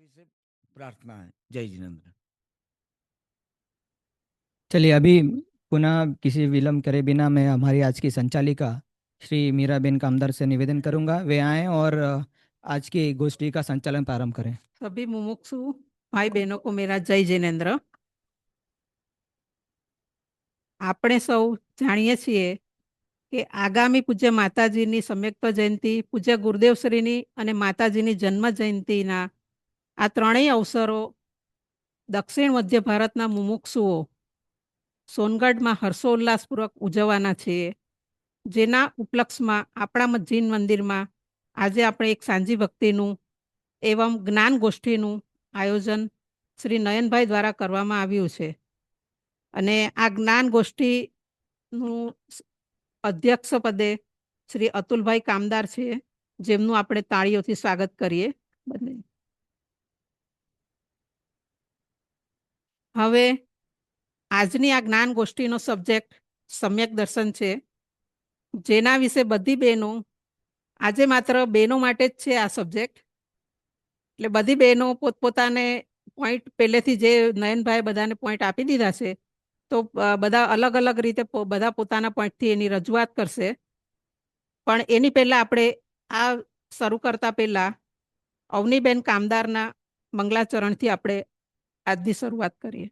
सभी से प्रार्थना है। जय जिनेन्द्र। चलिए अभी पुनः किसी विलंब करे बिना मैं हमारी आज की संचालिका श्री मीराबेन कामदार से निवेदन करूंगा, वे आएं और आज की गोष्ठी का संचालन प्रारंभ करें। सभी मुमुक्षु भाई बहनों को मेरा जय जिनेन्द्र। આપણે સૌ જાણીએ છીએ કે આગામી પૂજ્ય માતાજીની સંયુક્ત જયંતિ, પૂજ્ય ગુરુદેવશ્રીની અને માતાજીની જન્મ જયંતિના આ ત્રણેય અવસરો દક્ષિણ મધ્ય ભારતના મુમુક્ષુઓ સોનગઢમાં હર્ષોલ્લાસપૂર્વક ઉજવવાના છીએ, જેના ઉપલક્ષમાં આપણા જીન મંદિરમાં આજે આપણે એક સાંજી ભક્તિનું એવં જ્ઞાન ગોષ્ઠીનું આયોજન શ્રી નયનભાઈ દ્વારા કરવામાં આવ્યું છે. અને આ જ્ઞાન ગોષ્ઠીનું અધ્યક્ષ પદે શ્રી અતુલભાઈ કામદાર છે, જેમનું આપણે તાળીઓથી સ્વાગત કરીએ. બંને હવે આજની આ જ્ઞાન ગોષ્ઠીનો સબ્જેક્ટ સમ્યક દર્શન છે, જેના વિશે બધી બહેનો, આજે માત્ર બહેનો માટે જ છે આ સબ્જેક્ટ, એટલે બધી બહેનો પોતપોતાને પોઈન્ટ પહેલેથી જે નયનભાઈ બધાને પોઈન્ટ આપી દીધા છે, તો બધા અલગ અલગ રીતે બધા પોતાના પોઈન્ટથી એની રજૂઆત કરશે. પણ એની પહેલાં આપણે આ શરૂ કરતા પહેલાં અવનીબેન કામદારના મંગલાચરણથી આપણે આજની શરૂઆત કરીએ.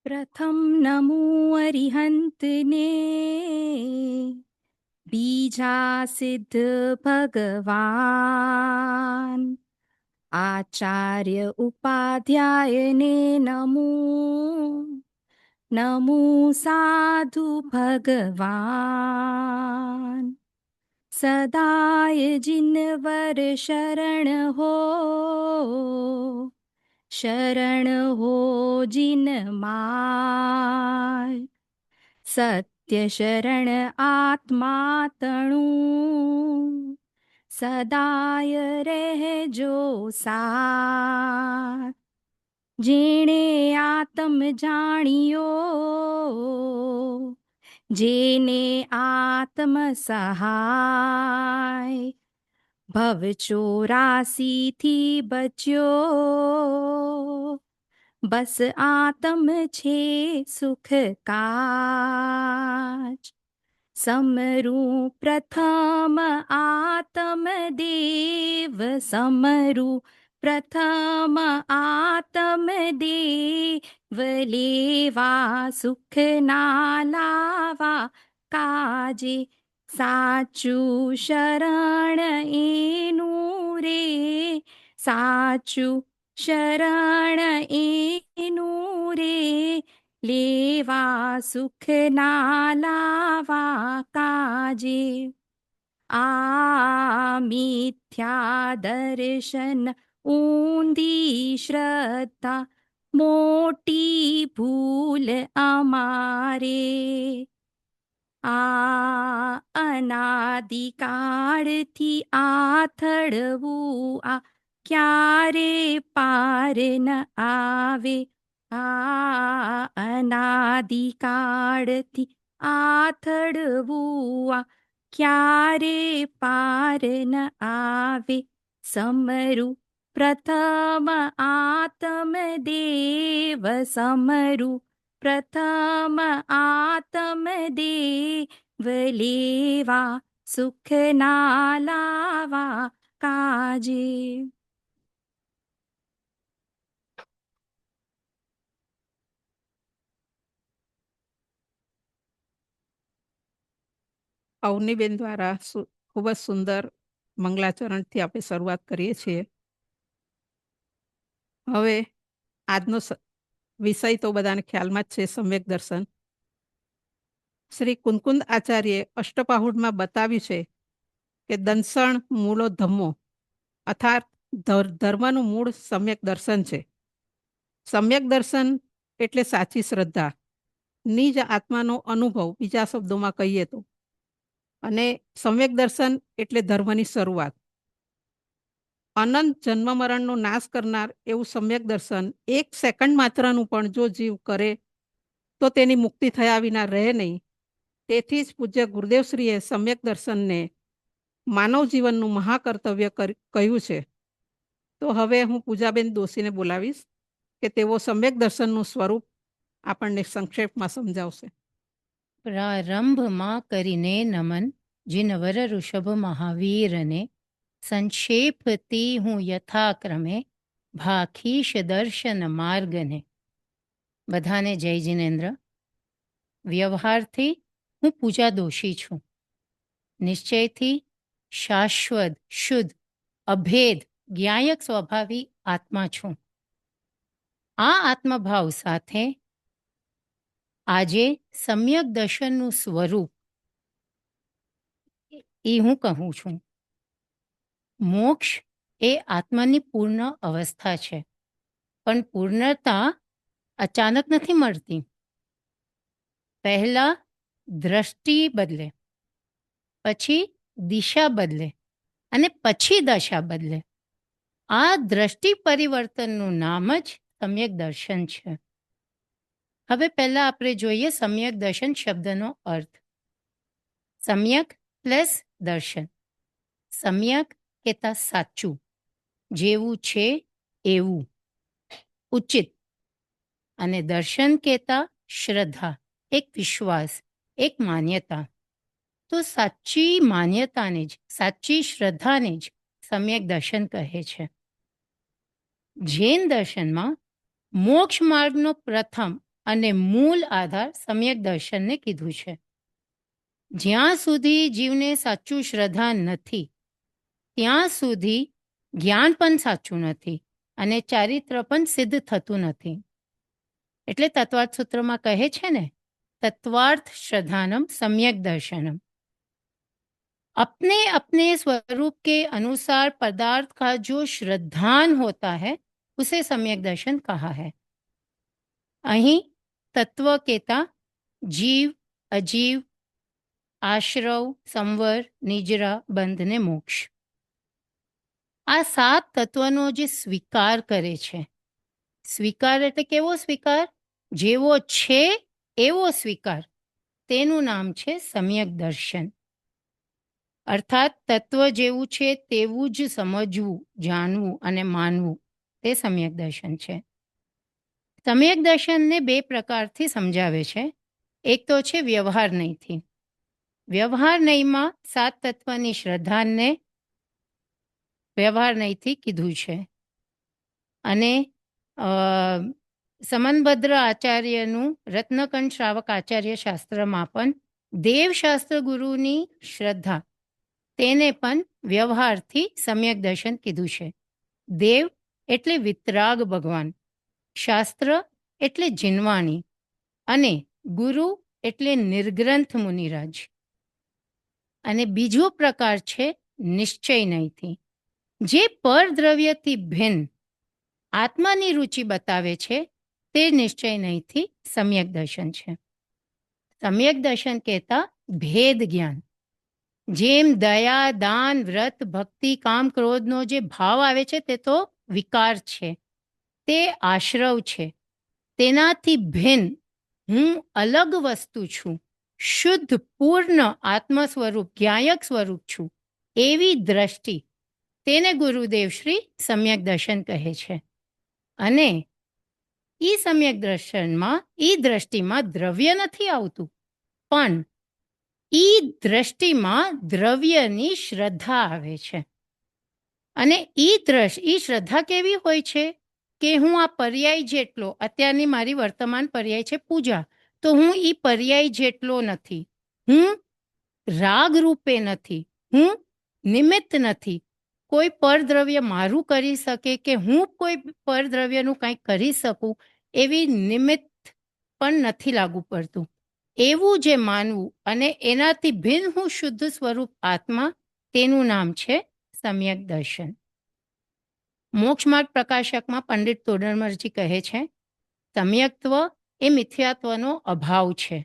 प्रथम नमो अरिहंतने बीजा सिद्ध भगवान आचार्य उपाध्यायने नमो नमो साधु भगवान सदाय जिनवर शरण हो जिन माय सत्य शरण आत्मा तणु सदाय रहजो साथ जेणे आत्म जाणियो जेने आत्म सहाय भव 84 थी बच्यो बस आत्म छे सुख काज समरू प्रथम आत्म देव समरू प्रथम आत्म देव लेवा सुख ना लावा काजे साचू शरण एनु रे साचू शरण एनु रे लेवा सुख ना लावा काजे आ मिथ्या दर्शन ऊंधी श्रद्धा मोटी भूल अमारे आ अनादिकाळथी आथड़वू आ क्यारे पार न आवे आ अनादिकाळथी आथड़वू आ क्यारे पार न आवे समरू प्रथम आत्म देव समरू प्रथम आत्म देव लेवा सुख ना लावा काजे. અવનીબેન દ્વારા ખૂબ જ સુંદર મંગલાચરણથી આપણે શરૂઆત કરીએ છીએ. હવે આજનો વિષય તો બધાને ખ્યાલમાં જ છે, સમ્યક દર્શન. શ્રી કુંકુંદ આચાર્યે અષ્ટપાહુડમાં બતાવ્યું છે કે દંસણ મૂળો ધમ્મો અર્થાત ધર્મનું મૂળ સમ્યક દર્શન છે. સમ્યક દર્શન એટલે સાચી શ્રદ્ધા, નિજ આત્માનો અનુભવ, બીજા શબ્દોમાં કહીએ તો. અને સમ્યક દર્શન એટલે ધર્મની શરૂઆત. અનંત જન્મ મરણનો નાશ કરનાર એવું સમ્યક દર્શન એક સેકન્ડ માત્રનું પણ જો જીવ કરે તો તેની મુક્તિ થયા વિના રહે નહીં. તેથી જ પૂજ્ય ગુરુદેવશ્રીએ સમ્યક દર્શનને માનવ જીવનનું મહાકર્તવ્ય કહ્યું છે. તો હવે હું પૂજાબેન દોશીને બોલાવીશ કે તેઓ સમ્યક દર્શનનું સ્વરૂપ આપણને સંક્ષેપમાં સમજાવશે. પ્રારંભમાં કરીને નમન જીનવર ઋષભ મહાવીરને, સંક્ષેપથી હું યથાક્રમે ભાખીશ દર્શન માર્ગને. બધાને જય જિનેન્દ્ર. વ્યવહારથી હું પૂજા દોશી છું. નિશ્ચયથી શાશ્વત શુદ્ધ અભેદ જ્ઞાયક સ્વભાવી આત્મા છું. આ આત્મભાવ સાથે આજે સમ્યક દર્શનનું સ્વરૂપ એ હું કહું છું. મોક્ષ એ આત્માની પૂર્ણ અવસ્થા છે, પણ પૂર્ણતા અચાનક નથી મળતી. પહેલા દ્રષ્ટિ બદલે, પછી દિશા બદલે અને પછી દશા બદલે. આ દ્રષ્ટિ પરિવર્તનનું નામ જ સમ્યક દર્શન છે. હવે પહેલા આપણે જોઈએ સમ્યક દર્શન શબ્દનો અર્થ. સમ્યક પ્લસ દર્શન. સમ્યક કહેતા સાચું, જેવું છે એવું, ઉચિત. અને દર્શન કહેતા શ્રદ્ધા, એક વિશ્વાસ, એક માન્યતા. તો સાચી માન્યતાને જ, સાચી શ્રદ્ધાને જ સમ્યક દર્શન કહે છે. જૈન દર્શનમાં મોક્ષ માર્ગનો પ્રથમ અને મૂળ આધાર સમ્યક દર્શનને કીધું છે. જ્યાં સુધી જીવને સાચું શ્રદ્ધા નથી, ત્યાં સુધી જ્ઞાન પણ સાચું નથી અને ચારિત્ર પણ સિદ્ધ થતું નથી. એટલે તત્વાર્થ સૂત્રમાં કહે છે ને, तत्वार्थ श्रद्धानम सम्यक दर्शनम। अपने अपने स्वरूप के अनुसार पदार्थ का जो श्रद्धान होता है उसे सम्यक दर्शन कहा है। અહીં તત્વ કેતા જીવ, અજીવ, આશ્રવ, સંવર, નિજરા, બંધ ને મોક્ષ, આ સાત તત્વનો જે સ્વીકાર કરે છે, સ્વીકાર એટલે કેવો સ્વીકાર? જેવો છે એવો સ્વીકાર, તેનું નામ છે સમ્યક દર્શન। અર્થાત તત્વ જેવું છે તેવું જ સમજવું, જાણવું અને માનવું, તે સમ્યક દર્શન છે। સમ્યક દર્શનને બે પ્રકારથી સમજાવે છે। એક તો છે વ્યવહાર નયથી। વ્યવહાર નયમાં સાત તત્વની શ્રદ્ધાને વ્યવહાર નયથી કીધું છે। અને સમનભદ્ર આચાર્યનું રત્નકંઠ શ્રાવક આચાર્ય શાસ્ત્રમાં પણ દેવશાસ્ત્ર ગુરુની શ્રદ્ધા, તેને પણ વ્યવહારથી સમ્યક દર્શન કીધું છે। દેવ એટલે વિતરાગ ભગવાન, શાસ્ત્ર એટલે જીનવાણી અને ગુરુ એટલે નિર્ગ્રંથ મુનિરાજ। અને બીજો પ્રકાર છે નિશ્ચય નયથી, જે પરદ્રવ્યથી ભિન્ન આત્માની રુચિ બતાવે છે, તે નિશ્ચય નયથી સમ્યક દર્શન છે। સમ્યક દર્શન કહેતા ભેદ જ્ઞાન, જેમ દયા, દાન, વ્રત, ભક્તિ, કામ, ક્રોધનો જે ભાવ આવે છે તે તો વિકાર છે, તે આશ્રવ છે। તેનાથી ભિન્ન હું અલગ વસ્તુ છું, શુદ્ધ પૂર્ણ આત્મ સ્વરૂપ, જ્ઞાયક સ્વરૂપ છું, એવી દ્રષ્ટિ, તેને ગુરુદેવ શ્રી સમ્યક દર્શન કહે છે। અને ઈ સમ્યક દર્શનમાં, ઈ દ્રષ્ટિમાં દ્રવ્ય નથી આવતું, પણ ઈ દ્રષ્ટિમાં દ્રવ્યની શ્રદ્ધા આવે છે। અને ઈ શ્રદ્ધા કેવી હોય છે કે હું આ પર્યાય જેટલો, અત્યારની મારી વર્તમાન પર્યાય છે પૂજા, તો હું ઈ પર્યાય જેટલો નથી, હું રાગ રૂપે નથી, હું નિમિત્ત નથી, કોઈ પરદ્રવ્ય મારું કરી શકે કે હું કોઈ પરદ્રવ્યનું કંઈક કરી શકું એવી નિમિત્ત પણ નથી લાગુ પડતું, એવું જે માનવું અને એનાથી ભિન્ન હું શુદ્ધ સ્વરૂપ આત્મા, તેનું નામ છે સમ્યક દર્શન। મોક્ષ માર્ગ પ્રકાશકમાં પંડિત તોડરમલજી કહે છે, સમ્યક્ત્વ એ મિથ્યાત્વનો અભાવ છે,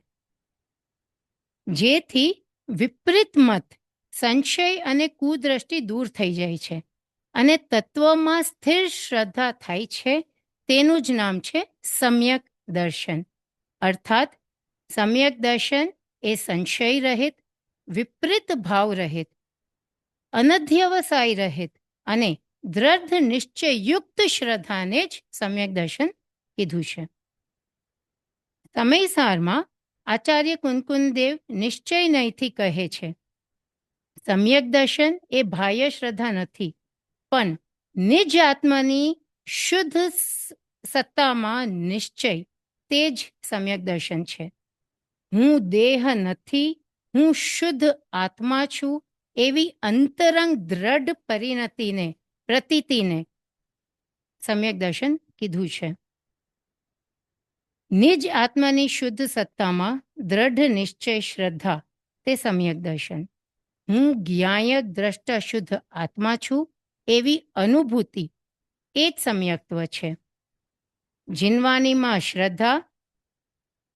જેથી વિપરીત મત, સંશય અને કુદ્રષ્ટિ દૂર થઈ જાય છે અને તત્વમાં સ્થિર શ્રદ્ધા થાય છે, તેનું જ નામ છે સમ્યક દર્શન। અર્થાત સમ્યક દર્શન એ સંશય રહિત, વિપરીત ભાવ રહિત, અનધ્યવસાય રહિત અને દ્રઢ નિશ્ચયયુક્ત શ્રદ્ધાને જ સમ્યક દર્શન કીધું છે. સમયસારમાં આચાર્ય કુંકુનદેવ નિશ્ચય નયથી કહે છે, સમ્યક દર્શન એ બાહ્ય શ્રદ્ધા નથી, પણ નિજ આત્માની શુદ્ધ સત્તામાં નિશ્ચય તે જ સમ્યક દર્શન છે. હું દેહ નથી, હું શુદ્ધ આત્મા છું એવી અંતરંગ દ્રઢ પ્રતીતિને સમ્યક દર્શન કીધું છે. નિજ આત્માની શુદ્ધ સત્તામાં દ્રઢ નિશ્ચય શ્રદ્ધા તે સમ્યક દર્શન. હું જ્ઞાયક દ્રષ્ટા શુદ્ધ આત્મા છું એવી અનુભૂતિ એ જ સમ્યક્ત્વ છે. જીનવાણીમાં શ્રદ્ધા,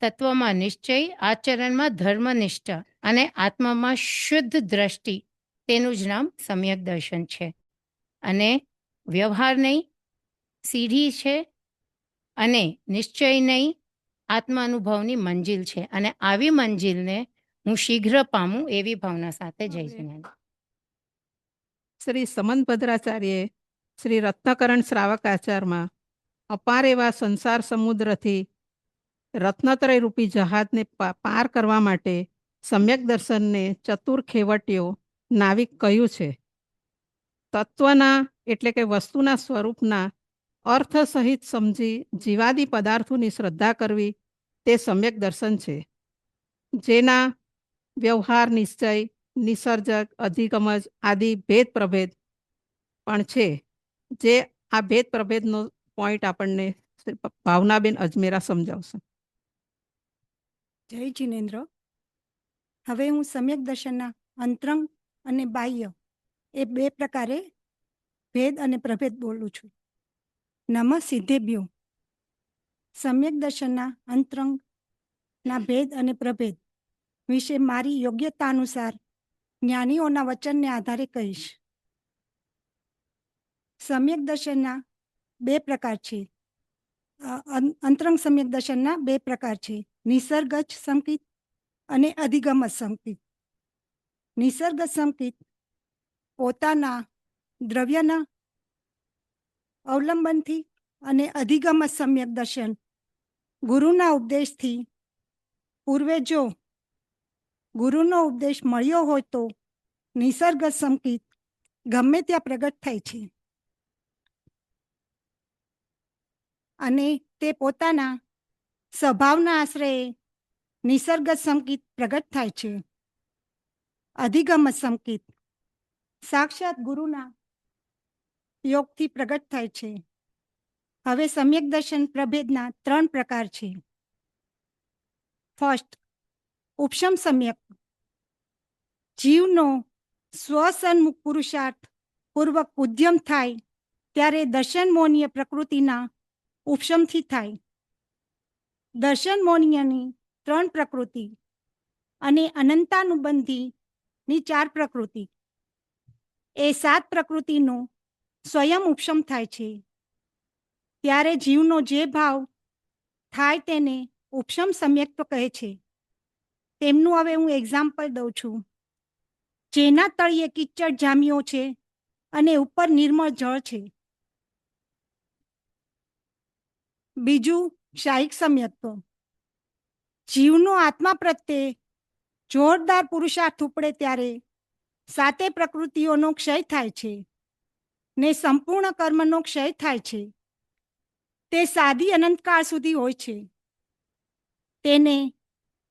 તત્વમાં નિશ્ચય, આચરણમાં ધર્મનિષ્ઠા અને આત્મામાં શુદ્ધ દ્રષ્ટિ તેનું જ નામ સમ્યક દર્શન છે. અને વ્યવહાર નહીં, સીઢી છે, અને નિશ્ચય નહીં, આત્માનુભવની મંજિલ છે. અને આવી મંજિલને હું શીઘ્ર પામું એવી ભાવના સાથે જય જીનેન્દ્ર. શ્રી સમંત ભદ્રાચાર્યે શ્રી રત્નકરણ શ્રાવકાચારમાં અપાર એવા સંસાર સમુદ્રથી રત્નત્રય રૂપી જહાજને પાર કરવા માટે સમ્યક દર્શનને ચતુર ખેવટીઓ નાવિક કહ્યું છે. તત્વના એટલે કે વસ્તુના સ્વરૂપના અર્થ સહિત સમજી જીવાદી પદાર્થોની શ્રદ્ધા કરવી તે સમ્યક દર્શન છે. જેના વ્યવહાર, નિશ્ચય, નિસર્જક, અધિગમજ આદિ ભેદ પ્રભેદ પણ છે. જે આ ભેદ પ્રભેદનો પોઈન્ટ આપણને ભાવનાબેન અજમેરા સમજાવશે. જય જીનેન્દ્ર. હવે હું સમ્યક દર્શનના અંતરંગ અને બાહ્ય એ બે પ્રકારે ભેદ અને પ્રભેદ બોલું છું. નમઃ સિદ્ધેભ્યો. સમ્યક દર્શનના અંતરંગના ભેદ અને પ્રભેદ વિશે મારી યોગ્યતા અનુસાર જ્ઞાનીઓના વચનને આધારે કહીશ. સમ્યક દર્શનના બે પ્રકાર છે. અંતરંગ સમ્યક દર્શનના બે પ્રકાર છે, નિસર્ગજ સંકિત અને અધિગમજ સંકિત. નિસર્ગ સંકિત પોતાના દ્રવ્યના અવલંબનથી અને અધિગમજ સમ્યક દર્શન ગુરુના ઉપદેશથી. પૂર્વે જો ગુરુનો ઉપદેશ મળ્યો હોય તો નિસર્ગ સંકિત ગમે ત્યાં પ્રગટ થાય છે અને તે પોતાના સ્વભાવના આશ્રયે નિસર્ગ સંકિત પ્રગટ થાય છે. અધિગમજ સંકિત સાક્ષાત ગુરુના યોગથી પ્રગટ થાય છે. હવે સમ્યક દર્શન પ્રભેદના 3 પ્રકાર છે. ફર્સ્ટ, ઉપશમ સમ્યક. જીવનો સ્વસન્મુખ પુરુષાર્થ પૂર્વક ઉદ્યમ થાય ત્યારે દર્શન મોનીય પ્રકૃતિના ઉપશમથી થાય. દર્શન મોનીયની 3 પ્રકૃતિ અને અનંતાનુબંધીની 4 પ્રકૃતિ એ 7 પ્રકૃતિનો સ્વયં ઉપશમ થાય છે. ત્યારે જીવનો જે ભાવ થાય તેને ઉપશમ સમ્યક્ત્વ કહે છે. તેમનું હવે હું એક્ઝામ્પલ દઉં છું. જેના તળિયે કિચડ જામ્યો છે અને ઉપર નિર્મળ જળ છે. બીજું, શાહિક સમ્યક્ત્વ. જીવનો આત્મા પ્રત્યે જોરદાર પુરુષાર્થ ઉપડે ત્યારે 7 પ્રકૃતિઓનો ક્ષય થાય છે ને સંપૂર્ણ કર્મનો ક્ષય થાય છે. તે સાદી અનંતકાળ સુધી હોય છે. તેને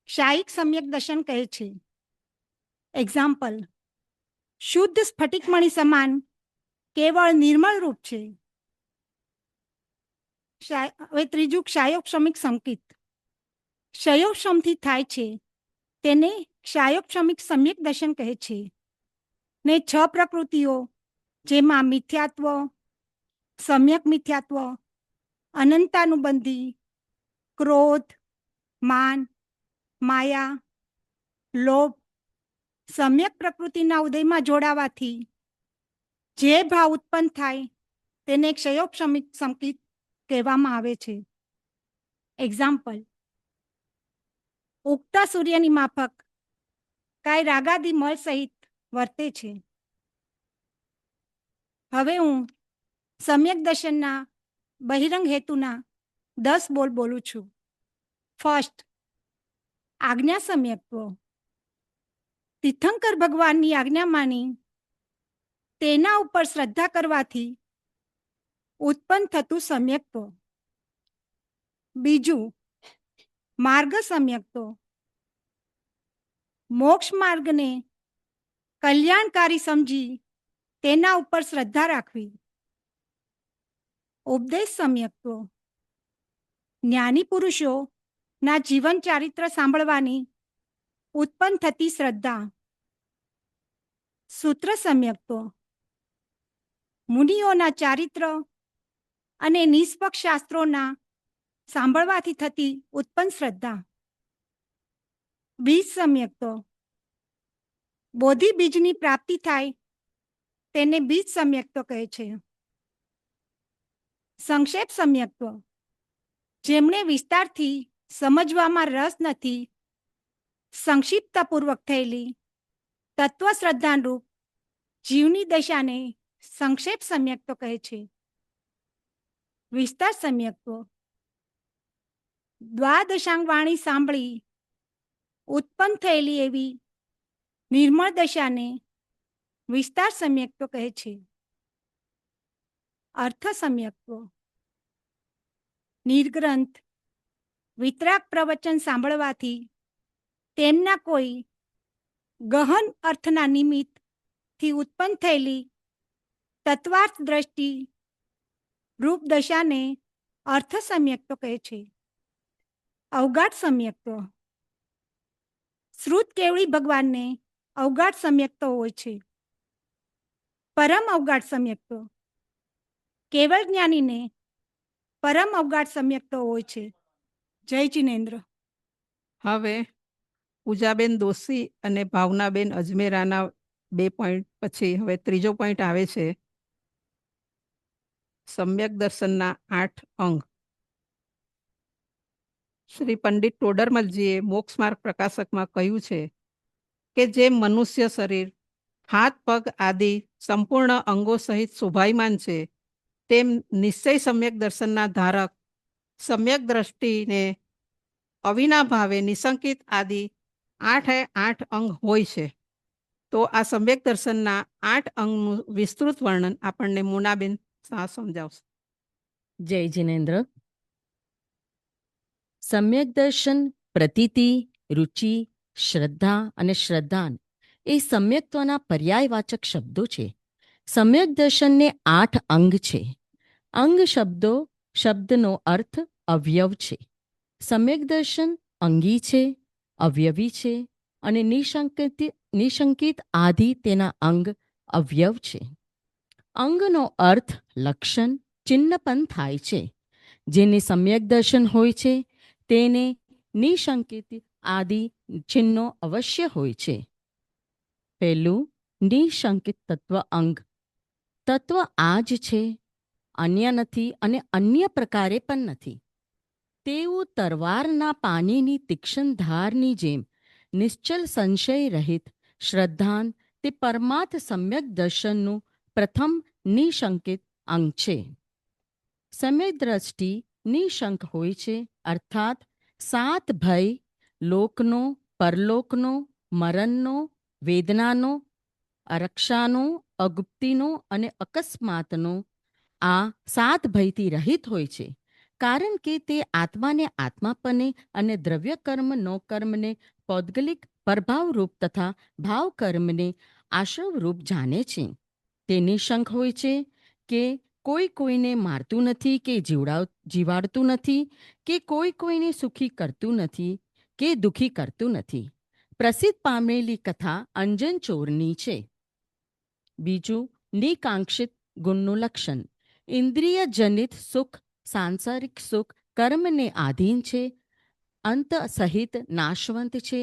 શાહિક સમ્યક દર્શન કહે છે. એક્ઝામ્પલ, શુદ્ધ સ્ફટિકમણી સમાન કેવળ નિર્મળ રૂપ છે. હવે ત્રીજું, ક્ષાયોક્ષમિક સંકિત. ક્ષયોક્ષમથી થાય છે તેને ક્ષાયોક્ષમિક સમ્યક દર્શન કહે છે. ને 6 પ્રકૃતિઓ જેમાં મિથ્યાત્વ, સમ્યક મિથ્યાત્વ, અનંતાનુબંધી, ક્રોધ, માન, માયા, લોભ સમ્યક પ્રકૃતિના ઉદયમાં જોડાવાથી જે ભાવ ઉત્પન્ન થાય તેને ક્ષયોક્ષમિક સંકિત કહેવામાં આવે છે. એક્ઝામ્પલ, ઉગતા સૂર્યની માફક કાંઈ રાગાદી મળ સહિત વર્તે છે. હવે હું સમ્યક દર્શનના બહિરંગ હેતુના 10 બોલ બોલું છું. ફર્સ્ટ, આજ્ઞા સમ્યક્ત્વ. તીર્થંકર ભગવાનની આજ્ઞા માની તેના ઉપર શ્રદ્ધા કરવાથી ઉત્પન્ન થતું સમ્યક્ત્વ. બીજું, માર્ગ સમ્યક્ત્વ. મોક્ષ માર્ગને કલ્યાણકારી સમજી તેના ઉપર શ્રદ્ધા રાખવી. ઉપદેશ સમ્યક્ત્વ. જ્ઞાની પુરુષો ના જીવન ચારિત્ર સાંભળવાની ઉત્પન્ન થતી શ્રદ્ધા. સૂત્ર સમ્યક્ત્વ. મુનિઓના ચારિત્ર અને નિષ્પક્ષ શાસ્ત્રોના સાંભળવાથી થતી ઉત્પન્ન શ્રદ્ધા. બીજ સમ્યક્ત્વ. બોધિ બીજની પ્રાપ્તિ થાય તેને બીજ સમ્યક્ત્વ કહે છે. સંક્ષેપ સમ્યક્ત્વ. જેમણે વિસ્તારથી સમજવામાં રસ નથી, સંક્ષિપ્તપૂર્વક થયેલી તત્વ શ્રદ્ધાનુરૂપ જીવની દશાને સંક્ષેપ સમ્યક્ત્વ કહે છે. વિસ્તાર સમ્યક્ત્વ. દ્વાદશાંગ વાણી સાંભળી ઉત્પન્ન થયેલી એવી નિર્મળ દશાને વિસ્તાર સમ્યક્ત્વ કહે છે. અર્થ સમ્યક્ત્વ. નિર્ગ્રંથ વિતરાગ પ્રવચન સાંભળવાથી તેમના કોઈ ગહન અર્થના નિમિત્તથી ઉત્પન્ન થયેલી તત્વાર્થ દ્રષ્ટિ રૂપ દશાને અર્થ સમ્યક્ત્વ કહે છે. અવગાઢ સમ્યક્ત્વ. શ્રુત કેવળી ભગવાનને અવગાઢ સમ્યક્ત્વ હોય છે. પરમ અવગાઢ સમ્યક્ત્વ. કેવળ જ્ઞાનીને પરમ અવગાઢ સમ્યક્ત્વ હોય છે. જય જિનેન્દ્ર. હવે પૂજાબેન દોશી અને ભાવનાબેન અજમેરાના 2 પોઈન્ટ પછી હવે ત્રીજો પોઈન્ટ આવે છે. સમ્યક દર્શનના 8 અંગ. શ્રી પંડિત ટોડરમલજીએ મોક્ષ માર્ગ પ્રકાશકમાં કહ્યું છે કે જેમ મનુષ્ય શરીર હાથ પગ આદિ સંપૂર્ણ અંગો સહિત શોભાયમાન છે, તેમ નિશ્ચય સમ્યક દર્શનના ધારક સમ્યક દ્રષ્ટિને અવિના ભાવે નિશંકિત આદિ 8 અંગ હોય છે. તો આ સમ્યક દર્શનના 8 અંગનું વિસ્તૃત વર્ણન આપણને મોનાબેન શાહ સમજાવશે. જય જિનેન્દ્ર. સમ્યક દર્શન, પ્રતીતિ, રુચિ, શ્રદ્ધા અને શ્રદ્ધાન એ સમ્યક્ત્વના પર્યાયવાચક શબ્દો છે. સમ્યક દર્શનને 8 અંગ છે. અંગ શબ્દનો અર્થ અવયવ છે. સમ્યક દર્શન અંગી છે, અવયવી છે અને નિશંકિત આદિ તેના અંગ અવયવ છે. અંગનો અર્થ લક્ષણ, ચિહ્ન પણ થાય છે. જેને સમ્યક દર્શન હોય છે તેને નિશંકિત આદિ ચિહ્નો અવશ્ય હોય છે. પહેલું, નિશંકિત તત્વ અંગ. તત્વ આ જ છે, અન્ય નથી અને અન્ય પ્રકારે પણ નથી. તેવું તરવારના પાણીની તીક્ષ્ણ ધારની જેમ નિશ્ચલ સંશય રહિત શ્રદ્ધાન તે પરમાર્થ સમ્યક દર્શનનું પ્રથમ નિશંકિત અંગ છે. સમ્યક દ્રષ્ટિ નિશંક હોય છે, અર્થાત 7 ભય, લોકનો, પરલોકનો, મરણનો, વેદનાનો, અરક્ષાનો, અગુપ્તિનો અને અકસ્માતનો આ 7 ભયથી રહિત હોય છે. કારણ કે તે આત્માને આત્માપને અને દ્રવ્ય કર્મ નો કર્મને પૌદ્ગલિક પ્રભાવરૂપ તથા ભાવકર્મને આશ્રવરૂપ જાણે છે. તે નિશંક હોય છે કે કોઈ કોઈને મારતું નથી કે જીવાડતું નથી કે કોઈ કોઈને સુખી કરતું નથી કે દુઃખી કરતું નથી. પ્રસિદ્ધ પામેલી કથા અંજન ચોરની છે. બીજું, નિકાંક્ષિત ગુણનું લક્ષણ. ઇન્દ્રિય જનિત સુખ, સાંસારિક સુખ કર્મને આધીન છે, અંત સહિત નાશવંત છે,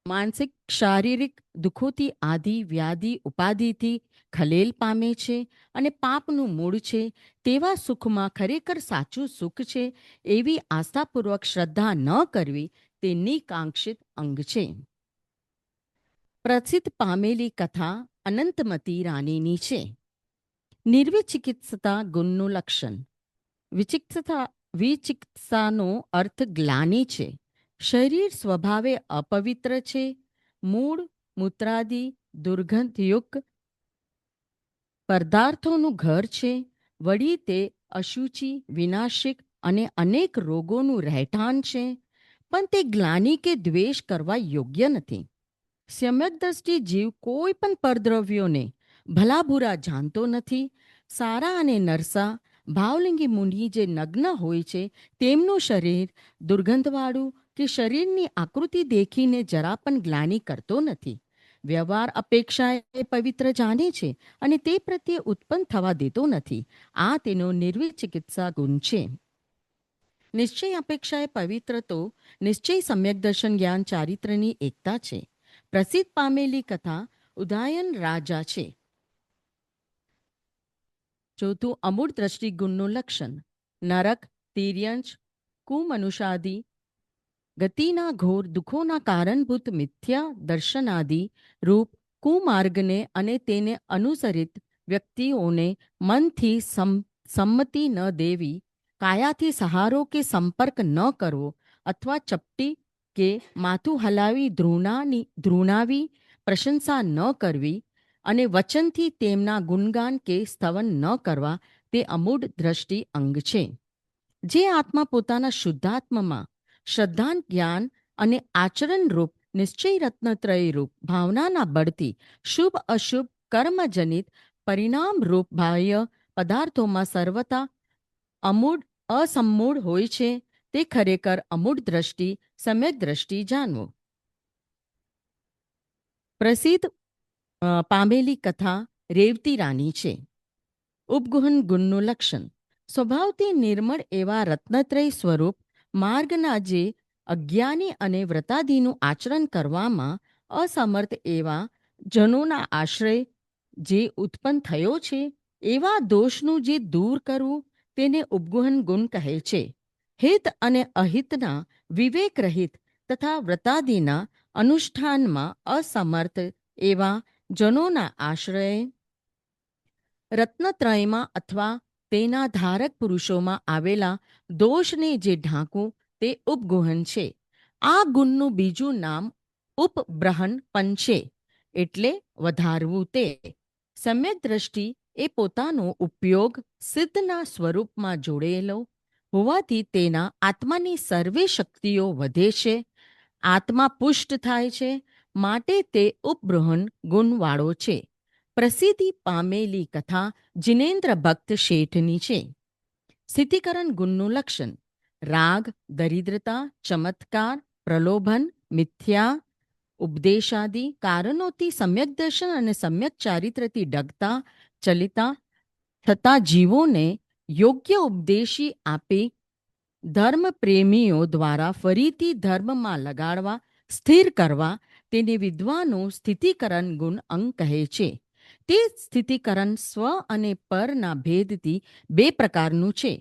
માનસિક શારીરિક દુઃખોથી આદિ વ્યાધિ ઉપાધિથી ખલેલ પામે છે અને પાપનું મૂળ છે. તેવા સુખમાં ખરેખર સાચું સુખ છે એવી આસ્થાપૂર્વક શ્રદ્ધા ન કરવી તે નિકાંક્ષિત અંગ છે. પ્રસિદ્ધ પામેલી કથા અનંતમતી રાણીની છે. નિર્વિચિકિત્સતા ગુણનું લક્ષણ. વિચિકિત્સાનો અર્થ ગ્લાનિ છે. શરીર સ્વભાવે અપવિત્ર છે. મૂળ મૂત્રાદિ દુર્ગંધયુક્ત પદાર્થોનું ઘર છે. વળી તે અશુચિ વિનાશિક અને અનેક રોગોનું રહેઠાણ છે. પણ તે ગ્લાનિ કે દ્વેષ કરવા યોગ્ય નથી. સમ્યક દ્રષ્ટિ જીવ કોઈ પણ પરદ્રવ્યોને ભલાબુરા જાણતો નથી. સારા અને નરસા ભાવલિંગી મુનિ જે નગ્ન હોય છે તેમનું શરીર દુર્ગંધવાળું કે શરીરની આકૃતિ દેખીને જરા પણ ગ્લાનિ કરતો નથી. વ્યવહાર અપેક્ષાએ પવિત્ર જાણે છે અને તે પ્રત્યે ઉત્પન્ન થવા દેતો નથી. આ તેનો નિર્વિચિકિત્સા ગુણ છે. નિશ્ચય અપેક્ષાએ પવિત્ર તો નિશ્ચય સમ્યક દર્શન જ્ઞાન ચારિત્રની એકતા છે. પ્રસિદ્ધ પામેલી કથા ઉદાયન રાજા છે. ચોથું અમૂળ દ્રષ્ટિ ગુણનું લક્ષણ. નરક તિર્યંશ કુમનુષાદિ ગતિના ઘોર દુઃખોના કારણભૂત મિથ્યા દર્શનાદિ રૂપ કુમાર્ગને અને તેને અનુસરિત વ્યક્તિઓને મનથી સંમતિ ન દેવી, કાયાથી સહારો કે સંપર્ક ન કરવો અથવા ચપટી કે માથું હલાવી ધ્રુણાવી પ્રશંસા ન કરવી અને વચનથી તેમના ગુણગાન કે સ્તવન ન કરવા તે અમૂઢ દ્રષ્ટિ અંગ છે. જે આત્મા પોતાના શુદ્ધાત્મમાં શ્રદ્ધા જ્ઞાન અને આચરણરૂપ નિશ્ચય રત્નત્રય રૂપ ભાવનાના બળથી શુભ અશુભ કર્મજનિત પરિણામરૂપ બાહ્ય પદાર્થોમાં સર્વતા અસમૂળ હોય છે તે ખરેખર અમૂઢ દ્રષ્ટિ સમ્યક દ્રષ્ટિ જાણવો. પ્રસિદ્ધ પામેલી કથા રેવતી રાની છે. ઉપગુહન ગુણનું લક્ષણ. સ્વભાવથી નિર્મળ એવા રત્નત્રય સ્વરૂપ માર્ગના જે અજ્ઞાની અને વ્રતાદિનું આચરણ કરવામાં અસમર્થ એવા જનોના આશ્રય જે ઉત્પન્ન થયો છે એવા દોષનું જે દૂર કરવું તેને ઉપગુહન ગુણ કહે છે. હિત અને અહિતના વિવેક રહિત તથા વ્રતાદિના અનુષ્ઠાનમાં અસમર્થ એવા જનોના આશ્રય રત્નત્રયમાં અથવા તેના ધારક પુરુષોમાં આવેલા દોષને જે ઢાંકવું તે ઉપગુહન છે. આ ગુણનું બીજું નામ ઉપબ્રહન પણ છે, એટલે વધારવું તે. સમ્યક દ્રષ્ટિ એ પોતાનો ઉપયોગ સિદ્ધના સ્વરૂપમાં જોડેલો હોવાથી તેના આત્માની સર્વે શક્તિઓ વધે છે. આત્મા પુષ્ટ થાય છે, માટે તે ઉપબ્રહન ગુણવાળો છે. પ્રસિદ્ધિ પામેલી કથા જિનેન્દ્ર ભક્ત શેઠની છે. સ્થિતિકરણ ગુણનું લક્ષણ. રાગ દરિદ્રતા ચમત્કાર પ્રલોભન મિથ્યા ઉપદેશાદિ કારણોથી સમ્યક દર્શન અને સમ્યક ચારિત્રથી ડગતા ચલિતા થતા જીવોને યોગ્ય ઉપદેશી આપી ધર્મ પ્રેમીઓ દ્વારા ફરીથી ધર્મમાં લગાડવા સ્થિર કરવા તેને વિદ્વાનો સ્થિતિકરણ ગુણ અંગ કહે છે. તે સ્થિતિકરણ સ્વ અને પરના ભેદથી બે પ્રકારનું છે.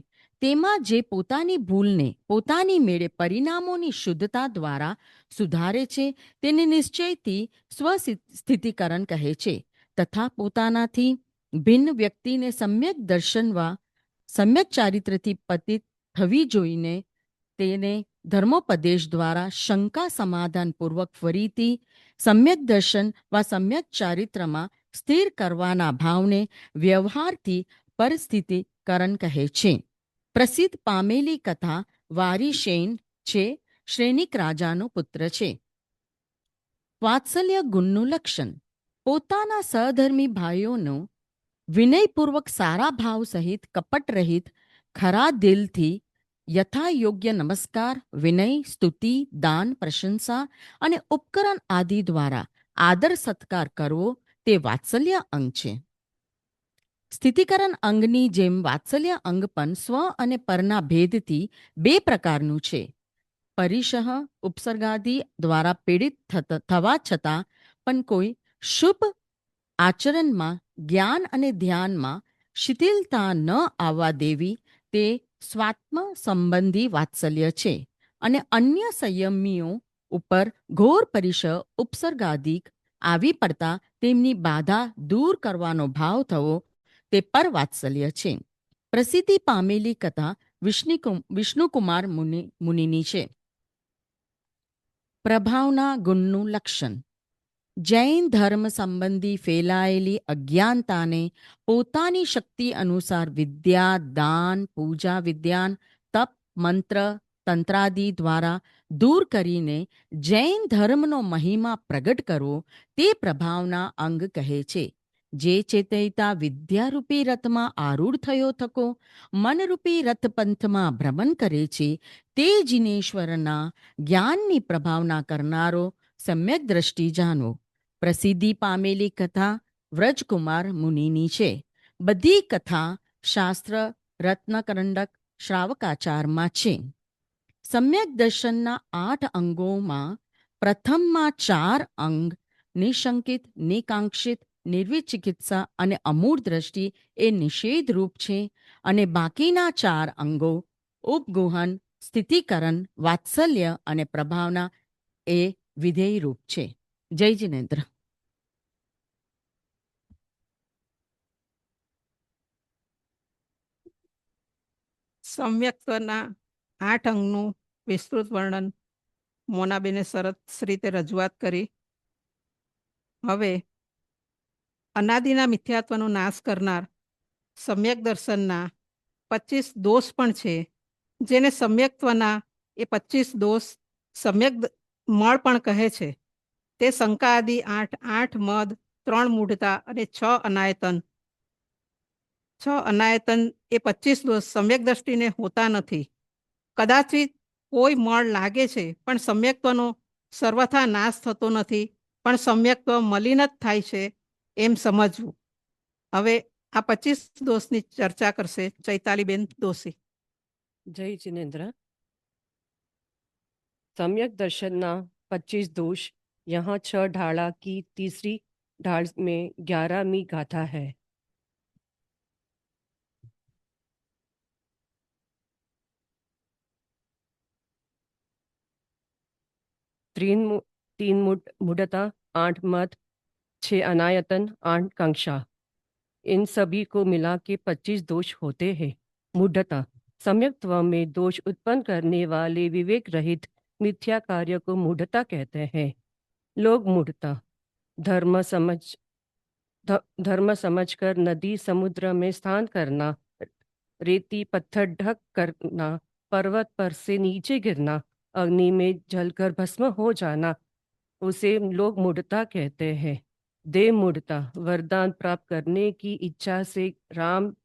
તેમાં જે પોતાની ભૂલને પોતાની મેળે પરિણામોની શુદ્ધતા દ્વારા સુધારે છે તેને નિશ્ચયથી સ્વસ્થિતિકરણ કહે છે. તથા પોતાનાથી ભિન્ન વ્યક્તિને સમ્યક દર્શનવા સમ્યક ચારિત્રથી પતિત થવી જોઈને તેને ધર્મોપદેશ દ્વારા શંકા સમાધાનપૂર્વક ફરીથી સમ્યક દર્શન વા સમ્યક ચારિત્રમાં સ્થિર કરવાના ભાવને વ્યવહારથી પરિસ્થિતિકરણ કહે છે. પ્રસિદ્ધ પામેલી કથા વારીશેન છે. શ્રેનિક રાજાનો પુત્ર છે. વાત્સલ્ય ગુણનું લક્ષણ. પોતાના સહધર્મી ભાઈઓનો વિનયપૂર્વક સારા ભાવ સહિત કપટ રહિત ખરા દિલથી યથાયોગ્ય નમસ્કાર વિનય સ્તુતિ દાન પ્રશંસા અને ઉપકરણ આદિ દ્વારા આદર સત્કાર કરવો તે વાત્સલ્ય અંગ છે. સ્થિતિકરણ અંગની જેમ વાત્સલ્ય અંગ પણ સ્વ અને પરના ભેદથી બે પ્રકારનું છે. પરિશઃ ઉપસર્ગાદિ દ્વારા પીડિત થવા છતાં પણ કોઈ શુભ આચરણમાં જ્ઞાન અને ધ્યાનમાં શિથિલતા ન આવવા દેવી તે સ્વાત્મ સંબંધી વાત્સલ્ય છે. અને અન્ય સંયમીઓ ઉપર ઘોર પરિશ ઉપસર્ગાદિક આવી પડતા તેમની બાધા દૂર કરવાનો ભાવ થવો તે પર વાત્સલ્ય છે. પ્રસિદ્ધિ પામેલી કથા વિષ્ણુકુમાર મુનિની છે. પ્રભાવના ગુણનું લક્ષણ. જૈન ધર્મ સંબંધી ફેલાયેલી અજ્ઞાનતાને પોતાની શક્તિ અનુસાર વિદ્યા, દાન, પૂજા, વિદ્યાન, તપ, મંત્ર, તંત્રાદિ દ્વારા દૂર કરીને જૈન ધર્મનો મહિમા પ્રગટ કરવો તે પ્રભાવના અંગ કહે છે. જે ચેતયિતા વિદ્યારૂપી રથમાં આરૂઢ થયો થકો મનરૂપી રથપંથમાં ભ્રમણ કરે છે તે જિનેશ્વરના જ્ઞાનની પ્રભાવના કરનારો સમ્યક દ્રષ્ટિ જાણવો. પ્રસિદ્ધિ પામેલી કથા વ્રજકુમાર મુનિની છે. બધી કથા શાસ્ત્ર રત્નકરંડક શ્રાવકાચારમાં છે. સમ્યક દર્શનના 8 અંગોમાં પ્રથમમાં 4 અંગ નિશંકિત, નિકાંક્ષિત, નિર્વિચિકિત્સા અને અમૂળ દ્રષ્ટિ એ નિષેધરૂપ છે અને બાકીના 4 અંગો ઉપગુહન, સ્થિતિકરણ, વાત્સલ્ય અને પ્રભાવના એ વિધેયરૂપ છે. જય જિનેન્દ્ર. સમ્યક્ત્વના 8 અંગનું વિસ્તૃત વર્ણન મોનાબેને સરસ રીતે રજૂઆત કરી. હવે અનાદિના મિથ્યાત્વનો નાશ કરનાર સમ્યક દર્શનના 25 દોષ પણ છે, જેને સમ્યક્ત્વના એ 25 દોષ સમ્યક મળ પણ કહે છે. તે શંકા આદિ 8 મદ, 3 મૂઢતા અને 6 અનાયતન. 6 અનાયતન એ 25 દોષ સમ્યક દ્રષ્ટિને હોતા નથી. કદાચિત કોઈ મળ લાગે છે પણ સમ્યક્ત્વનો સર્વથા નાશ થતો નથી, પણ સમ્યક્ત્વ મલિન જ થાય છે એમ સમજવું. હવે આ 25 દોષની ચર્ચા કરશે ચૈતાલીબેન દોશી. जय जिनेन्द्र. सम्यक दर्शनना 25 दोष यहाँ 6 ढाला की तीसरी ढाल में 11वीं गाथा है. तीन मूढ़ता, 8 मत, 6 अनायतन, 8 कांक्षा. इन सभी को मिला के 25 दोष होते हैं. मूढ़ता सम्यक्त्व में दोष उत्पन्न करने वाले विवेक रहित मिथ्या कार्य को मूढ़ता कहते हैं. लोग मूढ़ता धर्म समझकर नदी समुद्र में स्नान करना, रेती पत्थर ढक करना, पर्वत पर से नीचे गिरना, अग्नि में जलकर भस्म हो जाना, उसे लोग मूढ़ता कहते हैं. देव मूढ़ता वरदान प्राप्त करने की इच्छा से राग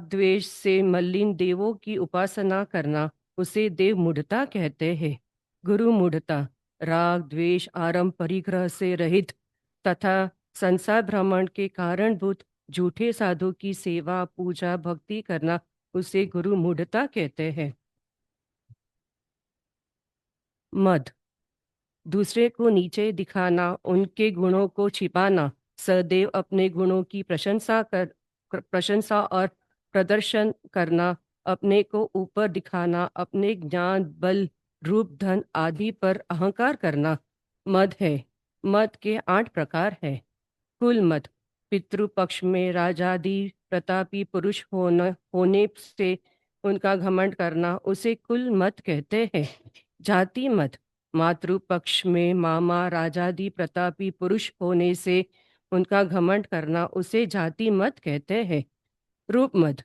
द्वेष से मलिन देवों की उपासना करना, उसे देव मूढ़ता कहते हैं. गुरु मूढ़ता राग द्वेष आरंभ परिग्रह से रहित तथा संसार भ्रमण के कारणभूत झूठे साधु की सेवा पूजा भक्ति करना, उसे गुरु मूढ़ता कहते हैं. मद दूसरे को नीचे दिखाना, उनके गुणों को छिपाना, सदैव अपने गुणों की प्रशंसा और प्रदर्शन करना, अपने को ऊपर दिखाना, अपने ज्ञान बल रूप धन आदि पर अहंकार करना मद है. मद के 8 प्रकार है. कुल मद पितृपक्ष में राजादि प्रतापी पुरुष होने से उनका घमंड करना, उसे कुल मद कहते हैं. जाति मद मातृपक्ष में मामा राजादि प्रतापी पुरुष होने से उनका घमंड करना, उसे जाति मद कहते हैं. रूप मद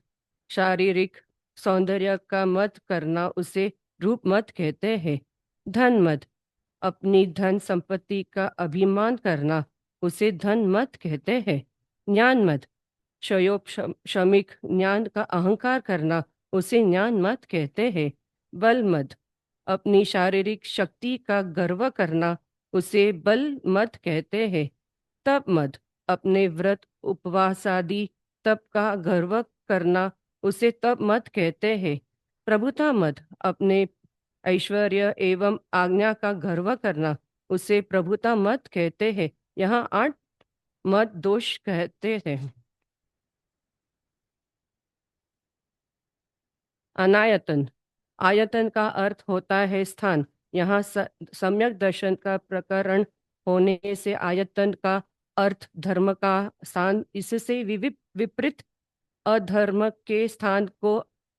शारीरिक सौंदर्य का मद करना, उसे रूप मद कहते हैं. धन मद अपनी धन संपत्ति का अभिमान करना, उसे धन मद कहते हैं. ज्ञान मद क्षयोपशमिक ज्ञान का अहंकार करना, उसे ज्ञान मद कहते हैं. बल मद अपनी शारीरिक शक्ति का गर्व करना, उसे बल मद कहते हैं. तप मद अपने व्रत उपवास आदि तप का गर्व करना, उसे तप मद कहते हैं. प्रभुता मद अपने ऐश्वर्य एवं आज्ञा का गर्व करना, उसे प्रभुता मद कहते हैं. यहाँ 8 मद दोष कहते हैं. अनायतन आयतन का अर्थ होता है स्थान. यहाँ सम्यक दर्शन का प्रकरण होने से आयतन का अर्थ धर्म का स्थान, इससे विपरीत अधर्म के स्थान को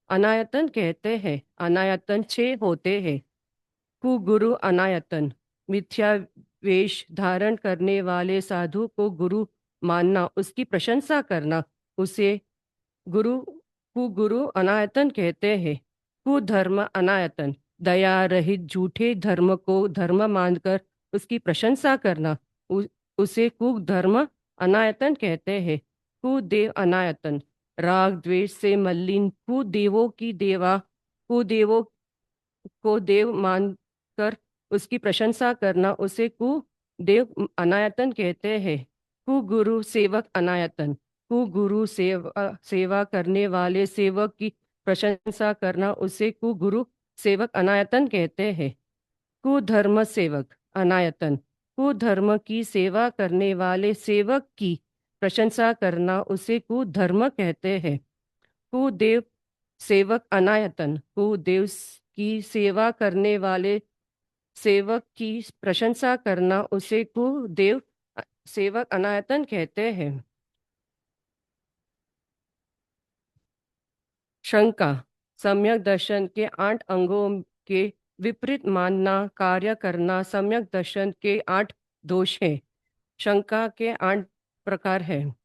अनायतन कहते हैं। अनायतन 6 होते हैं। कुगुरु अनायतन, मिथ्या वेश धारण करने वाले साधु को गुरु मानना, उसकी प्रशंसा करना, उसे कुगुरु अनायतन कहते हैं। कुधर्म अनायतन, दया रहित झूठे धर्म को धर्म मानकर उसकी प्रशंसा करना, उसे कुधर्म अनायतन कहते हैं। कुदेव अनायतन, राग द्वेष से मलिन कुदेवों को देव मानकर उसकी प्रशंसा करना, उसे कुदेव अनायतन कहते हैं। कुगुरु सेवक अनायतन, कुगुरु सेवा करने वाले सेवक की प्रशंसा करना, उसे कुगुरु सेवक अनायतन कहते हैं। कुधर्म सेवक अनायतन, कुधर्म की सेवा करने वाले सेवक की प्रशंसा करना, उसे कुधर्म कहते हैं। कुदेव सेवक अनायतन, कुदेव की सेवा करने वाले सेवक की प्रशंसा करना, उसे कुदेव सेवक अनायतन कहते हैं। शंका, सम्यक दर्शन के 8 अंगों के विपरीत मानना, कार्य करना सम्यक दर्शन के 8 दोष हैं। शंका के 8 प्रकार हैं।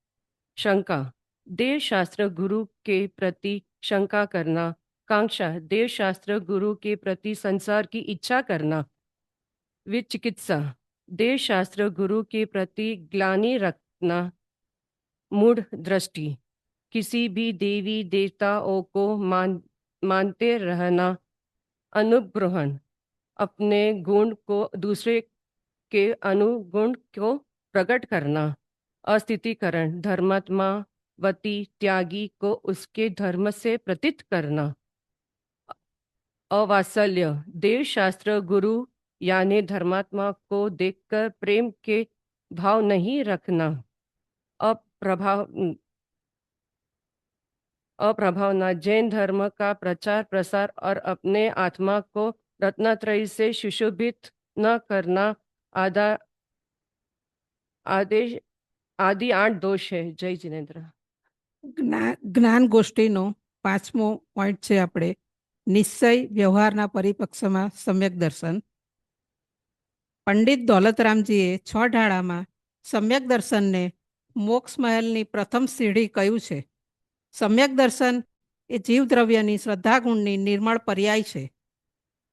शंका, देव शास्त्र गुरु के प्रति शंका करना। कांक्षा, देव शास्त्र गुरु के प्रति संसार की इच्छा करना। विचिकित्सा, देव शास्त्र गुरु के प्रति ग्लानि रखना। मूढ़ दृष्टि, किसी भी देवी देवताओं को मानते रहना। अनुग्रहण, अपने गुण को दूसरे के अनुगुण को प्रकट करना। अस्थितीकरण, धर्मात्मा वती त्यागी को उसके धर्म से प्रतीत करना। अवात्सल्य, देव शास्त्र गुरु यानी धर्मात्मा को देखकर प्रेम के भाव नहीं रखना। अप्रभावना, जैन धर्म का प्रचार प्रसार और अपने आत्मा को रत्नत्रयी से सुशोभित न करना आदि 8 दोष है। जय जिनेन्द्र। જ્ઞાન ગોષ્ઠીનો 5મો પોઈન્ટ છે આપણે નિશ્ચય વ્યવહારના પરિપક્ષમાં સમ્યક દર્શન. પંડિત દોલતરામજીએ 6 ઢાળામાં સમ્યક દર્શનને મોક્ષ મહેલની પ્રથમ સીડી કહ્યું છે. સમ્યક દર્શન એ જીવદ્રવ્યની શ્રદ્ધાગુણની નિર્મળ પર્યાય છે.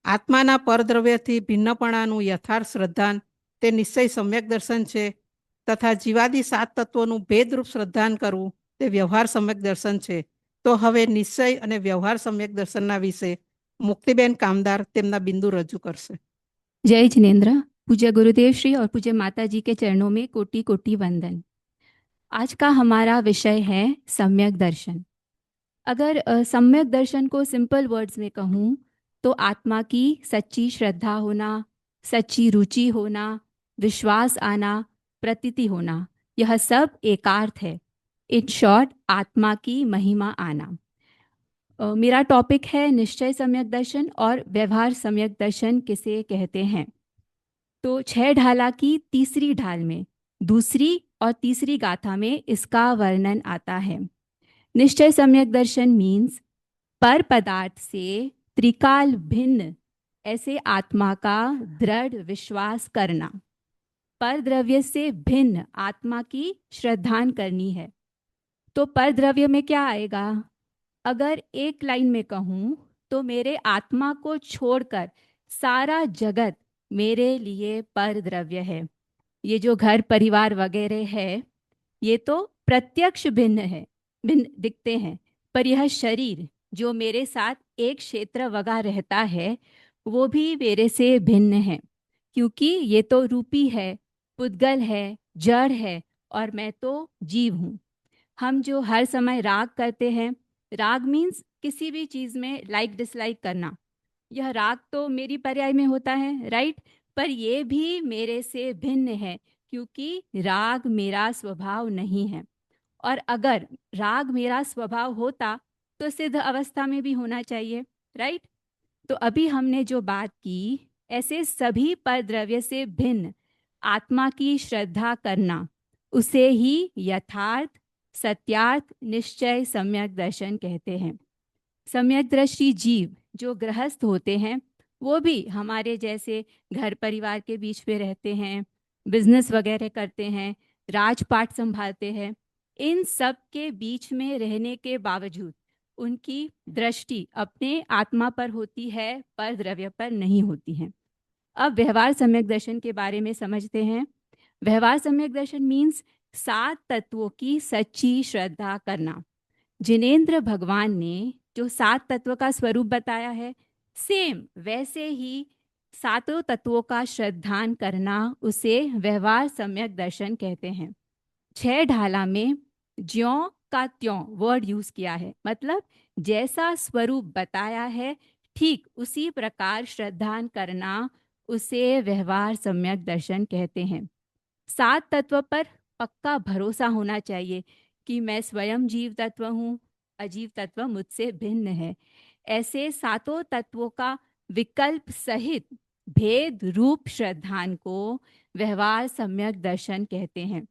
આત્માના પરદ્રવ્યથી ભિન્નપણાનું યથાર્થ શ્રદ્ધાન તે નિશ્ચય સમ્યક દર્શન છે, તથા જીવાદી 7 તત્વોનું ભેદરૂપ શ્રદ્ધાન કરવું તે વ્યવહાર સમ્યક દર્શન છે. તો હવે નિશ્ચય અને વ્યવહાર સમ્યક દર્શનના વિશે મુક્તિબેન કામદાર તેમના બિંદુ રજૂ કરશે. जय जिनेन्द्र। पूज्य गुरुदेव श्री और पूज्य माता जी के चरणों में कोटि कोटि वंदन। आज का हमारा विषय है सम्यक दर्शन। अगर सम्यक दर्शन को सिंपल वर्ड्स में कहूँ तो आत्मा की सच्ची श्रद्धा होना, सच्ची रुचि होना, विश्वास आना, प्रतीति होना, यह सब एकार्थ है। इन शॉर्ट, आत्मा की महिमा आना। मेरा टॉपिक है निश्चय सम्यक दर्शन और व्यवहार सम्यक दर्शन किसे कहते हैं। तो 6 ढाला की तीसरी ढाल में दूसरी और तीसरी गाथा में इसका वर्णन आता है। निश्चय सम्यक दर्शन मीन्स पर पदार्थ से त्रिकाल भिन्न ऐसे आत्मा का दृढ़ विश्वास करना। पर द्रव्य से भिन्न आत्मा की श्रद्धान करनी है। तो पर द्रव्य में क्या आएगा? अगर एक लाइन में कहूँ तो मेरे आत्मा को छोड़कर सारा जगत मेरे लिए पर द्रव्य है। ये जो घर परिवार वगैरह है ये तो प्रत्यक्ष भिन्न दिखते हैं, पर यह शरीर जो मेरे साथ एक क्षेत्र वगा रहता है वो भी मेरे से भिन्न है, क्योंकि ये तो रूपी है, पुद्गल है, जड़ है और मैं तो जीव हूँ। हम जो हर समय राग करते हैं, राग मीन्स किसी भी चीज़ में लाइक डिसलाइक करना, यह राग तो मेरी पर्याय में होता है, राइट। पर ये भी मेरे से भिन्न है, क्योंकि राग मेरा स्वभाव नहीं है। और अगर राग मेरा स्वभाव होता तो सिद्ध अवस्था में भी होना चाहिए, राइट। तो अभी हमने जो बात की, ऐसे सभी पर द्रव्य से भिन्न आत्मा की श्रद्धा करना, उसे ही यथार्थ, सत्यार्थ, निश्चय, सम्यक दर्शन कहते हैं। सम्यक दृष्टि जीव जो गृहस्थ होते हैं वो भी हमारे जैसे घर परिवार के बीच में रहते हैं, बिजनेस वगैरह करते हैं, राजपाट संभालते हैं, इन सब के बीच में रहने के बावजूद उनकी दृष्टि अपने आत्मा पर होती है, पर द्रव्य पर नहीं होती है। अब व्यवहार सम्यक दर्शन के बारे में समझते हैं। व्यवहार सम्यक दर्शन मीन्स 7 तत्वों की सच्ची श्रद्धा करना। जिनेंद्र भगवान ने जो 7 तत्व का स्वरूप बताया है, सेम वैसे ही 7 तत्वों का श्रद्धान करना, उसे व्यवहार सम्यक दर्शन कहते हैं। 6 ढाला में ज्यों का त्यों वर्ड यूज किया है, मतलब जैसा स्वरूप बताया है ठीक उसी प्रकार श्रद्धान करना, उसे व्यवहार सम्यक दर्शन कहते हैं। 7 तत्व पर पक्का भरोसा होना चाहिए कि मैं स्वयं जीव तत्व हूँ, अजीव तत्व मुझसे भिन्न है। ऐसे 7 तत्वों का विकल्प सहित भेद रूप श्रद्धान को व्यवहार सम्यक दर्शन कहते हैं।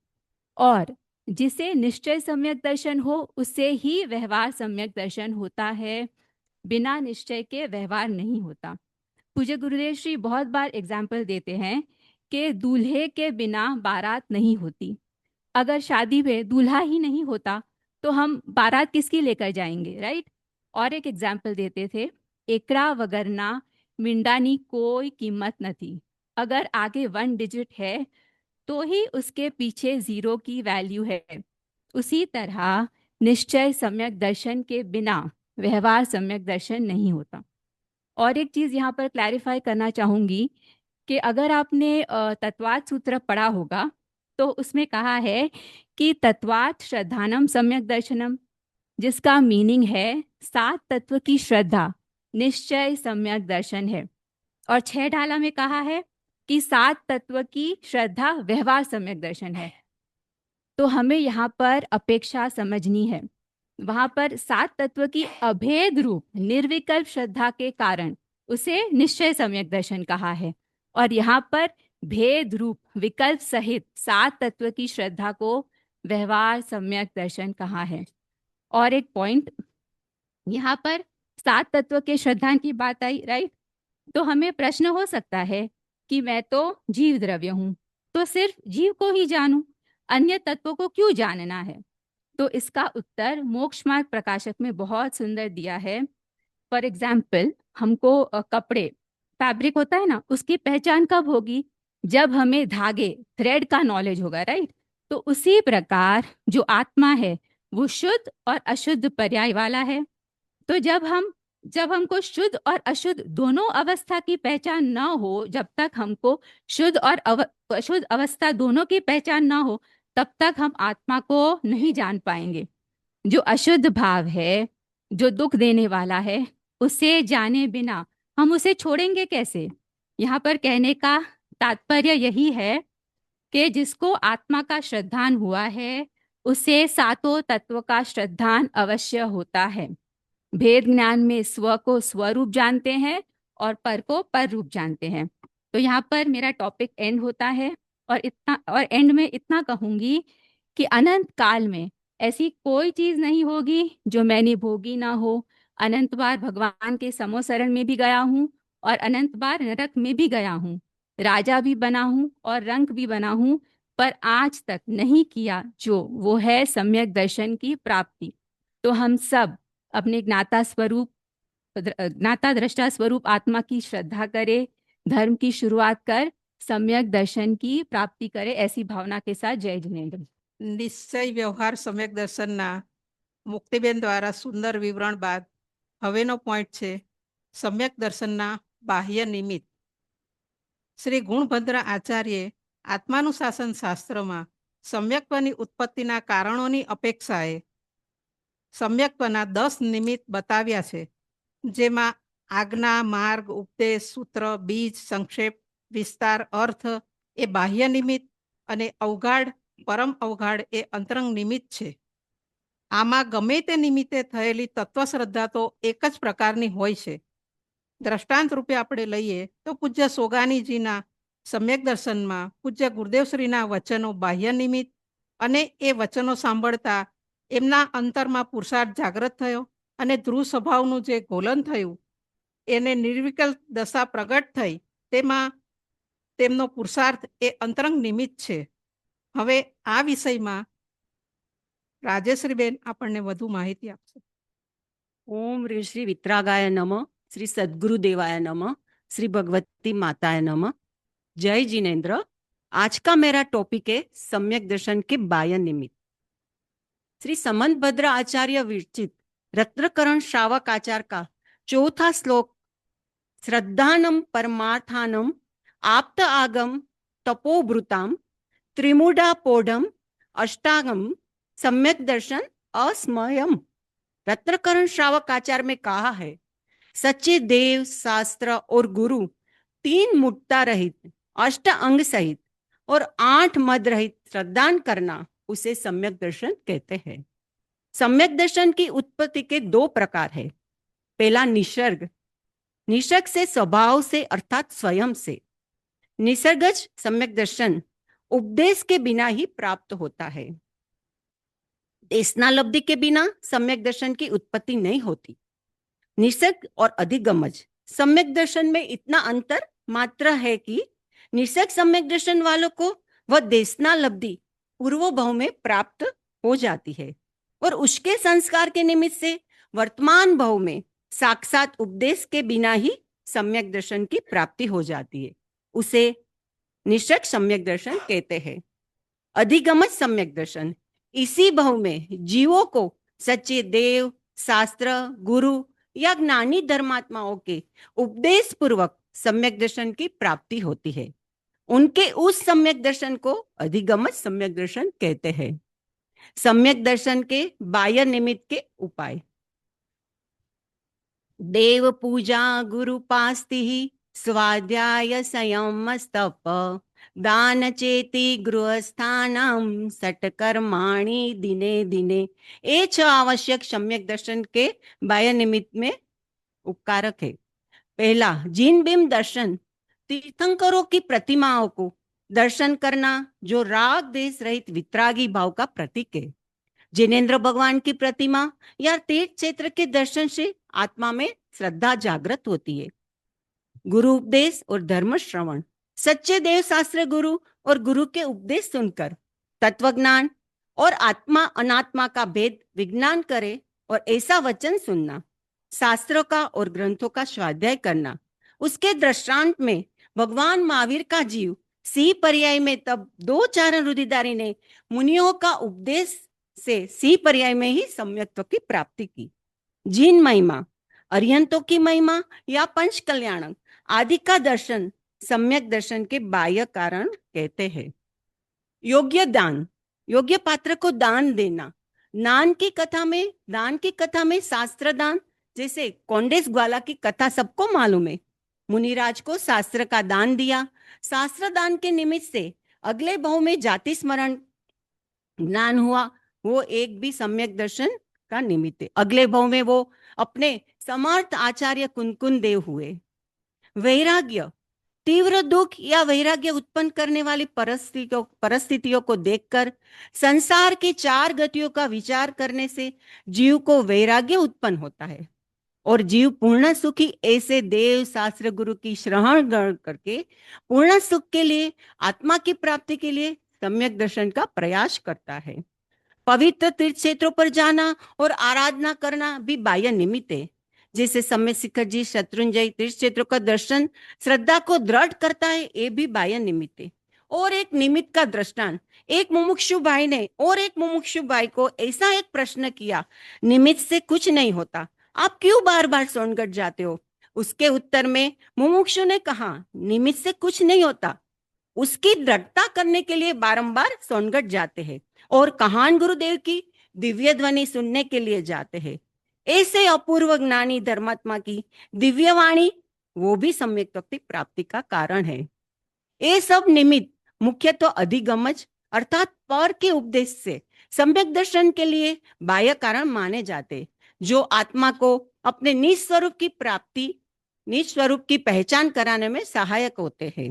और जिसे निश्चय सम्यक दर्शन हो उसे ही व्यवहार सम्यक दर्शन होता है, बिना निश्चय के व्यवहार नहीं होता। पूज्य गुरुदेव श्री बहुत बार एग्जाम्पल देते हैं कि दूल्हे के बिना बारात नहीं होती। अगर शादी में दूल्हा ही नहीं होता तो हम बारात किसकी लेकर जाएंगे, राइट। और एक एग्जाम्पल देते थे, एकरा वगरना मिंडानी कोई कीमत न थी। अगर आगे 1 डिजिट है तो ही उसके पीछे 0 की वैल्यू है। उसी तरह निश्चय सम्यक दर्शन के बिना व्यवहार सम्यक दर्शन नहीं होता। और एक चीज़ यहाँ पर क्लैरिफाई करना चाहूँगी कि अगर आपने तत्वार्थ सूत्र पढ़ा होगा तो उसमें कहा है कि तत्वार्थ श्रद्धानम सम्यक दर्शनम, जिसका मीनिंग है 7 तत्व की श्रद्धा निश्चय सम्यक दर्शन है। और 6 ढाला में कहा है कि 7 तत्व की श्रद्धा व्यवहार सम्यक दर्शन है। तो हमें यहाँ पर अपेक्षा समझनी है। वहां पर 7 तत्व की अभेद रूप निर्विकल्प श्रद्धा के कारण उसे निश्चय सम्यक दर्शन कहा है, और यहाँ पर भेद रूप विकल्प सहित 7 तत्व की श्रद्धा को व्यवहार सम्यक दर्शन कहा है। और एक पॉइंट, यहाँ पर 7 तत्व के श्रद्धा की बात आई, राइट। तो हमें प्रश्न हो सकता है कि मैं तो जीव द्रव्य हूं, तो सिर्फ जीव को ही जानूं, अन्य तत्वों को क्यों जानना है। तो इसका उत्तर मोक्ष मार्ग प्रकाशक में बहुत सुंदर दिया है। फॉर एग्जाम्पल, हमको कपड़े, फैब्रिक होता है ना, उसकी पहचान कब होगी, जब हमें धागे, थ्रेड का नॉलेज होगा, राइट। तो उसी प्रकार जो आत्मा है वो शुद्ध और अशुद्ध पर्याय वाला है। तो जब हमको शुद्ध और अशुद्ध दोनों अवस्था की पहचान न हो, जब तक हमको शुद्ध और अशुद्ध अवस्था दोनों की पहचान न हो, तब तक हम आत्मा को नहीं जान पाएंगे। जो अशुद्ध भाव है, जो दुख देने वाला है, उसे जाने बिना हम उसे छोड़ेंगे कैसे। यहाँ पर कहने का तात्पर्य यही है कि जिसको आत्मा का श्रद्धान हुआ है उसे 7 तत्व का श्रद्धान अवश्य होता है। भेद ज्ञान में स्व को स्वरूप जानते हैं और पर को पर रूप जानते हैं। तो यहाँ पर मेरा टॉपिक एंड होता है, और एंड में इतना कहूंगी कि अनंत काल में ऐसी कोई चीज नहीं होगी जो मैंने भोगी ना हो। अनंत बार भगवान के समोसरण में भी गया हूँ और अनंत बार नरक में भी गया हूँ, राजा भी बना हूँ और रंक भी बना हूँ, पर आज तक नहीं किया जो वो है सम्यक दर्शन की प्राप्ति। तो हम सब अपने ज्ञाता दृष्टा स्वरूप आत्मा की श्रद्धा करे, धर्म की शुरुआत कर सम्यक दर्शन की प्राप्ति करे, ऐसी भावना के साथ जय जिनेन्द्र। નિશ્ચય વ્યવહાર સમ્યક દર્શનના મુક્તિબેન દ્વારા સુંદર વિવરણ બાદ હવેનો પોઈન્ટ છે સમ્યક દર્શનના બાહ્ય નિમિત્ત. શ્રી ગુણભદ્ર આચાર્યે આત્માનુશાસન શાસ્ત્રમાં સમ્યક્ત્વની ઉત્પત્તિના કારણોની અપેક્ષાએ સમ્યક્ત્વના 10 નિમિત્ત બતાવ્યા છે, જેમાં આજ્ઞા, માર્ગ, ઉપદેશ, સૂત્ર, બીજ, સંક્ષેપ, વિસ્તાર, અર્થ એ બાહ્ય નિમિત્ત અને અવગાઢ, પરમ અવગાઢ એ અંતરંગ નિમિત્ત છે. આમાં ગમે તે નિમિત્તે થયેલી તત્વશ્રદ્ધા તો એક જ પ્રકારની હોય છે. દ્રષ્ટાંત રૂપે આપણે લઈએ તો પૂજ્ય સોગાનીજીના સમ્યક દર્શનમાં પૂજ્ય ગુરુદેવશ્રીના વચનો બાહ્ય નિમિત્ત અને એ વચનો સાંભળતા એમના અંતરમાં પુરુષાર્થ જાગૃત થયો અને ધ્રુવ સ્વભાવનું જે ગોલન થયું એને નિર્વિકલ્પ દશા પ્રગટ થઈ. તેમાં તેમનો પુરુષાર્થ એ અંતરંગ નિમિત્ત છે. હવે આ વિષયમાં રાજેશ્રીબેન આપણને વધુ માહિતી આપશે. ओम ह्रीं श्री वितरागाय नमः, श्री सद्गुरुदेवाय नमः, श्री भगवती माताय नमः। जय जिनेन्द्र। आज का मेरा टॉपिक है सम्यक दर्शन के बाह्य निमित्त। श्री समंत भद्र आचार्य विरचित रत्नकरण श्रावक आचार का चौथा श्लोक श्रद्धानम परमार्थानम आप्त आगम तपोभृताम त्रिमूढ़ा पोढ़म अष्टागम सम्यक दर्शन अस्मयम। रत्नकरण श्रावक आचार में कहा है, सच्चे देव शास्त्र और गुरु 3 मूर्खता रहित, 8 अंग सहित और 8 मद रहित श्रद्धान करना उसे सम्यक दर्शन कहते हैं। सम्यक दर्शन की उत्पत्ति के 2 प्रकार है। पहला निसर्ग, निसर्ग से स्वभाव से अर्थात स्वयं से। निसर्गज सम्यक दर्शन उपदेश के बिना ही प्राप्त होता है। देशनालब्धि के बिना सम्यक दर्शन की उत्पत्ति नहीं होती। निसर्ग और अधिगमज सम्यक दर्शन में इतना अंतर मात्र है कि निसर्ग सम्यक दर्शन वालों को वह देशनालब्धि पूर्व भाव में प्राप्त हो जाती है और उसके संस्कार के निमित्त से वर्तमान भाव में साक्षात उपदेश के बिना ही सम्यक दर्शन की प्राप्ति हो जाती है। उसे निसर्ग सम्यक दर्शन कहते हैं। अधिगमज सम्यक दर्शन इसी भाव में जीवों को सच्चे देव, शास्त्र, गुरु या ज्ञानी धर्मात्माओं के उपदेश पूर्वक सम्यक दर्शन की प्राप्ति होती है। उनके उस सम्यक दर्शन को अधिगमज सम्यक दर्शन कहते हैं। सम्यक दर्शन के बाह्य निमित्त के उपाय। देव पूजा, गुरु पास्ति, स्वाध्याय, संयम, तप, दान चेती, गृहस्थानम, सटकर्माणि दिने दिने। ये 6 आवश्यक सम्यक दर्शन के बाह्य निमित्त में उपकारक है। पहला जिन बिंब दर्शन, तीर्थंकरों की प्रतिमाओं को दर्शन करना जो राग देश रहित वितरागी भाव का प्रतीक है। जिनेन्द्र भगवान की प्रतिमा या तीर्थ क्षेत्र के दर्शन से आत्मा में श्रद्धा जागृत होती है। गुरु उपदेश और धर्म श्रवण, सच्चे देव शास्त्र गुरु और गुरु के उपदेश सुनकर तत्वज्ञान और आत्मा अनात्मा का भेद विज्ञान करे और ऐसा वचन सुनना। शास्त्रों का और ग्रंथों का स्वाध्याय करना। उसके दृष्टांत में भगवान महावीर का जीव सी पर्याय में तब 2 चारण रुधिधारी ने मुनियों का उपदेश से सी पर्याय में ही सम्यक्त्व की प्राप्ति की। जिन महिमा, अरिहंतों की महिमा या पंच कल्याणक आदि का दर्शन सम्यक दर्शन के बाह्य कारण कहते हैं। योग्य दान, योग्य पात्र को दान देना। दान की कथा में शास्त्र दान, जैसे कोंडेस ग्वाला की कथा सबको मालूम है। मुनिराज को शास्त्र का दान दिया। शास्त्र दान के निमित्त से अगले भाव में जाति स्मरण ज्ञान हुआ, वो एक भी सम्यक दर्शन का निमित्त है। अगले भाव में वो अपने समर्थ आचार्य कुनकुन देव हुए। वैराग्य, तीव्र दुख या वैराग्य उत्पन्न करने वाली परिस्थितियों को देखकर संसार की 4 गतियों का विचार करने से जीव को वैराग्य उत्पन्न होता है और जीव पूर्ण सुखी ऐसे देव शास्त्र गुरु की शरण करके पूर्ण सुख के लिए, आत्मा की प्राप्ति के लिए सम्यक दर्शन का प्रयास करता है। पवित्र तीर्थ क्षेत्रों पर जाना और आराधना करना भी बाह्य निमित्त है। जैसे समय शिखर जी, शत्रुंजय तीर्थ क्षेत्रों का दर्शन श्रद्धा को दृढ़ करता है, ये भी बाह्य निमित्त है। और एक निमित्त का दृष्टांत, एक मुमुक्षु भाई ने और एक मुमुक्षु भाई को ऐसा एक प्रश्न किया, निमित्त से कुछ नहीं होता, आप क्यों बार बार सोनगढ़ जाते हो? उसके उत्तर में मुमुक्षु ने कहा, निमित्त से कुछ नहीं होता, उसकी दृढ़ता करने के लिए बारंबार सोनगढ़ जाते हैं और कहान गुरुदेव की दिव्य ध्वनि सुनने के लिए जाते हैं। ऐसे अपूर्व ज्ञानी धर्मात्मा की दिव्य वाणी वो भी सम्यक भक्ति प्राप्ति का कारण है। ये सब निमित्त मुख्यतः अधिगमज अर्थात पर के उपदेश से सम्यक दर्शन के लिए बाह्य कारण माने जाते, जो आत्मा को अपने निज स्वरूप की प्राप्ति, निज स्वरूप की पहचान कराने में सहायक होते हैं।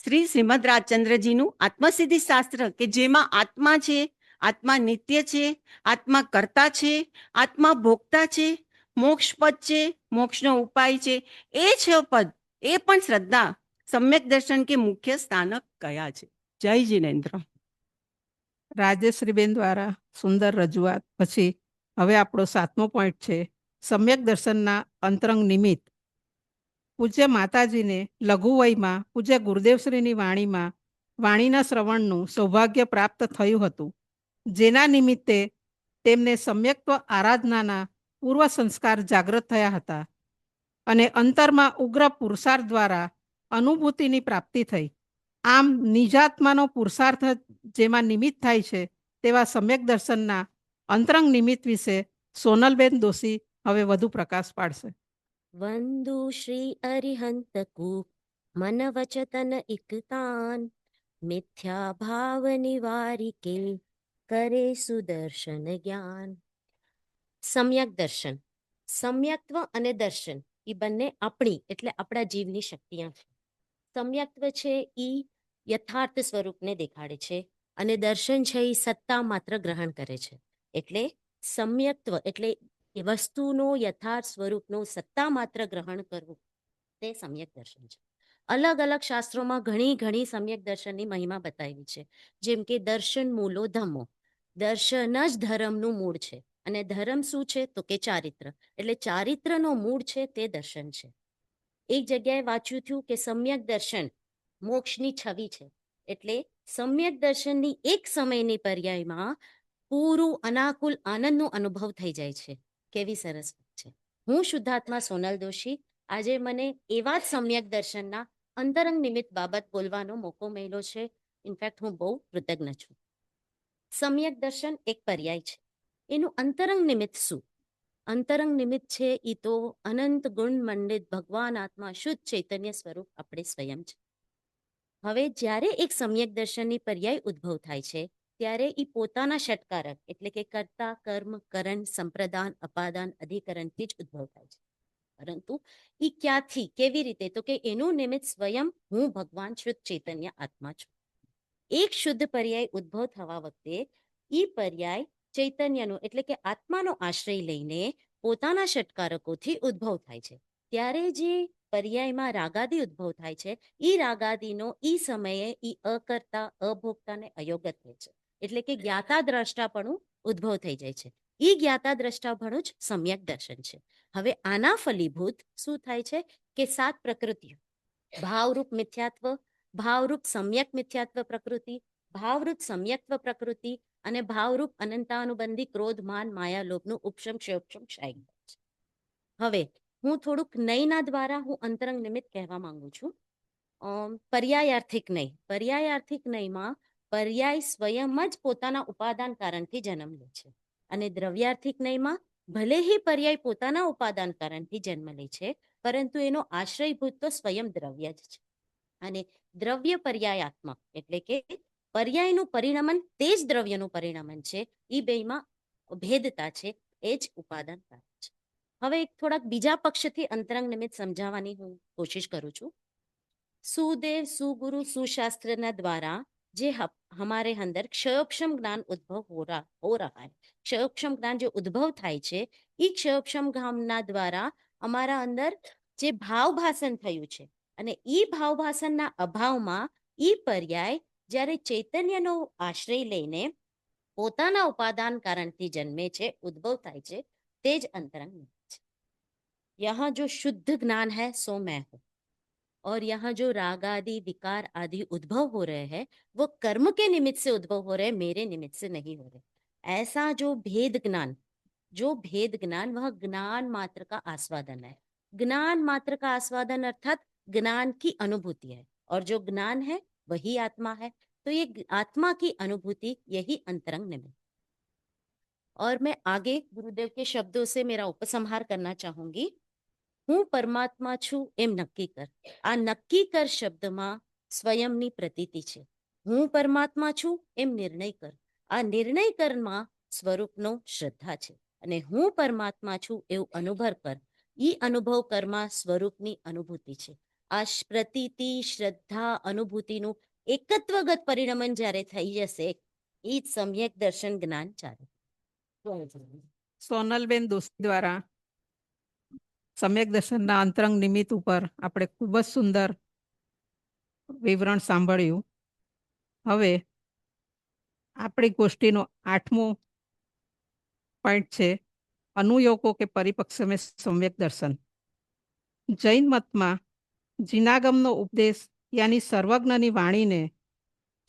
શ્રી શ્રીમદ રાજચંદ્રજીનું આત્મસિદ્ધિ શાસ્ત્ર કે જેમાં આત્મા છે, આત્મા નિત્ય છે, આત્મા કર્તા છે, આત્મા ભોગતા છે, મોક્ષ પદ છે, મોક્ષનો ઉપાય છે, એ 6 પદ એ પણ શ્રદ્ધા સમ્યક દર્શન કે મુખ્ય સ્થાનક કયા છે. જય જિનેન્દ્ર. રાજેશ્રીબેન દ્વારા સુંદર રજૂઆત પછી હવે આપણો 7મો પોઈન્ટ છે સમ્યક દર્શનના અંતરંગ નિમિત્ત. પૂજ્ય માતાજીને લઘુ વયમાં પૂજ્ય ગુરુદેવશ્રીની વાણીના શ્રવણનું સૌભાગ્ય પ્રાપ્ત થયું હતું, જેના નિમિત્તે તેમને સમ્યક્ત્વ આરાધનાના પૂર્વ સંસ્કાર જાગૃત થયા હતા અને અંતરમાં ઉગ્ર પુરુષાર્થ દ્વારા અનુભૂતિની પ્રાપ્તિ થઈ. આમ નિજાત્માનો પુરુષાર્થ જેમાં નિમિત્ત થાય છે તેવા સમ્યક દર્શનના અંતરંગ નિમિત્ત વિશે સોનલબેન દોશી હવે વધુ પ્રકાશ પાડશે. વંદુ શ્રી અરિહંત કૂપ મન વચતન ઇકતાન મિથ્યા ભાવ નિવારિકે કરે સુદર્શન જ્ઞાન. સમ્યક દર્શન, સમ્યક્ત્વ અને દર્શન એ બંને આપણી એટલે આપણા જીવની શક્તિઓ છે. સમ્યક્ત્વ છે એ યથાર્થ સ્વરૂપને દેખાડે છે અને દર્શન છે એ સત્તા માત્ર ગ્રહણ કરે છે. એટલે સમ્યક્ત્વ એટલે એ વસ્તુનો યથાર્થ સ્વરૂપનો સત્તા માત્ર ગ્રહણ કરવું તે સમ્યક દર્શન છે. અલગ અલગ શાસ્ત્રોમાં ઘણી સમ્યક દર્શનની મહિમા બતાવી છે. જેમ કે દર્શન મૂલો ધમ્મો, દર્શન જ ધર્મનું મૂળ છે. અને ધર્મ શું છે તો કે ચારિત્ર, એટલે ચારિત્રનો મૂળ છે તે દર્શન છે. એક જગ્યાએ વાંચ્યું થયું કે સમ્યક દર્શન મોક્ષની છવી છે. એટલે સમ્યક દર્શનની એક સમયની પર્યાયમાં પૂરું અનાકુલ આનંદનો અનુભવ થઈ જાય છે. કેવી સરસ વાત છે. હું શુદ્ધાત્મા સોનલ દોશી આજે મને એવા જ સમ્યક દર્શનના અંતરંગ નિમિત્ત બાબત બોલવાનો મોકો મળ્યો છે. ઇનફેક્ટ હું બહુ કૃતજ્ઞ છું. સમ્યક દર્શન એક પર્યાય છે. એનું અંતરંગ નિમિત્ત શું? અંતરંગ નિમિત્ત છે એ તો અનંત ગુણ મંડિત ભગવાન આત્મા શુદ્ધ ચૈતન્ય સ્વરૂપ આપણે સ્વયં છે. હવે જ્યારે એક સમ્યક દર્શનની પર્યાય ઉદ્ભવ થાય છે ત્યારે એ પોતાના ષટકારક એટલે કે કર્તા, કર્મ, કરણ, સંપ્રદાન, અપાદાન, અધિકરણથી જ ઉદ્ભવ થાય છે. પરંતુ એ ક્યાંથી, કેવી રીતે? તો કે એનું નિમિત્ત સ્વયં હું ભગવાન શુદ્ધ ચૈતન્ય આત્મા છું. એક શુદ્ધ પર્યાય ઉદ્ભવ થવા વખતે એ પર્યાય ચૈતન્યનો એટલે કે આત્માનો આશ્રય લઈને પોતાના ષટકારકોથી ઉદ્ભવ થાય છે. ત્યારે જે પર્યાયમાં રાગાદી ઉદ્ભવ થાય છે એ રાગાદીનો એ સમયે એ અકર્તા, અભોગતા ને અયોગત થાય છે. એટલે કે જ્ઞાતા દ્રષ્ટાપણું ઉદ્ભવ થઈ જાય છે. એ જ્ઞાતા દ્રષ્ટાપણું જ સમ્યક દર્શન છે. હવે આના ફલીભૂત શું થાય છે કે 7 પ્રકૃતિઓ, ભાવરૂપ મિથ્યાત્વ, ભાવરૂપ સમ્યક મિથ્યાત્વ પ્રકૃતિ, ભાવરૂપ સમ્યક્ત્વ પ્રકૃતિ અને ભાવરૂપ અનંતાનુબંધી ક્રોધ, માન, માયા, લોભનું ઉપશમ ક્ષયોપશમ ક્ષાય છે. હવે હું થોડુંક નયના દ્વારા હું અંતરંગ નિમિત્ત કહેવા માંગુ છું. પર્યાયાર્થિક નય, પર્યાયાર્થિક નયમાં પર્યાય સ્વયં જ પોતાના ઉપાદાન કારણથી જન્મ લે છે. અને દ્રવ્યાર્થિક નયમાં ભલે હી પર્યાય પોતાના ઉપાદાન કારણથી જન્મ લે છે પરંતુ એનો આશ્રયભૂત તો સ્વયં દ્રવ્ય જ છે. અને દ્રવ્ય પર્યાયાત્મક એટલે કે પર્યાયનું પરિણમન તે જ દ્રવ્યનું પરિણમન છે. એ બેમાં ભેદતા છે, એ જ ઉપાદાન કારણ છે. હવે એક થોડાક બીજા પક્ષથી અંતરંગ નિમિત્ત સમજાવવાની હું કોશિશ કરું છું. सुदेव सुगुरु सुशास्त्र द्वारा जे हमारे अंदर क्षयोक्षम ज्ञान उद्भव हो रहा है, क्षयोक्षम ज्ञान जो उद्भव थाय छे ई क्षयोक्षम ज्ञान द्वारा हमारा अंदर जे भाव भाषण थयुं छे अने ई भाव भाषणना अभावमां ई पर्याय ज्यारे चैतन्यनो आश्रय लईने पोताना उपादान कारणथी जन्मे छे, उद्भव थाय छे, तेज अंतरंग छे। यहाँ जो शुद्ध ज्ञान है सो मैं हूं, और यहाँ जो राग आदि विकार आदि उद्भव हो रहे हैं वो कर्म के निमित्त से उद्भव हो रहे हैं, मेरे निमित्त से नहीं हो रहे। ऐसा जो भेद ज्ञान वह ज्ञान मात्र का आस्वादन है। ज्ञान मात्र का आस्वादन अर्थात ज्ञान की अनुभूति है, और जो ज्ञान है वही आत्मा है। तो ये आत्मा की अनुभूति यही अंतरंग निमित्त। और मैं आगे गुरुदेव के शब्दों से मेरा उपसंहार करना चाहूंगी। हूँ परमात्मा छू एम नक्की कर। आ नक्की कर शब्द में स्वयंनी प्रतीति छे। हूँ परमात्मा छू एम निर्णय कर। आ निर्णय कर में स्वरूपनो श्रद्धा छे, अने हूँ परमात्मा छू एवं अनुभव कर। ई अनुभव कर में स्वरूपनी अनुभूति छे। આ પ્રતીતિ શ્રદ્ધા અનુભૂતિનું એકત્વગત પરિણમન જ્યારે થઈ જશે એ જ સમ્યક દર્શન જ્ઞાન ચાલે. સોનલબેન દોશી દ્વારા સમ્યક દર્શનના અંતરંગ નિમિત્ત ઉપર આપણે ખૂબ જ સુંદર વિવરણ સાંભળ્યું. હવે આપણી ગોષ્ઠીનો 8મો પોઈન્ટ છે અનુયોગો કે પરિપક્ષ મેં સમ્યક દર્શન. જૈન મતમાં જીનાગમનો ઉપદેશ યાની સર્વજ્ઞની વાણીને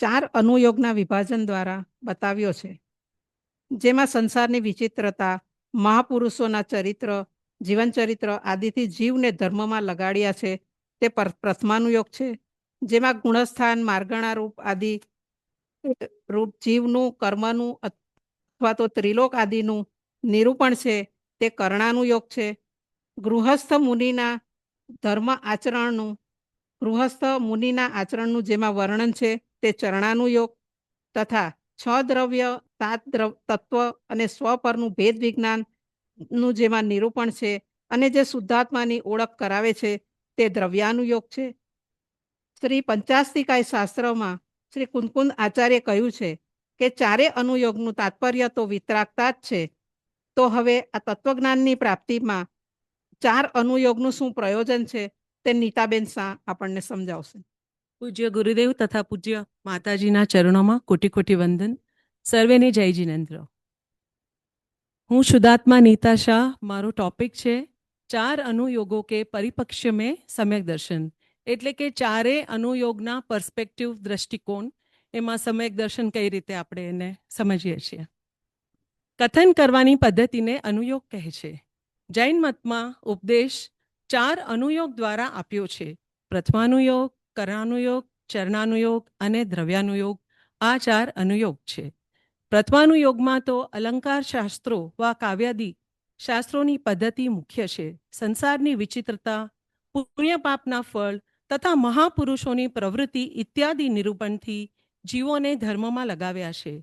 4 અનુયોગના વિભાજન દ્વારા બતાવ્યો છે, જેમાં સંસારની વિચિત્રતા, મહાપુરુષોના ચરિત્ર, જીવન ચરિત્ર આદિથી જીવને ધર્મમાં લગાડ્યા છે તે પ્રથમાનુયોગ છે, જેમાં ગુણસ્થાન, માર્ગણા રૂપ આદિ રૂપ જીવનું, કર્મનું અથવા તો ત્રિલોક આદિનું નિરૂપણ છે તે કરણાનુયોગ છે. ગૃહસ્થ મુનિના ધર્મ આચરણનું, ગૃહસ્થ મુનિના આચરણનું જેમાં વર્ણન છે તે ચરણાનુયોગ તથા 6 દ્રવ્ય, 7 તત્વ અને સ્વ પરનું ભેદ વિજ્ઞાનનું જેમાં નિરૂપણ છે અને જે શુદ્ધાત્માની ઓળખ કરાવે છે તે દ્રવ્યાનુયોગ છે. શ્રી પંચાસ્તિકાય શાસ્ત્રમાં શ્રી કુંદકુંદ આચાર્ય કહ્યું છે કે 4 અનુયોગનું તાત્પર્ય તો વિતરાગતા જ છે. તો હવે આ તત્વજ્ઞાનની પ્રાપ્તિમાં 4 અનુયોગનું શું પ્રયોજન છે તે નીતાબેન શાહ આપણને સમજાવશે. પૂજ્ય ગુરુદેવ તથા પૂજ્ય માતાજીના ચરણોમાં કોટી કોટી વંદન. સર્વેને જય જીનેન્દ્ર. હું શુદ્ધાત્મા નીતા શાહ. મારો ટોપિક છે 4 અનુયોગો કે પરિપક્ષ મેં સમ્યક દર્શન, એટલે કે 4 અનુયોગના પર્સ્પેક્ટિવ દ્રષ્ટિકોણ, એમાં સમ્યક દર્શન કઈ રીતે આપણે એને સમજીએ છીએ. કથન કરવાની પદ્ધતિને અનુયોગ કહે છે. જૈન મતમાં ઉપદેશ 4 અનુયોગ દ્વારા આપ્યો છે. પ્રથમાનુયોગ, કરણાનુયોગ, ચરણાનુયોગ અને દ્રવ્યાનુયોગ. આ 4 અનુયોગ છે. પ્રથમાનુયોગમાં તો અલંકાર શાસ્ત્રો વા કાવ્યાદિ શાસ્ત્રોની પદ્ધતિ મુખ્ય છે. સંસારની વિચિત્રતા, પુણ્ય પાપના ફળ તથા મહાપુરુષોની પ્રવૃત્તિ ઇત્યાદિ નિરૂપણથી જીવોને ધર્મમાં લગાવ્યા છે.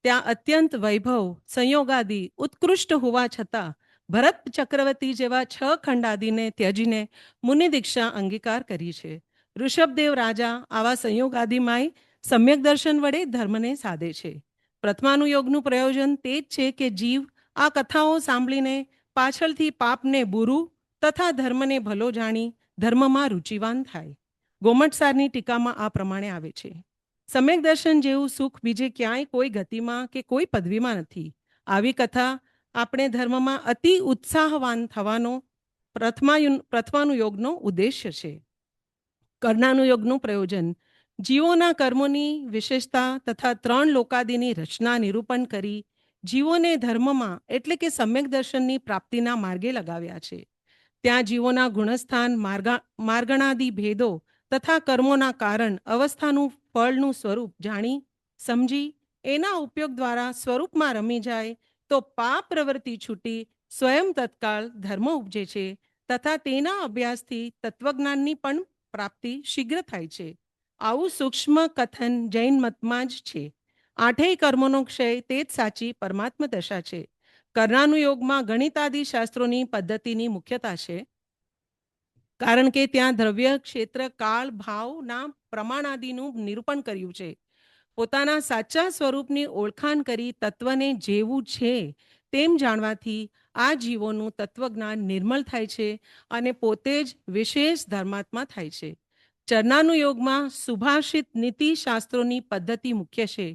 ત્યાં અત્યંત વૈભવ, સંયોગાદિ ઉત્કૃષ્ટ હોવા છતાં ભરત ચક્રવર્તી જેવા 6 ખંડાદિને ત્યજીને મુનિ દીક્ષા અંગીકાર કરી છે. ઋષભદેવ રાજા આવા સંયોગાદિમાંય સમ્યક દર્શન વડે ધર્મને સાધે છે. પ્રથમાનુયોગનું પ્રયોજન તે જ છે કે જીવ આ કથાઓ સાંભળીને પાછળથી પાપને બુરું તથા ધર્મને ભલો જાણી ધર્મમાં રુચિવાન થાય. ગોમટસારની ટીકામાં આ પ્રમાણે આવે છે: સમ્યક દર્શન જેવું સુખ બીજે ક્યાંય કોઈ ગતિમાં કે કોઈ પદવીમાં નથી. આવી કથા આપણે ધર્મમાં અતિ ઉત્સાહવાન થવાનો પ્રથમાનુયોગનો ઉદ્દેશ્ય છે. કરણાનુયોગનું પ્રયોજન જીવોના કર્મોની વિશેષતા તથા 3 લોકાદિની રચના નિરૂપણ કરી જીવોને ધર્મમાં એટલે કે સમ્યક દર્શનની પ્રાપ્તિના માર્ગે લગાવ્યા છે. ત્યાં જીવોના ગુણસ્થાન, માર્ગણાદિ ભેદો તથા કર્મોના કારણ, અવસ્થાનું ફળનું સ્વરૂપ જાણી સમજી એના ઉપયોગ દ્વારા સ્વરૂપમાં રમી જાય તો પાપ પ્રવૃત્તિ છૂટી સ્વયં તત્કાળ ધર્મ ઉપજે છે તથા તેના અભ્યાસથી તત્વજ્ઞાનની પણ પ્રાપ્તિ શીઘ્ર થાય છે. આવું સૂક્ષ્મ કથન જૈન મતમાં જ છે. 8 કર્મોનો ક્ષય તે જ સાચી પરમાત્મ દશા છે. કરણાનુયોગમાં ગણિતાદિ શાસ્ત્રોની પદ્ધતિની મુખ્યતા છે, કારણ કે ત્યાં દ્રવ્ય, ક્ષેત્ર, કાળ, ભાવના પ્રમાણાદિનું નિરૂપણ કર્યું છે. પોતાના સાચા સ્વરૂપની ઓળખાણ કરી તત્વને જેવું છે તેમ જાણવાથી આ જીવોનું તત્વજ્ઞાન નિર્મળ થાય છે અને પોતે જ વિશેષ ધર્માત્મા થાય છે. ચરણાનુયોગમાં સુભાષિત નીતિ શાસ્ત્રોની પદ્ધતિ મુખ્ય છે,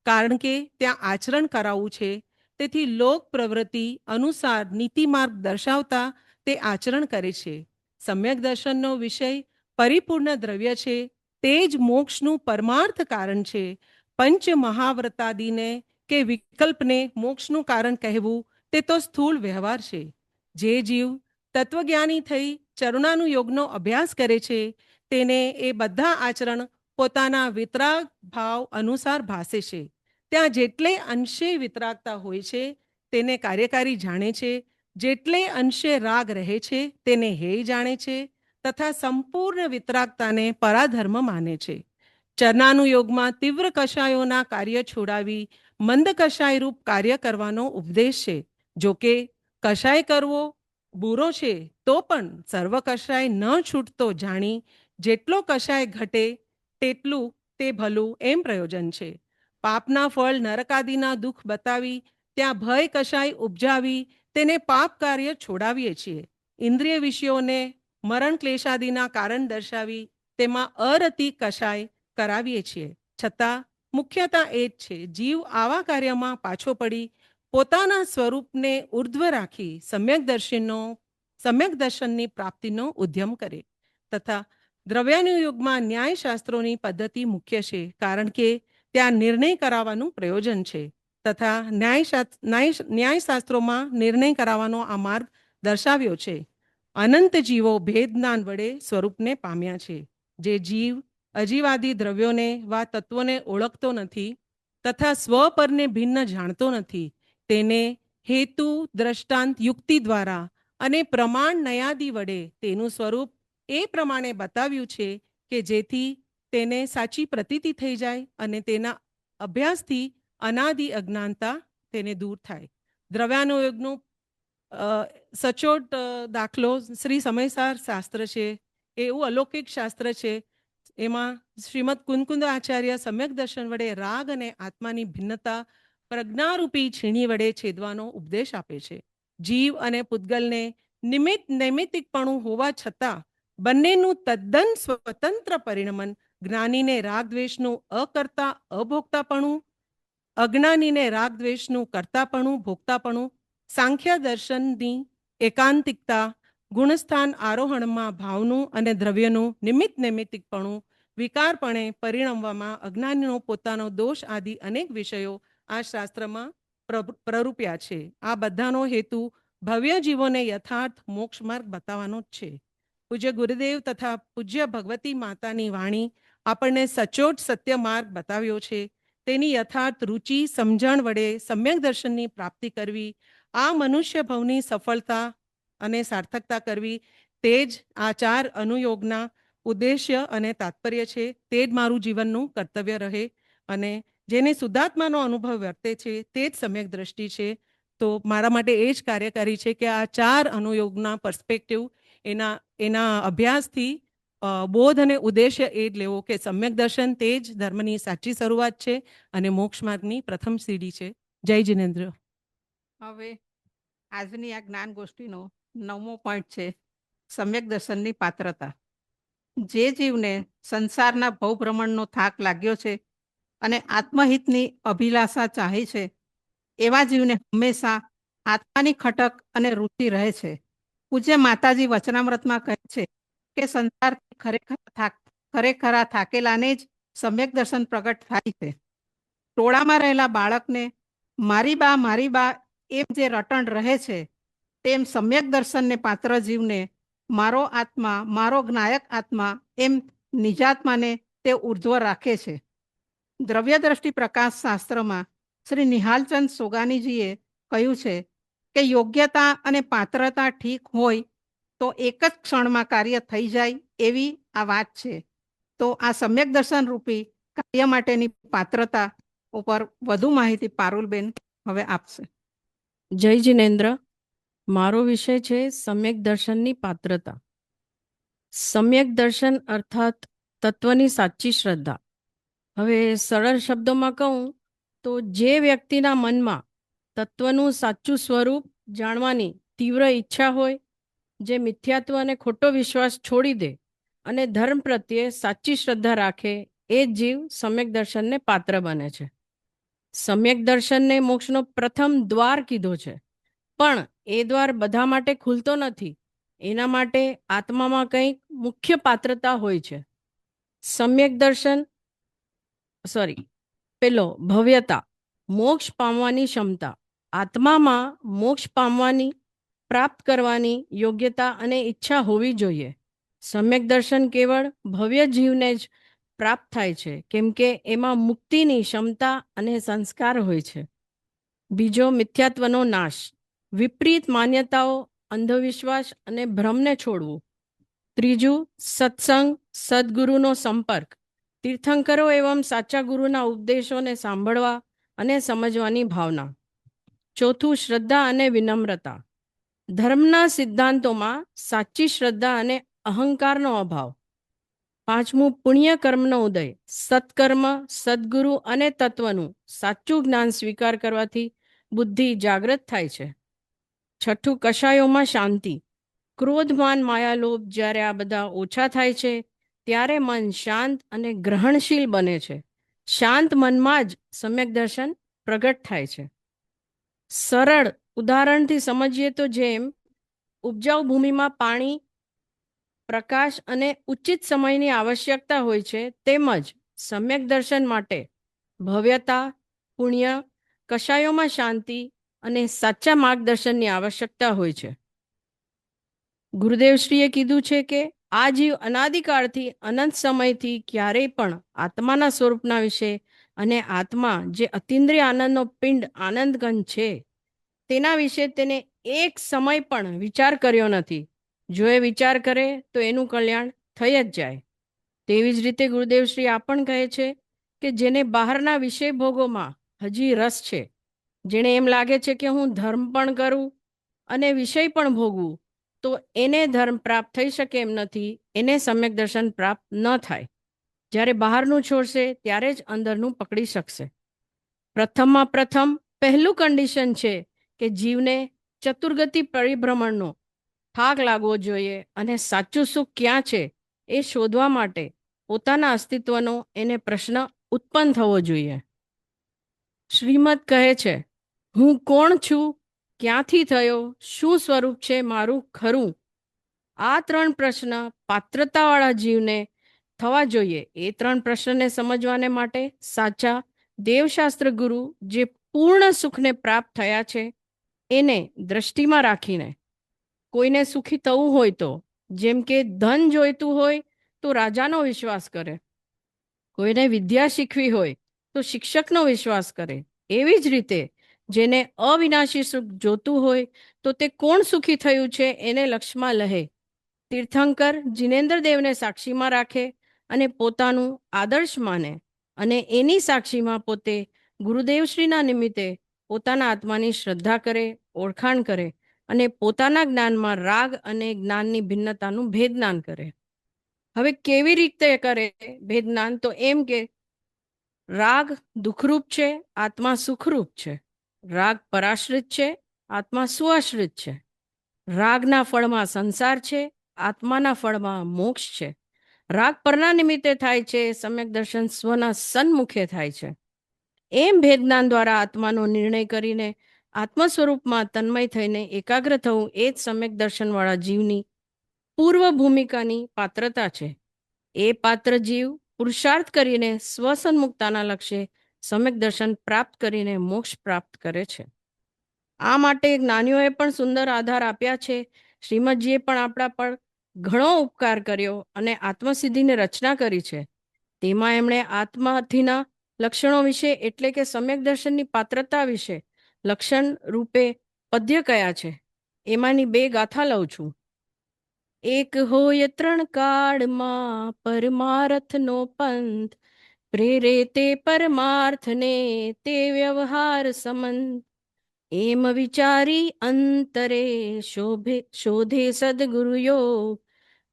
કારણ કે ત્યાં આચરણ કરાવવું છે. તેથી લોક પ્રવૃત્તિ અનુસાર નીતિમાર્ગ દર્શાવતા તે આચરણ કરે છે. સમ્યક દર્શનનો વિષય પરિપૂર્ણ દ્રવ્ય છે, તે જ મોક્ષનું પરમાર્થ કારણ છે. પંચ મહાવ્રતાદિને કે વિકલ્પને મોક્ષનું કારણ કહેવું તે તો સ્થૂળ વ્યવહાર છે. જે જીવ તત્વજ્ઞાની થઈ ચરણાનુયોગનો અભ્યાસ કરે છે તેને એ બધા આચરણ પોતાના વિતરાગ ભાવ અનુસાર ભાસે છે. ત્યાં જેટલે અંશે વિતરાગતા હોય છે તેને કાર્યકારી જાણે છે, જેટલે અંશે રાગ રહે છે તેને હેય જાણે છે તથા સંપૂર્ણ વિતરાગતાને પરાધર્મ માને છે. ચરણાનુયોગમાં તીવ્ર કષાયોના કાર્ય છોડાવી મંદ કષાય રૂપ કાર્ય કરવાનો ઉપદેશ છે. જોકે કષાય કરવો બુરો છે તો પણ સર્વ કષાય ન છૂટતો જાણી જેટલો કશાય ઘટે તેટલું તે ભલું એમ પ્રયોજન છે. પાપના ફળ નરકાદિના દુઃખ બતાવી ત્યાં ભય કશાય ઉપજાવી તેને પાપ કાર્ય છોડાવીએ છીએ. ઇન્દ્રિય વિષયોને મરણ ક્લેશાદિના કારણ દર્શાવી તેમાં અરતિ કશાય કરાવીએ છીએ. છતાં મુખ્યતા એ જ છે, જીવ આવા કાર્યમાં પાછો પડી પોતાના સ્વરૂપને ઉર્ધ્વ રાખી સમ્યક દર્શનની પ્રાપ્તિનો ઉદ્યમ કરે. તથા દ્રવ્યાનુયોગમાં ન્યાયશાસ્ત્રોની પદ્ધતિ મુખ્ય છે, કારણ કે ત્યાં નિર્ણય કરાવવાનું પ્રયોજન છે. તથા ન્યાયશાસ્ત્રોમાં નિર્ણય કરાવવાનો આ માર્ગ દર્શાવ્યો છે. અનંત જીવો ભેદ જ્ઞાન વડે સ્વરૂપને પામ્યા છે. જે જીવ અજીવાદી દ્રવ્યોને વા તત્વોને ઓળખતો નથી તથા સ્વ પરને ભિન્ન જાણતો નથી, તેને હેતુ દ્રષ્ટાંત યુક્તિ દ્વારા અને પ્રમાણ નયાદિ વડે તેનું સ્વરૂપ એ પ્રમાણે બતાવ્યું છે કે જેથી તેને સાચી પ્રતીતિ થઈ જાય અને તેના અભ્યાસથી અનાદિ અજ્ઞાનતા તેને દૂર થાય. દ્રવ્યાનુયોગનું સચોટ દાખલો શ્રી સમયસાર શાસ્ત્ર છે. એવું અલૌકિક શાસ્ત્ર છે. એમાં શ્રીમદ કુંકુંદ આચાર્ય સમ્યક દર્શન વડે રાગ અને આત્માની ભિન્નતા પ્રજ્ઞારૂપી છીણી વડે છેદવાનો ઉપદેશ આપે છે. જીવ અને પૂતગલને નૈમિત્તિકપણું હોવા છતાં બંનેનું તદ્દન સ્વતંત્ર પરિણમન, જ્ઞાનીને રાગદ્વેષનું અકર્તા અભોક્તાપણું, અજ્ઞાનીને રાગદ્વેષનું કર્તાપણું ભોક્તાપણું, સાંખ્ય દર્શનની એકાંતિકતા, ગુણસ્થાન આરોહણમાં ભાવનું અને દ્રવ્યનું નૈમિત્તિકપણું, વિકારપણે પરિણમવામાં અજ્ઞાનીનો પોતાનો દોષ આદિ અનેક વિષયો આ શાસ્ત્રમાં પ્રરૂપ્યા છે. આ બધાનો હેતુ ભવ્ય જીવોને યથાર્થ મોક્ષ માર્ગ બતાવવાનો જ છે. પૂજ્ય ગુરુદેવ તથા પૂજ્ય ભગવતી માતાની વાણી આપણને સચોટ સત્ય માર્ગ બતાવ્યો છે. તેની યથાર્થ રુચિ સમજણ વડે સમ્યક દર્શનની પ્રાપ્તિ કરવી, આ મનુષ્ય ભવની સફળતા અને સાર્થકતા કરવી, તે જ આ 4 અનુયોગના ઉદ્દેશ્ય અને તાત્પર્ય છે. તે જ મારું જીવનનું કર્તવ્ય રહે અને જેને શુદ્ધાત્માનો અનુભવ વર્તે છે તે જ સમ્યક દ્રષ્ટિ છે. તો મારા માટે એ જ કાર્યકારી છે કે આ 4 અનુયોગના પર્સ્પેક્ટિવ એના અભ્યાસથી બોધ અને ઉદ્દેશ્ય એ જ લેવો કે સમ્યક દર્શન તે જ ધર્મની સાચી શરૂઆત છે અને મોક્ષ માર્ગની પ્રથમ સીડી છે. જય જિનેન્દ્ર. હવે આજની આ જ્ઞાન ગોષ્ઠીનો 9મો પોઈન્ટ છે સમ્યક દર્શનની પાત્રતા. જે જીવને સંસારના ભવભ્રમણનો થાક લાગ્યો છે અને આત્મહિતની અભિલાષા ચાહે છે, એવા જીવને હંમેશા આત્માની ખટક અને રુચિ રહે છે. પૂજ્ય માતાજી વચનામૃતમાં કહે છે કે સંસારથી ખરેખરા થાકેલાને જ સમ્યક દર્શન પ્રગટ થાય છે. ટોળામાં રહેલા બાળકને મારી બા એમ જે રટણ રહે છે, તેમ સમ્યક દર્શનને પાત્ર જીવને મારો આત્મા, મારો જ્ઞાયક આત્મા એમ નિજાત્માને તે ઉર્ધ્વ રાખે છે. દ્રવ્ય દ્રષ્ટિ પ્રકાશ શાસ્ત્રમાં શ્રી નિહાલચંદ સોગાનીજીએ કહ્યું છે કે યોગ્યતા અને પાત્રતા ઠીક હોય તો એક જ ક્ષણમાં કાર્ય થઈ જાય એવી આ વાત છે. તો આ સમ્યક દર્શન રૂપી કાર્ય માટેની પાત્રતા ઉપર વધુ માહિતી પારુલબેન હવે આપશે. જય જિનેન્દ્ર. મારો વિષય છે સમ્યક દર્શનની પાત્રતા. સમ્યક દર્શન અર્થાત તત્વની સાચી શ્રદ્ધા. હવે સરળ શબ્દોમાં કહું તો જે વ્યક્તિના મનમાં તત્વનું સાચું સ્વરૂપ જાણવાની તીવ્ર ઈચ્છા હોય, જે મિથ્યાત્વ અને ખોટો વિશ્વાસ છોડી દે અને ધર્મ પ્રત્યે સાચી શ્રદ્ધા રાખે, એ જીવ સમ્યક દર્શનને પાત્ર બને છે. સમ્યક દર્શનને મોક્ષનો પ્રથમ દ્વાર કીધો છે, પણ એ દ્વાર બધા માટે ખુલતો નથી. એના માટે આત્મામાં કંઈક મુખ્ય પાત્રતા હોય છે. સમ્યક દર્શન ભવ્યતા, મોક્ષ પામવાની ક્ષમતા. આત્મામાં મોક્ષ પામવાની, પ્રાપ્ત કરવાની યોગ્યતા અને ઈચ્છા હોવી જોઈએ. સમ્યક દર્શન કેવળ ભવ્ય જીવને જ પ્રાપ્ત થાય છે, કેમ કે એમાં મુક્તિની ક્ષમતા અને સંસ્કાર હોય છે. બીજો, મિથ્યાત્વનો નાશ, વિપરીત માન્યતાઓ, અંધવિશ્વાસ અને ભ્રમને છોડવું. ત્રીજું, સત્સંગ, સદગુરુનો સંપર્ક, તીર્થંકરો એવં સાચા ગુરુના ઉપદેશોને સાંભળવા અને સમજવાની ભાવના. ચોથું, શ્રદ્ધા અને વિનમ્રતા, ધર્મના સિદ્ધાંતોમાં સાચી શ્રદ્ધા અને અહંકારનો અભાવ. પાંચમું પુણ્ય કર્મનો ઉદય, સત્કર્મ, સદગુરુ અને તત્વનું સાચું જ્ઞાન સ્વીકાર કરવાથી બુદ્ધિ જાગૃત થાય છે. છઠ્ઠું કશાયોમાં શાંતિ, ક્રોધ, માન, માયાલોભ જ્યારે આ બધા ઓછા થાય છે ત્યારે મન શાંત અને ગ્રહણશીલ બને છે. શાંત મનમાં જ સમ્યક દર્શન પ્રગટ થાય છે. સરળ ઉદાહરણથી સમજીએ તો જેમ ઉપજાઉ ભૂમિમાં પાણી, પ્રકાશ અને ઉચિત સમયની આવશ્યકતા હોય છે, તેમજ સમ્યક દર્શન માટે ભવ્યતા, પુણ્ય, કશાયોમાં શાંતિ અને સાચા માર્ગદર્શનની આવશ્યકતા હોય છે. ગુરુદેવશ્રીએ કીધું છે કે આ જીવ અનાદિકાળથી અનંત સમયથી ક્યારેય પણ આત્માના સ્વરૂપના વિશે અને આત્મા જે અતિન્દ્રિય આનંદનો પિંડ આનંદગન છે તેના વિશે તેને એક સમય પણ વિચાર કર્યો નથી. જો એ વિચાર કરે તો એનું કલ્યાણ થઈ જ જાય. તેવી જ રીતે ગુરુદેવશ્રી આ પણ કહે છે કે જેને બહારના વિષય ભોગોમાં હજી રસ છે, જેને એમ લાગે છે કે હું ધર્મ પણ કરું અને વિષય પણ ભોગવું, તો એને ધર્મ પ્રાપ્ત થઈ શકે એમ નથી, એને સમ્યક દર્શન પ્રાપ્ત ન થાય. જ્યારે બહારનું છોડશે ત્યારે જ અંદરનું પકડી શકશે. પ્રથમમાં પ્રથમ પહેલું કન્ડિશન છે કે જીવને ચતુર્ગતિ પરિભ્રમણનો થાક લાગવો જોઈએ અને સાચું સુખ ક્યાં છે એ શોધવા માટે પોતાના અસ્તિત્વનો એને પ્રશ્ન ઉત્પન્ન થવો જોઈએ. શ્રીમદ કહે છે, હું કોણ છું, ક્યાંથી થયો, શું સ્વરૂપ છે મારું ખરું? આ 3 પ્રશ્ન પાત્રતાવાળા જીવને થવા જોઈએ. એ 3 પ્રશ્નને સમજવાને માટે સાચા દેવશાસ્ત્ર ગુરુ જે પૂર્ણ સુખને પ્રાપ્ત થયા છે એને દ્રષ્ટિમાં રાખીને કોઈને સુખી થવું હોય તો જેમ કે ધન જોઈતું હોય તો રાજાનો વિશ્વાસ કરે, કોઈને વિદ્યા શીખવી હોય તો શિક્ષકનો વિશ્વાસ કરે, એવી જ રીતે જેને અવિનાશી સુખ જોતું હોય તો તે કોણ સુખી થયું છે એને લક્ષમાં લહે. તીર્થંકર જિનેન્દ્ર દેવને સાક્ષીમાં રાખે અને પોતાનું આદર્શ માને અને એની સાક્ષીમાં પોતે ગુરુદેવશ્રીના નિમિત્તે પોતાના આત્માની શ્રદ્ધા કરે, ઓળખાણ કરે અને પોતાના જ્ઞાનમાં રાગ અને જ્ઞાનની ભિન્નતાનું ભેદજ્ઞાન કરે. હવે કેવી રીતે કરે ભેદજ્ઞાન? તો એમ કે રાગ દુઃખરૂપ છે, આત્મા સુખરૂપ છે. રાગ પરાશ્રિત છે, આત્મા સુઆશ્રિત છે. રાગના ફળમાં સંસાર છે, આત્માના ફળમાં મોક્ષ છે. રાગ પરના નિમિત્તે થાય છે, સમ્યક દર્શન સ્વના સન્મુખે થાય છે. એમ ભેદજ્ઞાન દ્વારા આત્માનો નિર્ણય કરીને આત્મ સ્વરૂપમાં તન્મય થઈને એકાગ્ર થવું એ જ સમ્યક દર્શનવાળા જીવની પૂર્વ ભૂમિકાની પાત્રતા છે. એ પાત્ર જીવ પુરુષાર્થ કરીને સ્વસન્મુક્તાના લક્ષ્ય સમ્યક દર્શન પ્રાપ્ત કરીને મોક્ષ પ્રાપ્ત કરે છે. આ માટે જ્ઞાનીઓએ પણ સુંદર આધાર આપ્યા છે. શ્રીમદજીએ પણ આપણા પર ઘણો ઉપકાર કર્યો અને આત્મસિદ્ધિની રચના કરી છે. તેમાં એમણે આત્માથીના લક્ષણો વિશે એટલે કે સમ્યક દર્શનની પાત્રતા વિશે લક્ષણ રૂપે પદ્ય કયા છે. એમાંની 2 ગાથા લઉં છું. એક હોય 3 કાળમાં પરમાર્થનો પંથ, પ્રેરે તે પરમાર્થને તે વ્યવહાર સંબંધ. એમ વિચારી અંતરે શોધે સદગુરુ યોગ,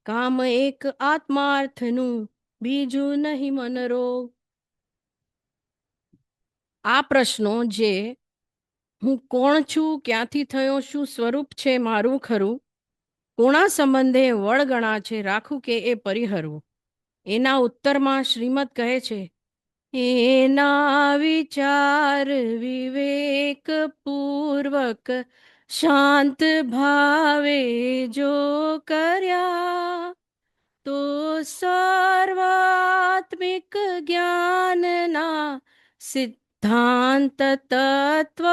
કામ એક આત્માર્થનું બીજું નહીં મનરોગ. આ પ્રશ્નો જે હું કોણ છું, ક્યાંથી થયો, શું સ્વરૂપ છે મારું ખરું, કોણા સંબંધે વળગણા છે રાખું કે એ પરિહરવું, એના ઉત્તરમાં શ્રીમદ કહે છે, એના વિચાર વિવેક પૂર્વક શાંત ભાવે જો કર્યા, તો સર્વાત્મિક જ્ઞાનના સિદ્ધાંત તત્વ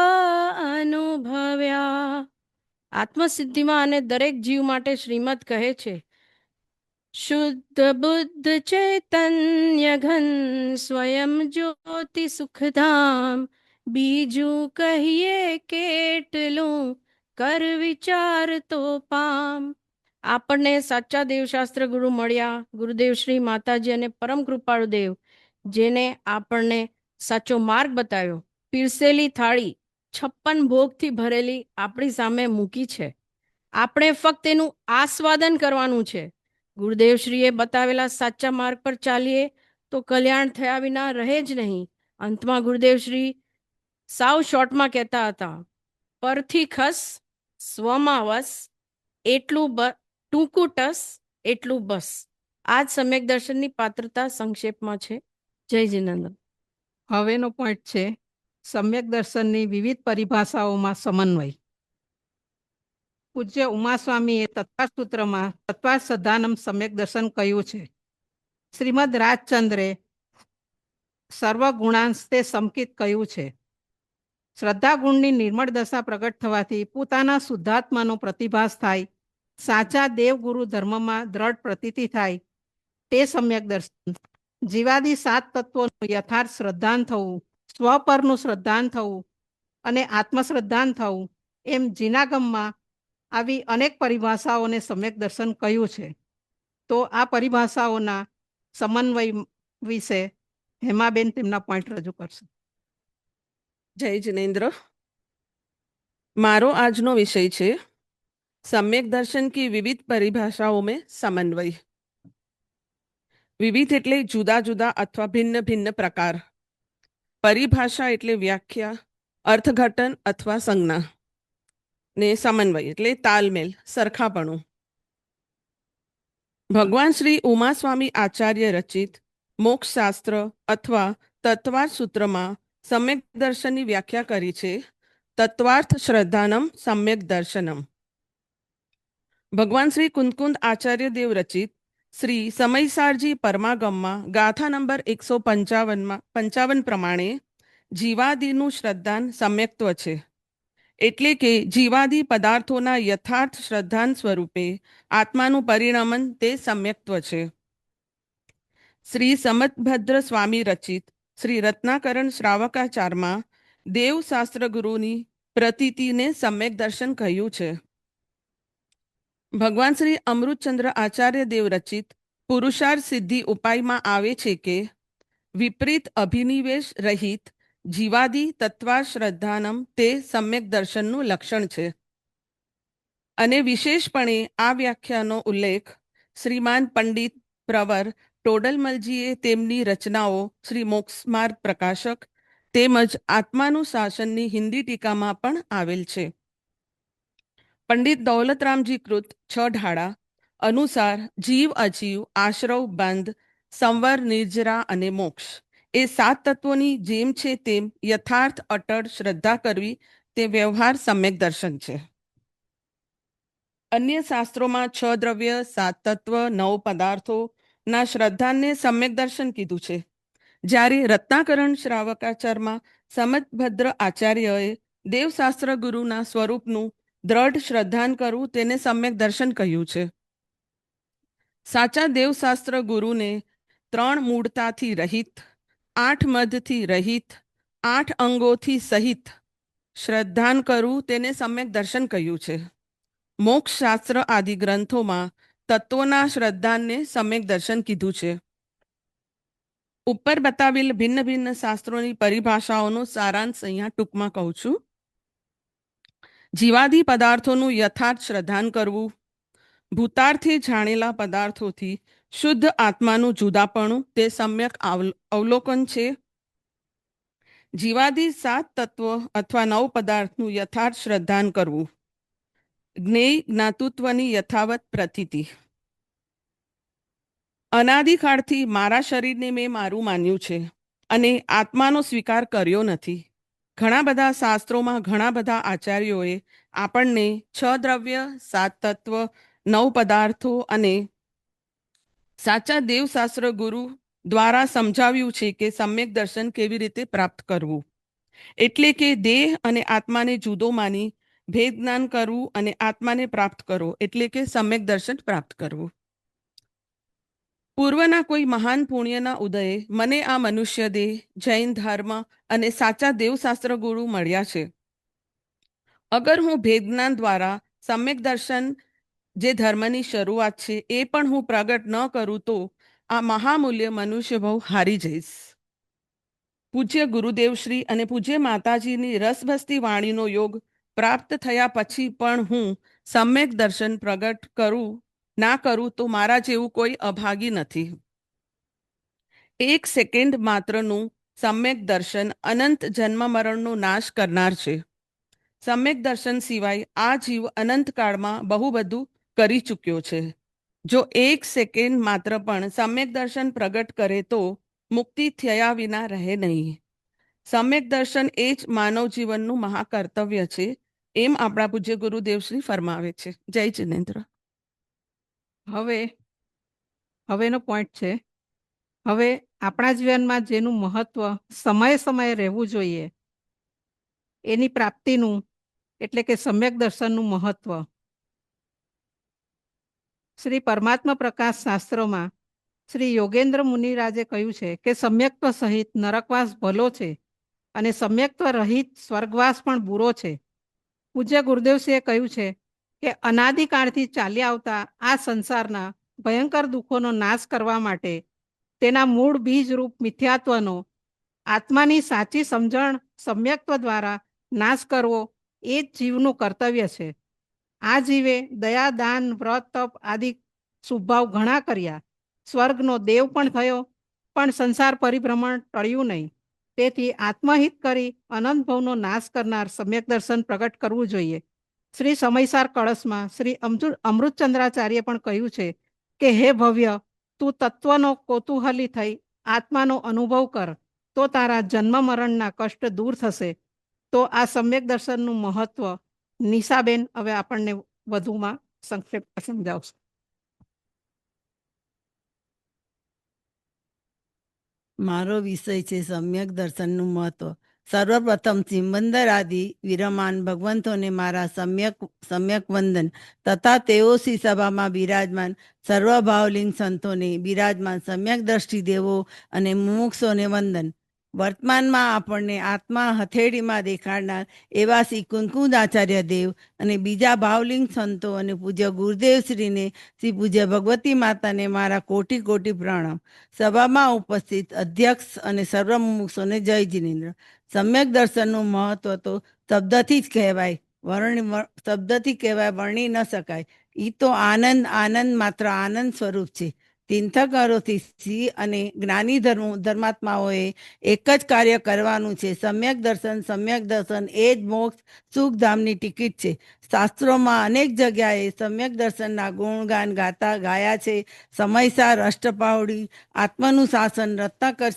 અનુભવ્યા. આત્મસિદ્ધિમાં અને દરેક જીવ માટે શ્રીમદ કહે છે, શુદ્ધ બુદ્ધ ચૈતન્ય ઘન સ્વયં જ્યોતિ સુખધામ, બીજું કહીએ કેટલું કર વિચાર તો પામ. આપણને સાચા દેવશાસ્ત્ર ગુરુ મળ્યા, ગુરુદેવ શ્રી માતાજી અને પરમ કૃપાળુ દેવ જેને આપણને સાચો માર્ગ બતાવ્યો. પીરસેલી થાળી 56 ભોગથી ભરેલી આપણી સામે મૂકી છે. આપણે ફક્ત એનું આસ્વાદન કરવાનું છે. ગુરુદેવશ્રીએ બતાવેલા સાચા માર્ગ પર ચાલીએ તો કલ્યાણ થયા વિના રહે જ નહીં. અંતમાં ગુરુદેવશ્રી સાવ શોર્ટમાં કહેતા હતા, પરથી ખસ સ્વમાં વસ, એટલું ટૂંકું ટસ એટલું બસ. આ જ સમ્યક દર્શનની પાત્રતા સંક્ષેપમાં છે. જય જીનેન્દ્ર. હવેનો પોઈન્ટ છે સમ્યક દર્શનની વિવિધ પરિભાષાઓમાં સમન્વય. પૂજ્ય ઉમાસ્વામીએ તત્વાર સૂત્રમાં તત્વાર સદાનમ સમ્યક દર્શન કહ્યું છે. શ્રીમદ રાજચંદ્રે સર્વગુણાંસ્તે સમકિત કહ્યું છે. શ્રદ્ધા ગુણની નિર્મળ દશા પ્રગટ થવાથી પોતાના શુદ્ધાત્માનો પ્રતિભાસ થાય, સાચા દેવગુરુ ધર્મમાં દ્રઢ પ્રતીતિ થાય, તે સમ્યક દર્શન. જીવાદી 7 તત્વોનું યથાર્થ શ્રદ્ધાન થવું, સ્વ પરનું શ્રદ્ધાન થવું અને આત્મશ્રદ્ધાન થવું, એમ જીનાગમમાં આવી અનેક પરિભાષાઓને સમ્યક દર્શન કહ્યું છે. તો આ પરિભાષાઓના સમન્વય વિશે હેમાબેન તેમના પોઈન્ટ રજૂ કરશે. જય जिनेन्द्र. मारो આજનો વિષય છે सम्यक दर्शन की विविध परिभाषाओं में समन्वय. विविध એટલે જુદા જુદા અથવા ભિન્ન ભિન્ન પ્રકાર. પરિભાષા એટલે વ્યાખ્યા, અર્થઘટન અથવા સંજ્ઞા. ને સમન્વય એટલે તાલમેલ, સરખાપણું. ભગવાન શ્રી ઉમાસ્વામી આચાર્ય રચિત મોક્ષશાસ્ત્ર અથવા તત્વાર સૂત્રમાં सम्यक દર્શનની વ્યાખ્યા કરી છે. તત્વાર્થ શ્રદ્ધાનમ सम्यक દર્શનમ. ભગવાન શ્રી કુંદકુંદ આચાર્ય દેવ રચિત શ્રી સમયસારજી પરમાગમમાં ગાથા નંબર 155 પ્રમાણે જીવાદિનું શ્રદ્ધાન સમ્યક્ત્વ છે. એટલે કે જીવાદી પદાર્થોના યથાર્થ શ્રદ્ધાન સ્વરૂપે આત્માનું પરિણમન તે સમ્યક્ત્વ છે. શ્રી સમતભદ્ર સ્વામી રચિત શ્રી રત્નાકરણ શ્રાવકાચારમાં દેવશાસ્ત્ર ગુરુની પ્રતીતિને સમ્યક દર્શન કહ્યું છે. ભગવાન શ્રી અમૃતચંદ્ર આચાર્ય દેવ રચિત પુરુષાર્થ સિદ્ધિ ઉપાયમાં આવે છે કે વિપરીત અભિનિવેશ રહિત જીવાદી તત્વાર શ્રદ્ધાનમ તે સમ્યક દર્શનનું લક્ષણ છે. અને વિશેષપણે આ વ્યાખ્યાનો ઉલ્લેખ શ્રીમાન પંડિત પ્રવર ટોડલમલજીએ તેમની રચનાઓ શ્રી મોક્ષમાર્ગ પ્રકાશક તેમજ આત્માનું શાસનની હિન્દી ટીકામાં પણ આવેલ છે. પંડિત દૌલતરામજી કૃત 6 ઢાળા અનુસાર જીવ અજીવ આશ્રવ બંધ સંવર નિર્જરા અને મોક્ષ એ 7 તત્વોની જેમ છે તેમ યથાર્થ અટળ શ્રદ્ધા કરવી તે વ્યવહાર સમ્યક દર્શન છે. અન્ય શાસ્ત્રોમાં 6 દ્રવ્ય 7 તત્વ 9 પદાર્થો ના શ્રદ્ધાને સમ્યક દર્શન કીધું છે. જ્યારે રત્નાકરણ શ્રાવકાચારમાં સમતભદ્ર આચાર્યએ દેવશાસ્ત્ર ગુરુના સ્વરૂપનું દ્રઢ શ્રદ્ધાન કરવું તેને સમ્યક દર્શન કહ્યું છે. સાચા દેવશાસ્ત્ર ગુરુને 3 મૂળતાથી રહિત, 8 મદથી રહિત, 8 અંગોથી સહિત શ્રદ્ધાન કરવું તેને સમ્યક દર્શન કહ્યું છે. મોક્ષશાસ્ત્ર આદિ ગ્રંથોમાં તત્વોના શ્રદ્ધાનને સમ્યક દર્શન કીધું છે. ઉપર બતાવેલ ભિન્ન ભિન્ન શાસ્ત્રોની પરિભાષાઓનો સારાંશ અહીંયા ટૂંકમાં કહું છું. જીવાદી પદાર્થોનું યથાર્થ શ્રદ્ધાન કરવું, ભૂતાર્થે જાણેલા પદાર્થોથી શુદ્ધ આત્માનું જુદાપણું તે સમ્યક અવલોકન છે. જીવાદી 7 તત્વો અથવા 9 પદાર્થનું યથાર્થ શ્રદ્ધાન કરવું, જ્ઞેય જ્ઞાતૃત્વની યથાવત પ્રતીતિ. અનાદિકાળથી મારા શરીરને મેં મારું માન્યું છે અને આત્માનો સ્વીકાર કર્યો નથી. ઘણા બધા શાસ્ત્રોમાં ઘણા બધા આચાર્યોએ આપણને 6 દ્રવ્ય 7 તત્વ 9 પદાર્થો અને સાચા દેવશાસ્ત્ર ગુરુ દ્વારા સમજાવ્યું છે કે સમ્યક દર્શન કેવી રીતે પ્રાપ્ત કરવું. એટલે કે દેહ અને આત્માને જુદો માની ભેદ જ્ઞાન કરવું અને આત્માને પ્રાપ્ત કરવો એટલે કે સમ્યક દર્શન પ્રાપ્ત કરવું. પૂર્વના કોઈ મહાન પુણ્યના ઉદયે મને આ મનુષ્ય દેહ, જૈન ધર્મ અને સાચા દેવશાસ્ત્ર ગુરુ મળ્યા છે. અગર હું ભેદ જ્ઞાન દ્વારા સમ્યક દર્શન જે ધર્મની શરૂઆત છે એ પણ હું પ્રગટ ન કરું તો આ મહામૂલ્ય મનુષ્ય બહુ હારી જઈશ. પૂજ્ય ગુરુદેવશ્રી અને પૂજ્ય માતાજીની રસભસતી વાણીનો યોગ પ્રાપ્ત થયા પછી પણ હું સમ્યક દર્શન પ્રગટ કરું ના કરું તો મારા જેવું કોઈ અભાગી નથી. એક સેકન્ડ માત્રનું સમ્યક દર્શન અનંત જન્મ મરણનો નાશ કરનાર છે. સમ્યક દર્શન સિવાય આ જીવ અનંત કાળમાં બહુ બધું કરી ચૂક્યો છે. જો એક સેકન્ડ માત્ર પણ સમ્યક દર્શન પ્રગટ કરે તો મુક્તિ થયા વિના રહે નહીં. સમ્યક દર્શન એ જ માનવ જીવનનું મહાકર્તવ્ય છે, એમ આપણા પૂજ્ય ગુરુદેવશ્રી ફરમાવે છે. જય જિનેન્દ્ર. હવેનો પોઈન્ટ છે. હવે આપણા જીવનમાં જેનું મહત્વ સમયે સમયે રહેવું જોઈએ એની પ્રાપ્તિનું એટલે કે સમ્યક દર્શનનું મહત્વ શ્રી પરમાત્મા પ્રકાશ શાસ્ત્રોમાં શ્રી યોગેન્દ્ર મુનિરાજે કહ્યું છે કે સમ્યક્ત્વ સહિત નરકવાસ ભલો છે અને સમ્યક્ત્વ રહિત સ્વર્ગવાસ પણ બુરો છે. પૂજ્ય ગુરુદેવસિંહે કહ્યું છે કે અનાદિકાળથી ચાલી આવતા આ સંસારના ભયંકર દુઃખોનો નાશ કરવા માટે તેના મૂળ બીજરૂપ મિથ્યાત્વનો આત્માની સાચી સમજણ સમ્યક્ત્વ દ્વારા નાશ કરવો એ જ જીવનું કર્તવ્ય છે. આ જીવે દયા, દાન, વ્રત, તપ આદિ શુભભાવ ઘણા કર્યા, સ્વર્ગનો દેવ પણ થયો, પણ સંસાર પરિભ્રમણ ટળ્યું નહીં. તેથી આત્મહિત કરી અનંત ભવનો નાશ કરનાર સમ્યક દર્શન પ્રગટ કરવું જોઈએ. શ્રી સમયસાર કળશમાં શ્રી અમૃતચંદ્રાચાર્ય પણ કહ્યું છે કે હે ભવ્ય, તું તત્વનો કૌતૂહલી થઈ આત્માનો અનુભવ કર તો તારા જન્મ મરણના કષ્ટ દૂર થશે. તો આ સમ્યક દર્શનનું મહત્વ નિશાબેન હવે આપણને વધુમાં સંક્ષેપમાં સમજાવશે. મારો વિષય છે સમ્યક દર્શનનું મહત્વ. સર્વપ્રથમ સિમંદર આદિ વિરમાન ભગવંતોને મારા સમ્યક વંદન તથા તેઓસી સભામાં બિરાજમાન સર્વભાવલિંગ સંતોને બિરાજમાન સમ્યક દ્રષ્ટિ દેવો અને મુમુક્ષોને વંદન. વર્તમાનમાં આપણને આત્મા હથેળીમાં દેખાડનાર એવા શ્રી કુંકુદાચાર્ય દેવ અને બીજા ભાવલિંગ સંતો અને પૂજ્ય ગુરુદેવશ્રીને શ્રી પૂજ્ય ભગવતી માતાને મારા કોટી કોટી પ્રણામ. સભામાં ઉપસ્થિત અધ્યક્ષ અને સર્વ મુમુક્ષોને જય જિનેન્દ્ર. સમ્યક દર્શનનું મહત્વ તો શબ્દથી જ કહેવાય, શબ્દથી કહેવાય વર્ણી ન શકાય. એ તો આનંદ માત્ર આનંદ સ્વરૂપ છે. તીર્થંકરોથી સિંહ અને જ્ઞાની ધર્માત્માઓએ એક જ કાર્ય કરવાનું છે. સમ્યક દર્શન એ જ મોક્ષ સુખધામની ટિકિટ છે. શાસ્ત્રોમાં અનેક જગ્યાએ સમ્યક દર્શનના ગુણગાન ગાયા છે. સમયસાર, અષ્ટપાવડી, આત્મનું શાસન, રત્નાકર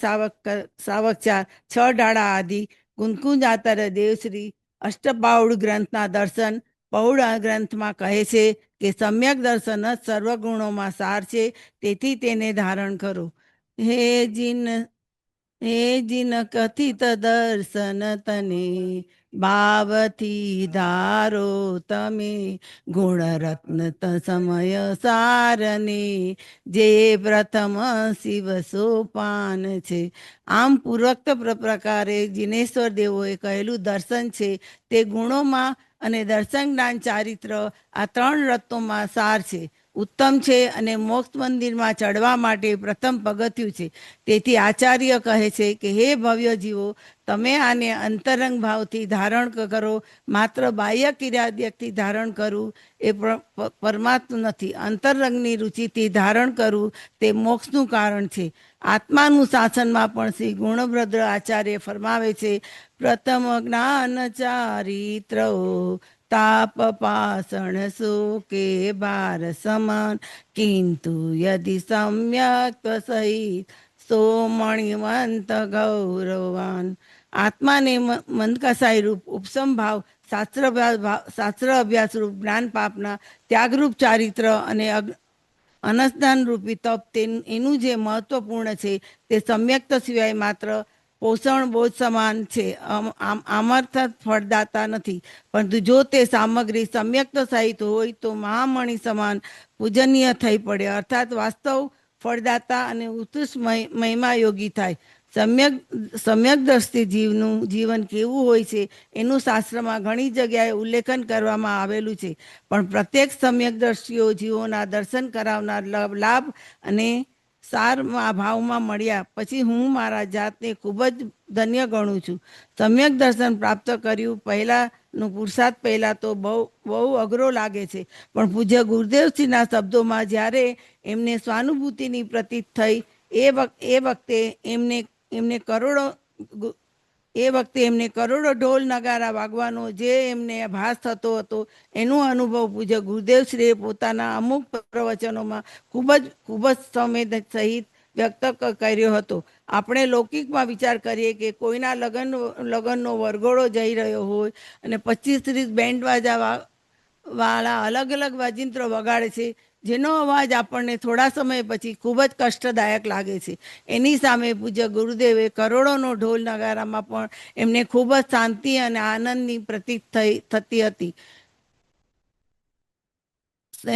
સાવકચાર, 6 ડાળા આદિ કુંકુદાચાર્ય દેવશ્રી અષ્ટપાવડ ગ્રંથના દર્શન પૌડ ગ્રંથમાં કહે છે કે સમ્યક દર્શન જ સર્વ ગુણોમાં સાર છે, તેથી તેને ધારણ કરો. હે જીન કથિત દર્શન તને ભાવથી ધારો તમે, ગુણ રત્ન સમય સારને જે પ્રથમ શિવ સોપાન છે. આમ પૂર્વોક્ત પ્રકારે જીનેશ્વર દેવોએ કહેલું દર્શન છે તે ગુણોમાં અને દર્શન જ્ઞાન ચારિત્ર આ 3 રત્નોમાં સાર છે, ઉત્તમ છે અને મોક્ષ મંદિરમાં ચડવા માટે પ્રથમ પગથિયું છે. તેથી આચાર્ય કહે છે કે હે ભવ્ય જીવો, તમે આને અંતરંગ ભાવથી ધારણ કરો. માત્ર બાહ્ય કિરાદ્યકથી ધારણ કરવું એ પરમાત્મ નથી. અંતરંગની રુચિથી ધારણ કરવું તે મોક્ષનું કારણ છે. આત્માનું શાસનમાં પણ શ્રી ગુણભદ્ર આચાર્ય ફરમાવે છે, પ્રથમ જ્ઞાન ચારિત્રો તાપ પાષણ સુકે ભાર સમાન, કિંતુ યદિ સમ્યક સહિત સો મણિવંત ગૌરવાન. આત્માને મંદકસાઈ રૂપ ઉપસમ ભાવ, શાસ્ત્ર અભ્યાસ રૂપ જ્ઞાન પાપના ત્યાગરૂપ ચારિત્ર અને અનસ્દાન રૂપી તપ એનું જે મહત્વપૂર્ણ છે તે સમ્યક્ત સિવાય માત્ર પોષણ બોજ સમાન છે, આમર્થ ફળદાતા નથી. પરંતુ જો તે સામગ્રી સમ્યક્ત સહિત હોય તો મહામણિ સમાન પૂજનીય થઈ પડે, અર્થાત વાસ્તવ ફળદાતા અને ઉત્કૃષ્ટ મહિમા યોગી થાય. સમ્યક દ્રષ્ટિ જીવનું જીવન કેવું હોય છે એનું શાસ્ત્રમાં ઘણી જગ્યાએ ઉલ્લેખન કરવામાં આવેલું છે. પણ પ્રત્યેક સમ્યક દ્રષ્ટિઓ જીવોના દર્શન કરાવનાર લાભ અને સાર ભાવમાં મળ્યા પછી હું મારા જાતને ખૂબ જ ધન્ય ગણું છું. સમ્યક દર્શન પ્રાપ્ત કર્યું પહેલાંનું પુરુષાર્થ પહેલાં તો બહુ અઘરો લાગે છે, પણ પૂજ્ય ગુરુદેવશ્રીના શબ્દોમાં જ્યારે એમને સ્વાનુભૂતિની પ્રતીત થઈ એ વખતે એમને કરોડો ઢોલ નગારા વાગવાનો જે એમને ભાસ થતો હતો એનો અનુભવ પૂજ્ય ગુરુદેવશ્રીએ પોતાના અમુક પ્રવચનોમાં ખૂબ જ સંવેદ સહિત વ્યક્ત કર્યો હતો. આપણે લૌકિકમાં વિચાર કરીએ કે કોઈના લગ્નનો વરઘોડો જઈ રહ્યો હોય અને 25-30 બેન્ડ વાળા અલગ અલગ વાજિંત્રો વગાડે છે, જેનો અવાજ આપણને થોડા સમય પછી ખૂબ જ કષ્ટદાયક લાગે છે. એની સામે પૂજ્ય ગુરુદેવે કરોડોનો ઢોલ નગારામાં પણ એમને ખૂબ જ શાંતિ અને આનંદની પ્રતીત થતી હતી.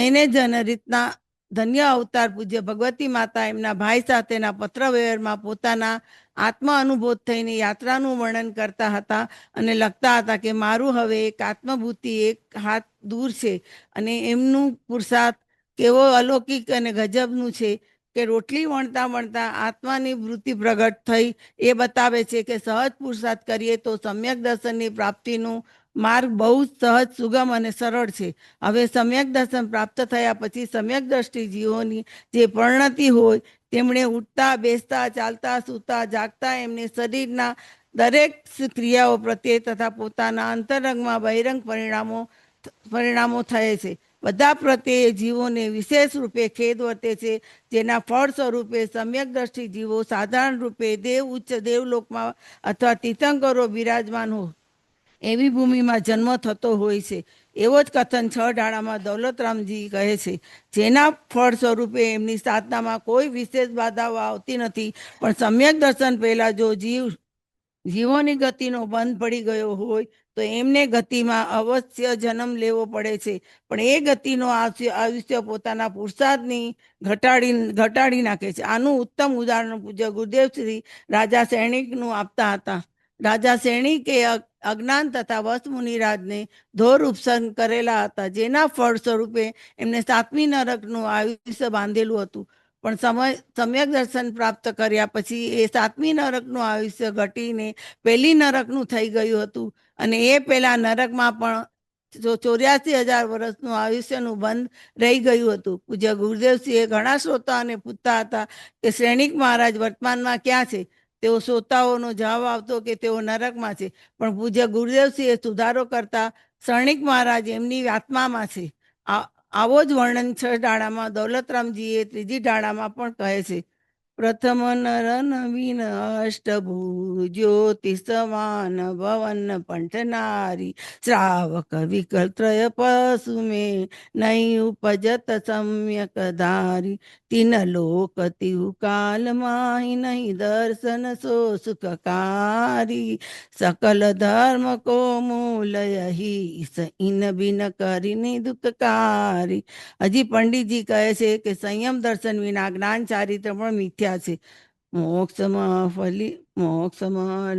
એને જન રીતના ધન્ય અવતાર પૂજ્ય ભગવતી માતા એમના ભાઈ સાથેના પત્ર વ્યવહારમાં પોતાના આત્મ અનુભવ થઈને યાત્રાનું વર્ણન કરતા હતા અને લખતા હતા કે મારું હવે એક આત્મભૂતિ એક હાથ દૂર છે અને એમનું પુરુષાર્થ કેવો અલૌકિક અને ગજબનું છે કે રોટલી વણતા વણતા આત્માની વૃત્તિ પ્રગટ થઈ એ બતાવે છે કે સહજ પુરુષાર્થ કરીએ તો સમ્યક દર્શનની પ્રાપ્તિનું માર્ગ બહુ સહજ, સુગમ અને સરળ છે. હવે સમ્યક દર્શન પ્રાપ્ત થયા પછી સમ્યક દ્રષ્ટિ જીવોની જે પરિણતિ હોય તેમણે ઉઠતા, બેસતા, ચાલતા, સૂતા, જાગતા એમને શરીરના દરેક ક્રિયાઓ પ્રત્યે તથા પોતાના અંતરંગમાં બહિરંગ પરિણામો થયે છે. બધા પ્રત્યે જીવોને વિશેષ રૂપે ખેદ વર્તે છે, જેના ફળ સ્વરૂપે સમ્યક દ્રષ્ટિ જીવો સાધારણ રૂપે ઉચ્ચ દેવલોકમાં અથવા તીર્થંકરો બિરાજમાન હોય એવી ભૂમિમાં જન્મ થતો હોય છે. એવો જ કથન 6 ઢાળામાં દૌલતરામજી કહે છે, જેના ફળ સ્વરૂપે એમની સાધનામાં કોઈ વિશેષ બાધાઓ આવતી નથી, પણ સમ્યક દર્શન પહેલા જો જીવોની ગતિનો બંધ પડી ગયો હોય તો એમને ગતિમાં અવશ્ય જન્મ લેવો પડે છે, પણ એ ગતિનો આયુષ્ય પોતાના પુરુષાર્થની ઘટાડી નાખે છે. આનું ઉત્તમ ઉદાહરણ પૂજ્ય ગુરુદેવ શ્રી રાજા સૈનિકનું આપતા હતા. રાજા સૈનિકે અજ્ઞાન તથા વસ મુનિરાજને ઘોર ઉપસર્ગ કરેલા હતા, જેના ફળ સ્વરૂપે એમને 7મી નરકનું આયુષ્ય બાંધેલું હતું. પણ સમ્યક દર્શન પ્રાપ્ત કર્યા પછી એ 7મી નરકનું આયુષ્ય ઘટીને 1લી નરકનું થઈ ગયું હતું અને એ પેલા નરકમાં પણ 84,000 વર્ષનું આયુષ્યનું બંધ રહી ગયું હતું. પૂજ્ય ગુરુદેવસિંહે ઘણા શ્રોતાઓને પૂછતા હતા કે સૈનિક મહારાજ વર્તમાનમાં ક્યાં છે? તેઓ શ્રોતાઓનો જવાબ આવતો કે તેઓ નરકમાં છે, પણ પૂજ્ય ગુરુદેવસિંહે સુધારો કરતા સૈનિક મહારાજ એમની આત્મામાં છે. આવો જ વર્ણન 6 ઢાળામાં દૌલતરામજીએ 3જી ઢાળામાં પણ કહે છે. પ્રથમ નર નવીન અષ્ટભુજો સમાન ભવન પંઠનારી શ્રાવક વિકલ ત્રય પશુ મેં નહીં ઉપજત સમ્યક ધારી તીન લોક તિહુ કાલ માહી નહીં દર્શન સો સુખકારી સકલ ધર્મ કો મૂલય હિ ઇન બિન કરીને દુઃખકારી. હજી પંડિતજી કહે છે કે સંયમ દર્શન વિના જ્ઞાન ચારિત્ર પણ મિથ્યા છે. મોક્ષમાં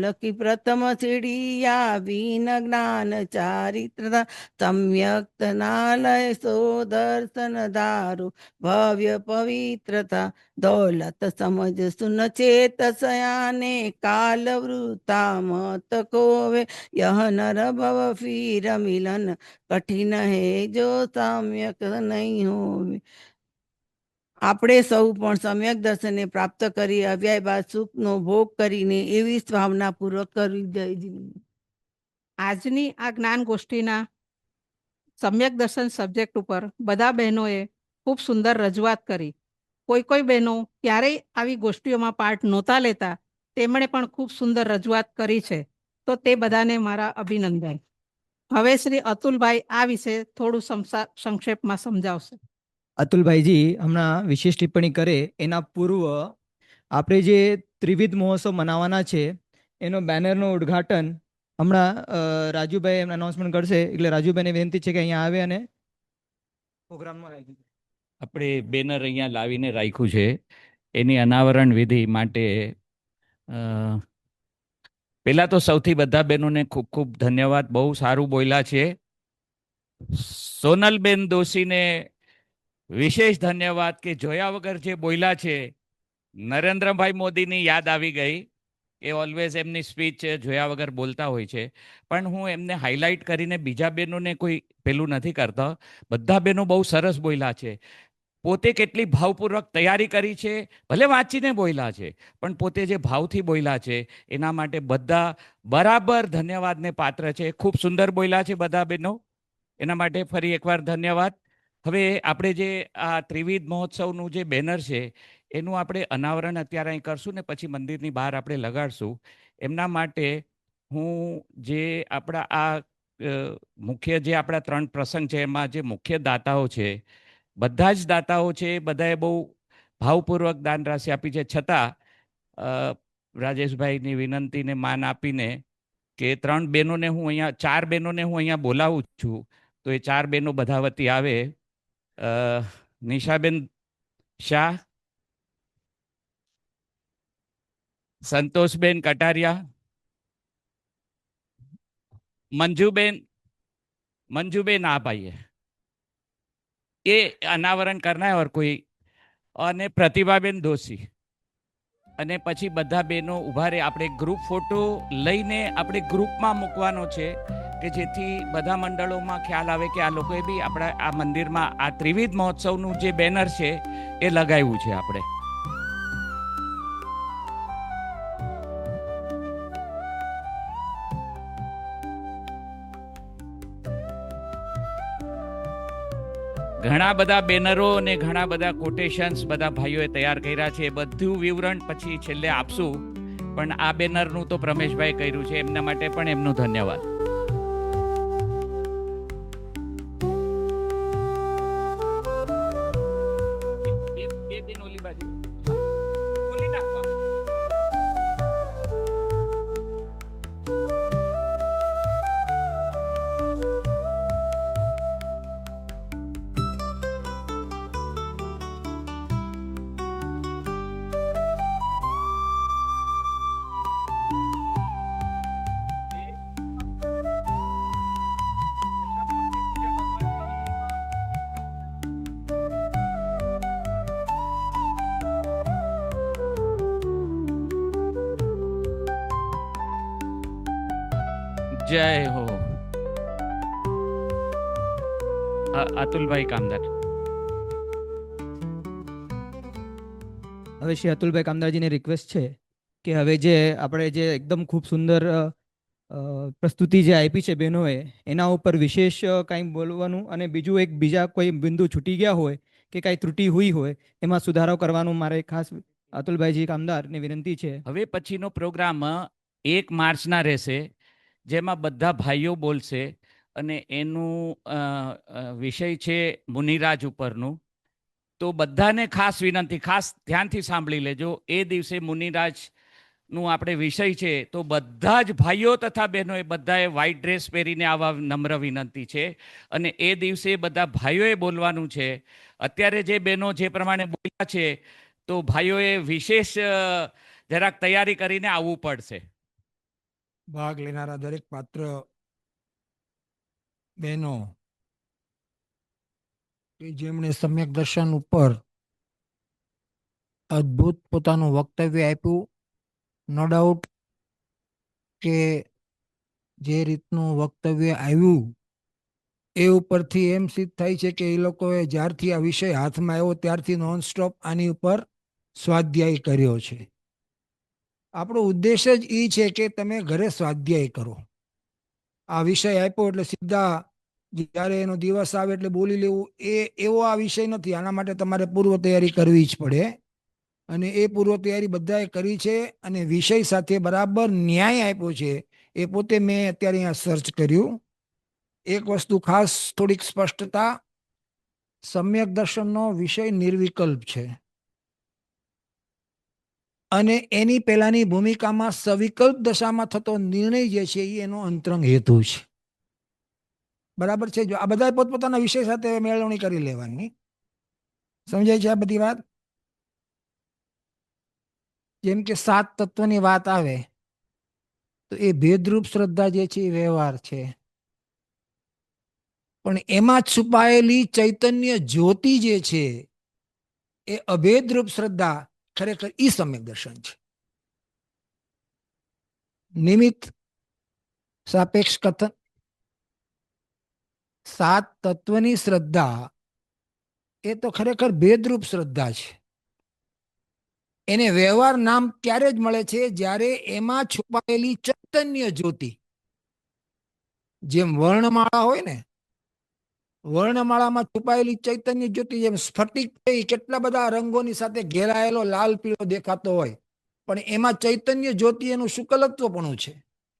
લખી પ્રથમ સીડિયા વિન જ્ઞાન ચારિત્ર સમ્યક નાલય સો દર્શન ધારો ભવ્ય પવિત્રતા દૌલત સમજ સુન ચેત સયાને કાલ વૃતા મત કોવે યહ નર ભવ ફીર મિલન કઠિન હે જો સમ્યક નહીં હોવે. આપણે સૌ પણ સમ્યક દર્શનને પ્રાપ્ત કરી આવ્યા બાદ સુખનો ભોગ કરીને એવી ભાવનાપૂર્વક કરવી જોઈએ. આજની આ જ્ઞાન ગોષ્ઠીના સમ્યક દર્શન સબ્જેક્ટ ઉપર બધા બહેનોએ ખૂબ સુંદર રજૂઆત કરી. કોઈ બહેનો ક્યારેય આવી ગોષ્ઠીઓમાં પાર્ટ નહોતા લેતા, તેમણે પણ ખૂબ સુંદર રજૂઆત કરી છે, તો તે બધાને મારા અભિનંદન. હવે શ્રી અતુલભાઈ આ વિશે થોડું સંક્ષેપમાં સમજાવશે. અતુલભાઈજી હમણાં વિશેષ ટિપ્પણી કરે એના પૂર્વ આપણે જે ત્રિવિધ મહોત્સવ મનાવવાના છે એનો બેનરનું ઉદ્ઘાટન હમણાં રાજુભાઈ એમને અનાઉન્સમેન્ટ કરશે, એટલે રાજુભાઈને વિનંતી છે કે અહીંયા આવે અને પ્રોગ્રામમાં રાખી. આપણે બેનર અહીંયા લાવીને રાખ્યું છે, એની અનાવરણ વિધિ માટે પહેલાં તો સૌથી બધા બહેનોને ખૂબ ખૂબ ધન્યવાદ. બહુ સારું બોલ્યા છે. સોનલબેન દોશીને વિશેષ ધન્યવાદ કે જોયા વગર જે બોલ્યા છે નરેન્દ્રભાઈ મોદીની યાદ આવી ગઈ. એ ઓલવેઝ એમની સ્પીચ જોયા વગર બોલતા હોય છે, પણ હું એમને હાઇલાઇટ કરીને બીજા બહેનોને કોઈ પેલું નથી કરતો. બધા બહેનો બહુ સરસ બોલ્યા છે. પોતે કેટલી ભાવપૂર્વક તૈયારી કરી છે, ભલે વાંચીને બોલ્યા છે, પણ પોતે જે ભાવથી બોલ્યા છે એના માટે બધા બરાબર ધન્યવાદને પાત્ર છે. ખૂબ સુંદર બોલ્યા છે બધા બહેનો, એના માટે ફરી એકવાર ધન્યવાદ. હવે આપણે જે આ ત્રિવિધ મહોત્સવનું જે બેનર છે એનું આપણે અનાવરણ અત્યારે અહીં કરશું ને પછી મંદિરની બહાર આપણે લગાડશું. એમના માટે હું જે આપણા આ મુખ્ય જે આપણા 3 પ્રસંગ છે એમાં જે મુખ્ય દાતાઓ છે, બધા જ દાતાઓ છે, બધાએ બહુ ભાવપૂર્વક દાન રાશિ આપી છે. છતાં રાજેશભાઈની વિનંતીને માન આપીને કે 3 બહેનોને હું અહીંયા 4 બહેનોને હું અહીંયા બોલાવું છું, તો એ 4 બહેનો બધા વતી આવે. નિશાબેન શાહ, संतोषबेन कटारिया, मंजूबेन आप आइए, ये अनावरण करना है. और कोई और प्रतिभाबेन दोषी અને પછી બધા બહેનો ઉભા રહે. આપણે ગ્રુપ ફોટો લઈને આપણે ગ્રુપમાં મૂકવાનો છે કે જેથી બધા મંડળોમાં ખ્યાલ આવે કે આ લોકોએ બી આપણા આ મંદિરમાં આ ત્રિવિધ મહોત્સવનું જે બેનર છે એ લગાવ્યું છે આપણે. ઘણા બધા બેનરો અને ઘણા બધા કોટેશન્સ બધા ભાઈઓએ તૈયાર કર્યા છે. બધું વિવરણ પછી છેલ્લે આપશું, પણ આ બેનરનું તો પ્રમેશભાઈ કર્યું છે, એમના માટે પણ એમનો ધન્યવાદ. જય હો. અતુલભાઈ કામદાર. હવે શ્રી અતુલભાઈ કામદારજીને રિક્વેસ્ટ છે કે હવે જે આપણે જે એકદમ ખૂબ સુંદર પ્રસ્તુતિ જે આપી છે બહેનોએ, એના ઉપર વિશેષ કાંઈ બોલવાનું, અને બીજું એક બીજા કોઈ બિંદુ છૂટી ગયા હોય કે કાંઈ ત્રુટિ હુઈ હોય એમાં સુધારો કરવાનું મારે ખાસ અતુલભાઈજી કામદારને વિનંતી છે. હવે પછીનો પ્રોગ્રામ 1 માર્ચના રહેશે, જેમાં બધા ભાઈઓ બોલશે અને એનું વિષય છે મુનિરાજ ઉપરનું. તો બધાને ખાસ વિનંતી, ખાસ ધ્યાનથી સાંભળી લેજો. એ દિવસે મુનિરાજનું આપણે વિષય છે, તો બધા જ ભાઈઓ તથા બહેનોએ બધાએ વ્હાઇટ ડ્રેસ પહેરીને આવવા નમ્ર વિનંતી છે. અને એ દિવસે બધા ભાઈઓએ બોલવાનું છે. અત્યારે જે બહેનો જે પ્રમાણે બોલ્યા છે, તો ભાઈઓએ વિશેષ જરાક તૈયારી કરીને આવવું પડશે. ભાગ લેનારા દરેક પાત્ર બહેનો કે જેમણે સમ્યક દર્શન ઉપર અદ્ભુત પોતાનું વક્તવ્ય આપ્યું, નો ડાઉટ કે જે રીતનું વક્તવ્ય આવ્યું એ ઉપરથી એમ સિદ્ધ થાય છે કે એ લોકોએ જ્યારથી આ વિષય હાથમાં આવ્યો ત્યારથી નોનસ્ટોપ આની ઉપર સ્વાધ્યાય કર્યો છે. આપણો ઉદ્દેશ જ એ છે કે તમે ઘરે સ્વાધ્યાય કરો. આ વિષય આપ્યો એટલે સીધા જ્યારે એનો દિવસ આવે એટલે બોલી લેવું, એ એવો આ વિષય નથી. આના માટે તમારે પૂર્વ તૈયારી કરવી જ પડે, અને એ પૂર્વ તૈયારી બધાએ કરી છે. અને વિષય સાથે બરાબર ન્યાય આપ્યો છે. એ પોતે મેં અત્યારે અહીંયા સર્ચ કર્યું. એક વસ્તુ ખાસ થોડીક સ્પષ્ટતા, સમ્યક દર્શનનો વિષય નિર્વિકલ્પ છે, અને એની પહેલાની ભૂમિકામાં સવિકલ્પ દશામાં થતો નિર્ણય જે છે એ એનો અંતરંગ હેતુ છે. બરાબર છે? જો આ બધા પોતપોતાના વિષય સાથે મેળવણી કરી લેવાની. સમજાય છે આ બધી વાત? જેમ કે 7 તત્વની વાત આવે તો એ ભેદરૂપ શ્રદ્ધા જે છે એ વ્યવહાર છે, પણ એમાં છુપાયેલી ચૈતન્ય જ્યોતિ જે છે એ અભેદરૂપ શ્રદ્ધા ખરેખર ઈ સમ્યક દર્શન છે. નિમિત્ત સાપેક્ષ કથન, 7 તત્વની શ્રદ્ધા એ તો ખરેખર ભેદરૂપ શ્રદ્ધા છે. એને વ્યવહાર નામ ત્યારે જ મળે છે જ્યારે એમાં છુપાયેલી ચૈતન્ય જ્યોતિ, જેમ વર્ણમાળા હોય ને, વર્ણમાળામાં છુપાયેલી ચૈતન્ય જ્યોતિ જેમ સ્ફટિક કેટલા બધા રંગોની સાથે ઘેરાયેલો લાલ પીળો દેખાતો હોય, પણ એમાં ચૈતન્ય જ્યોતિ એનું શુકલત્વપણું છે.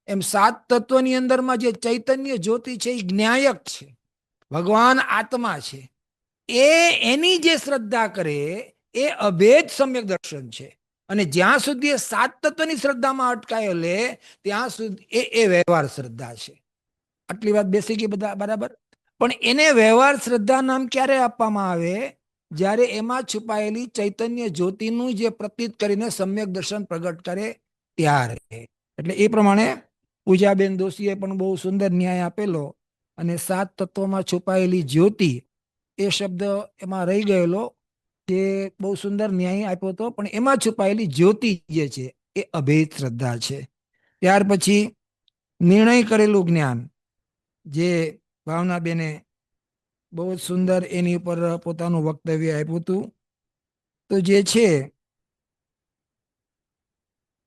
એમ 7 તત્વની અંદરમાં જે ચૈતન્ય જ્યોતિ છે એ જ્ઞાયક છે, ભગવાન આત્મા છે. એની જે શ્રદ્ધા કરે એ અભેદ સમ્યક દર્શન છે. અને જ્યાં સુધી એ 7 તત્વની શ્રદ્ધામાં અટકાયો લે ત્યાં સુધી એ વ્યવહાર શ્રદ્ધા છે. આટલી વાત બેસી ગઈ બધા બરાબર? પણ એને વ્યવહાર શ્રદ્ધા નામ ક્યારે આપવામાં આવે? જ્યારે એમાં છુપાયેલી ચૈતન્ય જ્યોતિનું જે પ્રતીત કરીને સમ્યક દર્શન પ્રગટ કરે ત્યારે. એટલે એ પ્રમાણે પૂજાબેન દોશીએ પણ બહુ સુંદર ન્યાય આપેલો. અને 7 તત્વોમાં છુપાયેલી જ્યોતિ એ શબ્દ એમાં રહી ગયેલો, જે બહુ સુંદર ન્યાય આપ્યો હતો. પણ એમાં છુપાયેલી જ્યોતિ જે છે એ અભેદ શ્રદ્ધા છે. ત્યાર પછી નિર્ણય કરેલું જ્ઞાન, જે ભાવનાબેને બહુ જ સુંદર એની ઉપર પોતાનું વક્તવ્ય આપ્યું હતું. તો જે છે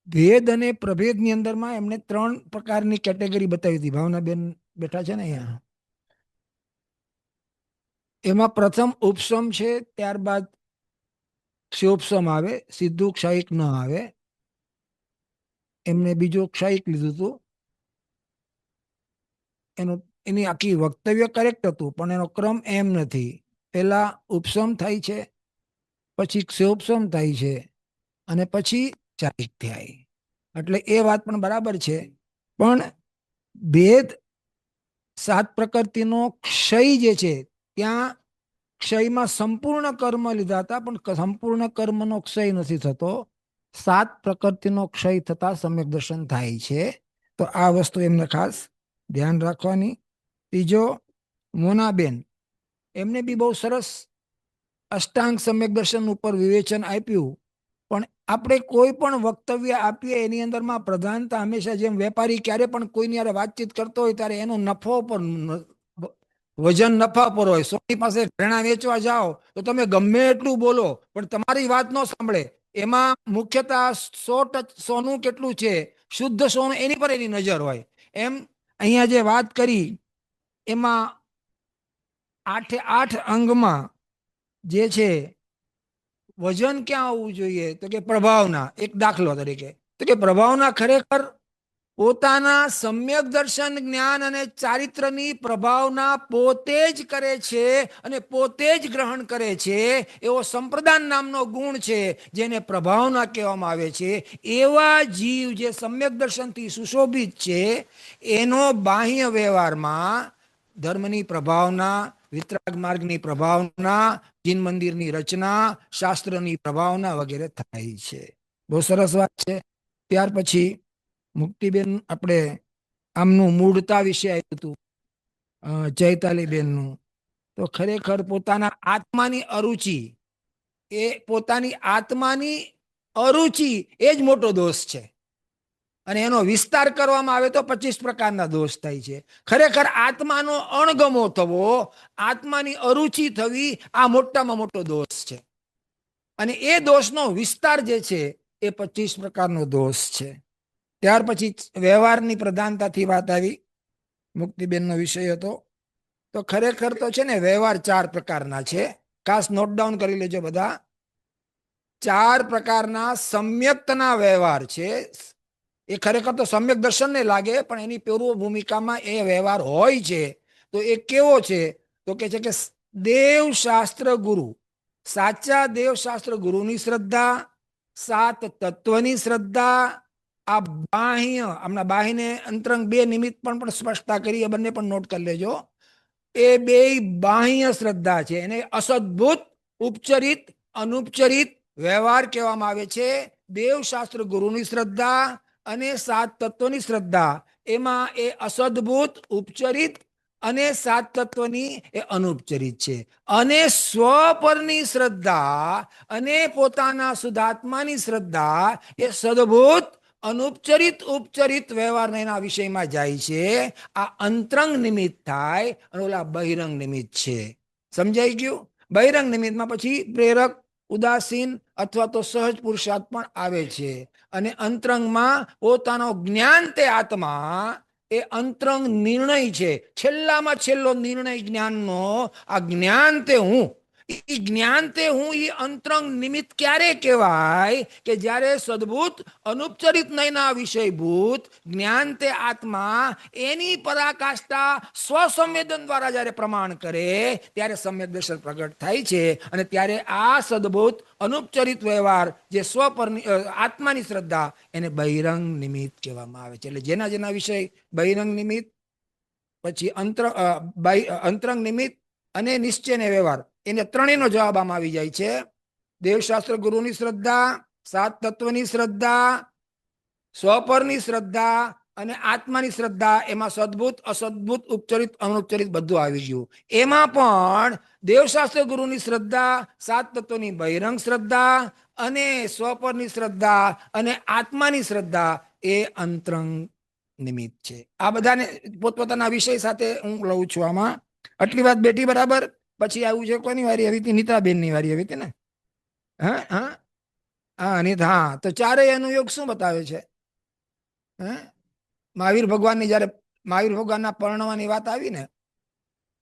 ભેદ અને પ્રભેદની અંદરમાં એમને 3 પ્રકારની કેટેગરી બતાવી હતી. ભાવનાબેન બેઠા છે ને અહીંયા. એમાં પ્રથમ ઉપસમ છે, ત્યારબાદ ક્ષયોપસમ આવે, સીધું ક્ષયિક ન આવે. એમને બીજું ક્ષયિક લીધું હતું. એની આખી વક્તવ્ય કરેક્ટ હતું, પણ એનો ક્રમ એમ નથી. પહેલા ઉપસમ થાય છે, પછી ક્ષયોપસમ થાય છે, અને પછી ક્ષયિક થાય. એટલે એ વાત પણ બરાબર છે. પણ ભેદ 7 પ્રકૃતિનો ક્ષય જે છે, ત્યાં ક્ષયમાં સંપૂર્ણ કર્મ લીધા હતા, પણ સંપૂર્ણ કર્મનો ક્ષય નથી થતો. 7 પ્રકૃતિનો ક્ષય થતા સમ્યક દર્શન થાય છે. તો આ વસ્તુ એમને ખાસ ધ્યાન રાખવાની. ત્રીજો મોનાબેન, એમને બી બહુ સરસ અષ્ટાંગ સમ્યક દર્શન ઉપર વિવેચન આપ્યું. પણ આપણે કોઈ પણ વક્તવ્ય આપીએ એની અંદરમાં પ્રધાનતા હંમેશા, જેમ વેપારી ક્યારે પણ કોઈની હારે વાતચીત કરતો હોય ત્યારે એનો નફો પર વજન નફા પર હોય. સોની પાસે ઘરેણાં વેચવા જાઓ તો તમે ગમે એટલું બોલો પણ તમારી વાત ન સાંભળે. એમાં મુખ્યતઃ 100% સોનું કેટલું છે, શુદ્ધ સોનું, એની પર એની નજર હોય. એમ અહીંયા જે વાત કરી એમાં 8 અંગમાં જે છે વજન ક્યાં આવવું જોઈએ? તો કે પ્રભાવના. એક દાખલો તરીકે તો કે પ્રભાવના ખરેખર પોતાના સમ્યક દર્શન જ્ઞાન અને ચારિત્રની પ્રભાવના પોતે જ કરે છે અને પોતે જ ગ્રહણ કરે છે. એવો સંપ્રદાન નામનો ગુણ છે જેને પ્રભાવના કહેવામાં આવે છે. એવા જીવ જે સમ્યક દર્શનથી સુશોભિત છે, એનો બાહ્ય વ્યવહારમાં ધર્મની પ્રભાવના, વિતરાગ માર્ગની પ્રભાવના, જીન મંદિરની રચના, શાસ્ત્રની પ્રભાવના વગેરે થાય છે. બહુ સરસ વાત છે. ત્યાર પછી મુક્તિબેન આપણે આમનું મૂળતા વિશે આવ્યું હતું, ચૈતાલીબેનનું. તો ખરેખર પોતાના આત્માની અરુચિ, એ પોતાની આત્માની અરુચિ એ જ મોટો દોષ છે. અને એનો વિસ્તાર કરવામાં આવે તો 25 પ્રકારના દોષ થાય છે. ખરેખર આત્માનો અણગમો થવો, આત્માની અરુચિ થવી, આ મોટામાં મોટો દોષ છે. અને એ દોષનો વિસ્તાર જે છે એ 25 પ્રકારનો દોષ છે. ત્યાર પછી વ્યવહારની પ્રધાનતાથી વાત આવી, મુક્તિબેનનો વિષય હતો. તો ખરેખર તો છે ને વ્યવહાર 4 પ્રકારના છે. ખાસ નોટ ડાઉન કરી લેજો બધા. 4 પ્રકારના સમ્યક્તના વ્યવહાર છે. એ ખરેખર તો સમ્યક દર્શન ને લાગે, પણ એની પૂર્વ ભૂમિકામાં એ વ્યવહાર હોય છે. તો એ કેવો છે? તો કે છે કે દેવશાસ્ત્ર ગુરુ, સાચા દેવશાસ્ત્ર ગુરુની શ્રદ્ધા, 7 તત્વની શ્રદ્ધા, આ બાહ્ય, હમણાં બાહ્યને અંતરંગ 2 નિમિત્ત પણ સ્પષ્ટતા કરી, એ બંને પણ નોટ કરી લેજો. એ 2 બાહ્ય શ્રદ્ધા છે. એને અસદભૂત, ઉપચરિત, અનુપચરિત વ્યવહાર કહેવામાં આવે છે. દેવશાસ્ત્ર ગુરુની શ્રદ્ધા અને 7 તત્વની શ્રદ્ધા, એમાં એ અસદભૂત, ઉપચરિત અને સાત તત્વની એ અનુપચરિત છે. અને સ્વ પરની શ્રદ્ધા અને પોતાના શુદ્ધાત્માની શ્રદ્ધા એ સદભૂત અનુપચરિત ઉપચરિત વ્યવહારના એના વિષયમાં જાય છે. આ અંતરંગ નિમિત્ત થાય અને ઓલા બહિરંગ નિમિત્ત છે. સમજાઈ ગયું? બહિરંગ નિમિત્તમાં પછી પ્રેરક, ઉદાસીન અથવા તો સહજ પુરુષાર્થ પણ આવે છે. અને અંતરંગમાં પોતાનો જ્ઞાન તે આત્મા એ અંતરંગ નિર્ણય છે. છેલ્લામાં છેલ્લો નિર્ણય જ્ઞાનનો આ જ્ઞાન તે હું, એ જ્ઞાન તે હું એ અંતરંગ નિમિત્ત ક્યારે કહેવાય કે જ્યારે સદભૂત અનુપચરિત નયના વિષયભૂત જ્ઞાન તે આત્મા એની પરાકાષ્ઠા સ્વસંવેદન દ્વારા જ્યારે પ્રમાણ કરે ત્યારે સમ્યક દર્શન પ્રગટ થાય છે. અને ત્યારે આ સદભૂત અનુપચરિત વ્યવહાર જે સ્વપરની આત્માની શ્રદ્ધા એને બહિરંગ નિમિત્ત કહેવામાં આવે છે. એટલે જેના જેના વિષય બહિરંગ નિમિત્ત, પછી અંતરંગ નિમિત્ત અને નિશ્ચયને વ્યવહાર, એને ત્રણેયનો જવાબ આમાં આવી જાય છે. દેવશાસ્ત્ર ગુરુની શ્રદ્ધા, સાત તત્વની શ્રદ્ધા, સ્વપરની શ્રદ્ધા અને આત્માની શ્રદ્ધા, એમાં સદભૂત, અસદભૂત, ઉપચરિત, અનુપચરિત બધું આવી ગયું. એમાં પણ દેવશાસ્ત્ર ગુરુની શ્રદ્ધા, સાત તત્વની બહિરંગ શ્રદ્ધા અને સ્વપરની શ્રદ્ધા અને આત્માની શ્રદ્ધા એ અંતરંગ નિમિત્ત છે. આ બધાને પોતપોતાના વિષય સાથે હું લઉં છું. આમાં આટલી વાત બેઠી બરાબર. પછી આવ્યું છે કોની વારી આવી હતી? નીતાબેન ની વારી આવી હતી ને? હા. તો ચારેય અનુયોગ શું બતાવે છે? મહાવીર ભગવાનની જયારે મહાવીર ભગવાનના પરણવાની વાત આવી ને,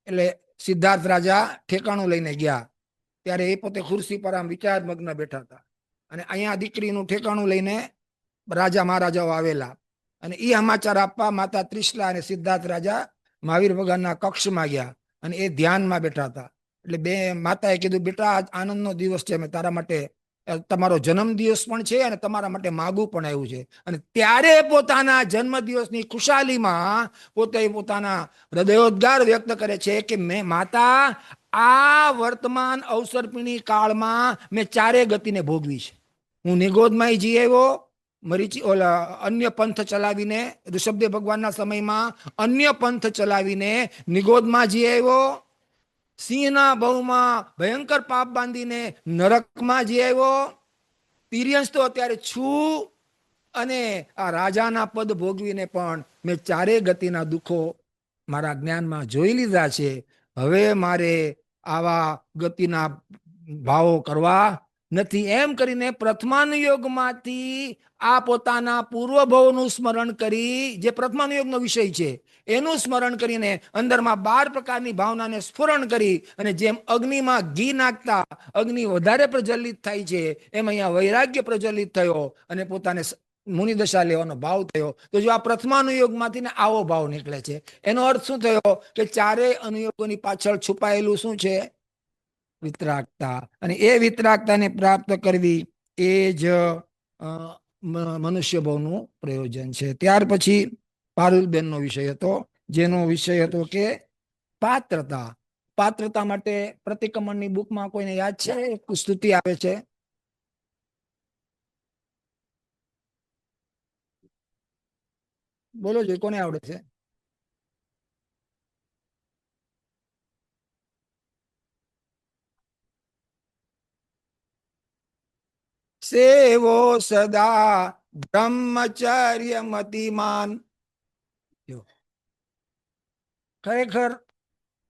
એટલે સિદ્ધાર્થ રાજા ઠેકાણું લઈને ગયા ત્યારે એ પોતે ખુરશી પર આમ વિચાર મગ્ન બેઠા હતા. અને અહીંયા દીકરીનું ઠેકાણું લઈને રાજા મહારાજાઓ આવેલા અને એ સમાચાર આપવા માતા ત્રિશલા અને સિદ્ધાર્થ રાજા મહાવીર ભગવાનના કક્ષમાં ગયા અને એ ધ્યાનમાં બેઠા હતા. એટલે બે માતાએ કીધું, બેટા આજ આનંદનો દિવસ છે, અમે તારા માટે, તમારો જન્મ દિવસ પણ છે અને તમારા માટે માગું પણ આવ્યું છે. અને ત્યારે પોતાના જન્મ દિવસની ખુશાલીમાં પોતે પોતાના હૃદયોદ્ગાર વ્યક્ત કરે છે કે મેં માતા, આ વર્તમાન અવસરપીણી કાળમાં મેં ચારે ગતિને ભોગવી છે. હું નિગોદમાં જી આવ્યો, અન્ય પંથ ચલાવીને, ઋષભદેવ ભગવાનના સમયમાં અન્ય પંથ ચલાવીને નિગોદમાં જી આવ્યો, સિંહના બહુમાં ભયંકર પાપ બાંધીને નરકમાં જઈ આવ્યો, તિર્યંશ તો અત્યારે છું, અને આ રાજાના પદ ભોગવીને પણ મેં ચારે ગતિના દુઃખો મારા જ્ઞાનમાં જોઈ લીધા છે. હવે મારે આવા ગતિના ભાવો કરવા નથી. એમ કરીને પ્રથમાનુયોગમાંથી આ પોતાના પૂર્વભવનું સ્મરણ કરી, જે પ્રથમાનુયોગનો વિષય છે એનું સ્મરણ કરીને અંદરમાં 12 પ્રકારની ભાવનાને સ્ફુરણ કરી, અને જેમ અગ્નિમાં ઘી નાખતા અગ્નિ વધારે પ્રજ્વલિત થાય છે, એમ અહીંયા વૈરાગ્ય પ્રજ્વલિત થયો અને પોતાને મુનિદશા લેવાનો ભાવ થયો. તો જો આ પ્રથમાનુયોગમાંથી ને આવો ભાવ નીકળે છે, એનો અર્થ શું થયો કે ચારેય અનુયોગોની પાછળ છુપાયેલું શું છે? વિતરાગતા. અને એ વિતરાગતાને પ્રાપ્ત કરવી એ જ મનુષ્ય ભાવનું પ્રયોજન છે. ત્યાર પછી પારુલબેનનો વિષય હતો, જેનો વિષય હતો કે પાત્રતા. પાત્રતા માટે પ્રતિક્રમણની બુકમાં કોઈને યાદ છે? સ્તુતિ આવે છે, બોલો જોઈએ, કોને આવડે છે? સેવો સદા બ્રહ્મચર્ય મતિમાન. ખરેખર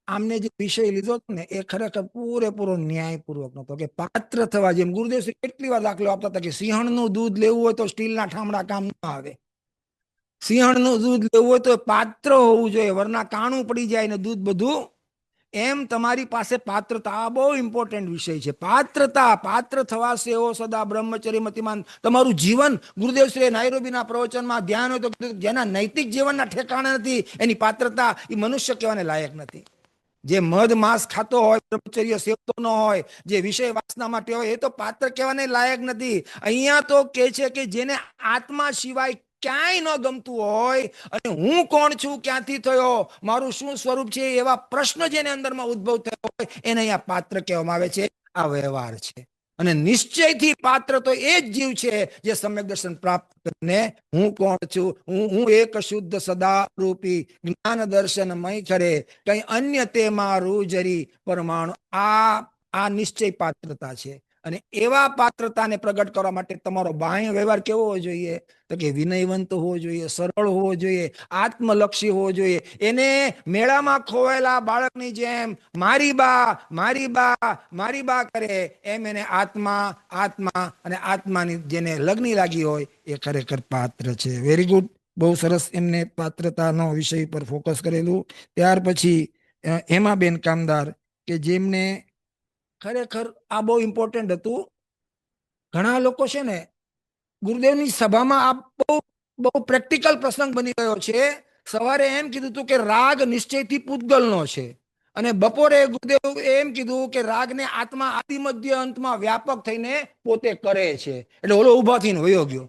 આમને જે વિષય લીધો હતો ને એ ખરેખર પૂરેપૂરો ન્યાયપૂર્વક નતો. કે પાત્ર થવા, જેમ ગુરુદેવ કેટલી વાર દાખલો આપતા હતા કે સિંહણનું દૂધ લેવું હોય તો સ્ટીલના ઠામડા કામ ન આવે. સિંહણનું દૂધ લેવું હોય તો પાત્ર હોવું જોઈએ, વરના કાણું પડી જાય ને દૂધ બધું. એમ તમારી પાસે પાત્રતા, આ બહુ ઇમ્પોર્ટન્ટ વિષય છે. પાત્રતા, પાત્ર થવા સેવો સદા બ્રહ્મચર્ય મતિમાન. તમારું જીવન, ગુરુદેવ શ્રી નાયરોબીના પ્રવચનમાં ધ્યાન હોય તો જેના નૈતિક જીવનના ઠેકાણા નથી એની પાત્રતા, એ મનુષ્ય કહેવાને લાયક નથી. જે મધ માંસ ખાતો હોય, બ્રહ્મચર્ય સેવતો ન હોય, જે વિષય વાસના માટે હોય, એ તો પાત્ર કહેવાને લાયક નથી. અહીંયા તો કે છે કે જેને આત્મા સિવાય ક્યાંય ન ગમતું હોય અને હું કોણ છું, ક્યાંથી થયો, મારું શું સ્વરૂપ છે, એવા પ્રશ્ન જેને અંદરમાં ઉદ્ભવ થયો હોય એને અહીંયા પાત્ર કહેવામાં આવે છે. આ વ્યવહાર છે. અને નિશ્ચયથી પાત્ર તો એ જ જીવ છે જે સમ્યક દર્શન પ્રાપ્ત કરીને હું કોણ છું, હું એક શુદ્ધ સદા રૂપી જ્ઞાન દર્શનમય ખરે કઈ અન્ય તે મારું જરી પરમાણુ. આ નિશ્ચય પાત્રતા છે. અને એવા પાત્રતાને પ્રગટ કરવા માટે તમારો બાહ્ય વ્યવહાર કેવો હોવો જોઈએ? તો કે વિનયવંત હોવો જોઈએ, સરળ હોવો જોઈએ, આત્મલક્ષી હોવો જોઈએ. એને મેળામાં ખોવાયેલા બાળકની જેમ મારી બા કરે એમ એને આત્મા અને આત્માની જેને લગ્ની લાગી હોય એ ખરેખર પાત્ર છે. વેરી ગુડ, બહુ સરસ એમને પાત્રતાનો વિષય પર ફોકસ કરેલું. ત્યાર પછી હેમાબેન કામદાર કે જેમને ખરેખર આ બહુ ઇમ્પોર્ટન્ટ હતું. ઘણા લોકો છે ને ગુરુદેવની સભામાં આ બહુ પ્રેક્ટિકલ પ્રસંગ બની ગયો છે. સવારે એમ કીધું હતું કે રાગ નિશ્ચયથી પૂતગલનો છે, અને બપોરે ગુરુદેવ એમ કીધું કે રાગને આત્મા આદિ મધ્ય અંતમાં વ્યાપક થઈને પોતે કરે છે. એટલે ઓલો ઉભા થઈને વયો ગયો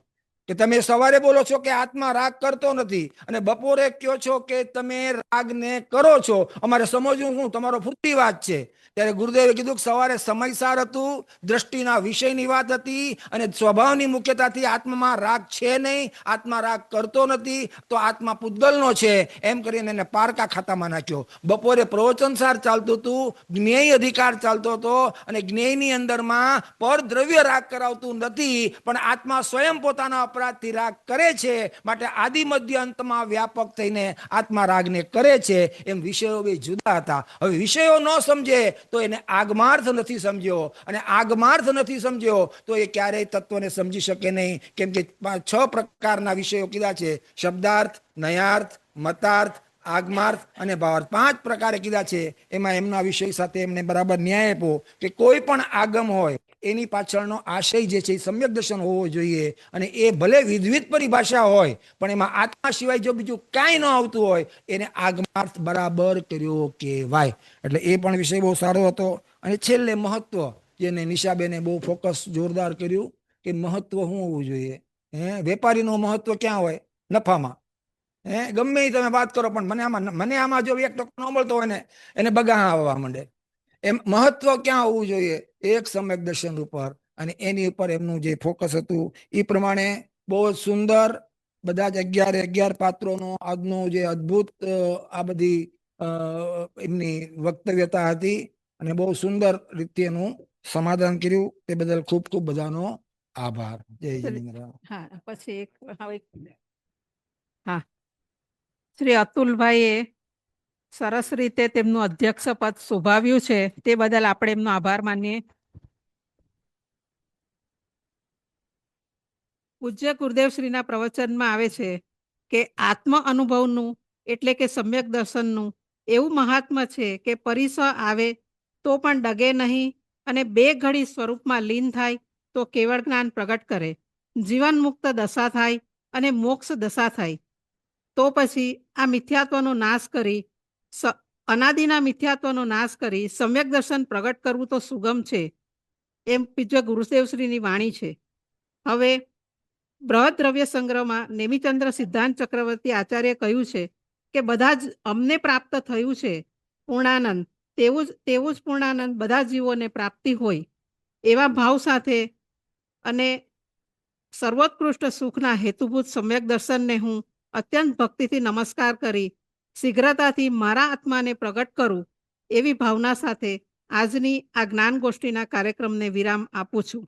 કે તમે સવારે બોલો છો કે આત્મા રાગ કરતો નથી, અને બપોરે કહો છો કે તમે રાગને કરો છો. અમારે સમજવું શું? તમારો ફૂટીવાદ છે. ત્યારે ગુરુદેવે કીધું કે સવારે સમયસાર હતું, દ્રષ્ટિના વિષયની વાત હતી, અને સ્વભાવની મુખ્યતાથી આત્મામાં રાગ છે નહીં, આત્મા રાગ કરતો નથી, તો આત્મા પૂતગલનો છે એમ કરીને એને પારકા ખાતામાં નાખ્યો. બપોરે પ્રવચનસાર ચાલતું હતું, જ્ઞેય અધિકાર ચાલતો હતો, અને જ્ઞેયની અંદરમાં પરદ્રવ્ય રાગ કરાવતું નથી, પણ આત્મા સ્વયં પોતાના અપરાધથી રાગ કરે છે, માટે આદિ મધ્ય અંતમાં વ્યાપક થઈને આત્મા રાગને કરે છે. એમ વિષયો બે જુદા હતા. હવે વિષયો ન સમજે તો એને આગમાર્થ નથી સમજ્યો, અને આગમાર્થ નથી સમજ્યો તો એ ક્યારેય તત્વને સમજી શકે નહીં. કેમ કે 6 પ્રકારના વિષયો કીધા છે: શબ્દાર્થ, નયાર્થ, મતાર્થ, આગમાર્થ અને ભાવાર્થ. 5 પ્રકારે કીધા છે. એમાં એમના વિષય સાથે એમને બરાબર ન્યાય આપ્યો કે કોઈ પણ આગમ હોય એની પાછળનો આશય જે છે એ સમ્યક દર્શન હોવો જોઈએ, અને એ ભલે વિવિધ પરિભાષા હોય પણ એમાં આત્મા સિવાય જો બીજું કાંઈ ન આવતું હોય એને આગમાર્થ બરાબર કર્યો કહેવાય. એટલે એ પણ વિષય બહુ સારો હતો. અને છેલ્લે મહત્વ, જેને નિશાબેને બહુ ફોકસ જોરદાર કર્યું કે મહત્વ શું હોવું જોઈએ. વેપારીનું મહત્વ ક્યાં હોય? નફામાં. ગમે એ તમે વાત કરો, પણ મને આમાં જો 1% ન મળતો હોય ને એને બગા આવવા માંડે. એમ મહત્વ ક્યાં હોવું જોઈએ? એક સમ્યક દર્શન ઉપર, અને એની ઉપર એમનું જે ફોકસ હતું એ પ્રમાણે બહુ જ સુંદર બધા જ 11 પાત્રોનો આજનો જે અદ્ભુત આ બધી એમની વક્તવ્યતા હતી, અને બહુ સુંદર રીતે એનું સમાધાન કર્યું. તે બદલ ખૂબ ખૂબ બધાનો આભાર. જય જિનેન્દ્ર. હા, પછી શ્રી અતુલભાઈએ સરસ રીતે તેમનું અધ્યક્ષ પદ શોભાવ્યું છે, તે બદલ આપણે એમનો આભાર માનીએ. પૂજ્ય ગુરુદેવશ્રીના પ્રવચનમાં આવે છે કે આત્મ અનુભવનું એટલે કે સમ્યક દર્શનનું એવું મહાત્મ્ય છે કે પરિસ આવે તો પણ ડગે નહીં, અને 2 ઘડી સ્વરૂપમાં લીન થાય તો કેવળ જ્ઞાન પ્રગટ કરે, જીવન મુક્ત દશા થાય અને મોક્ષ દશા થાય. તો પછી આ મિથ્યાત્વનો નાશ કરી, અનાદિના મિથ્યાત્વનો નાશ કરી સમ્યક દર્શન પ્રગટ કરવું તો સુગમ છે, એમ પૂજ્ય ગુરુદેવશ્રીની વાણી છે. હવે બૃહદ દ્રવ્ય સંગ્રહમાં નેમિચંદ્ર સિદ્ધાંત ચક્રવર્તી આચાર્ય કહ્યું છે કે બધા જ અમને પ્રાપ્ત થયું છે પૂર્ણાનંદ, તેવું જ પૂર્ણાનંદ બધા જીવોને પ્રાપ્તિ હોય, એવા ભાવ સાથે અને સર્વોત્કૃષ્ટ સુખના હેતુભૂત સમ્યક દર્શનને હું અત્યંત ભક્તિથી નમસ્કાર કરી શીઘ્રતાથી મારા આત્માને પ્રગટ કરું એવી ભાવના સાથે આજની આ જ્ઞાન ગોષ્ઠીના કાર્યક્રમને વિરામ આપું છું.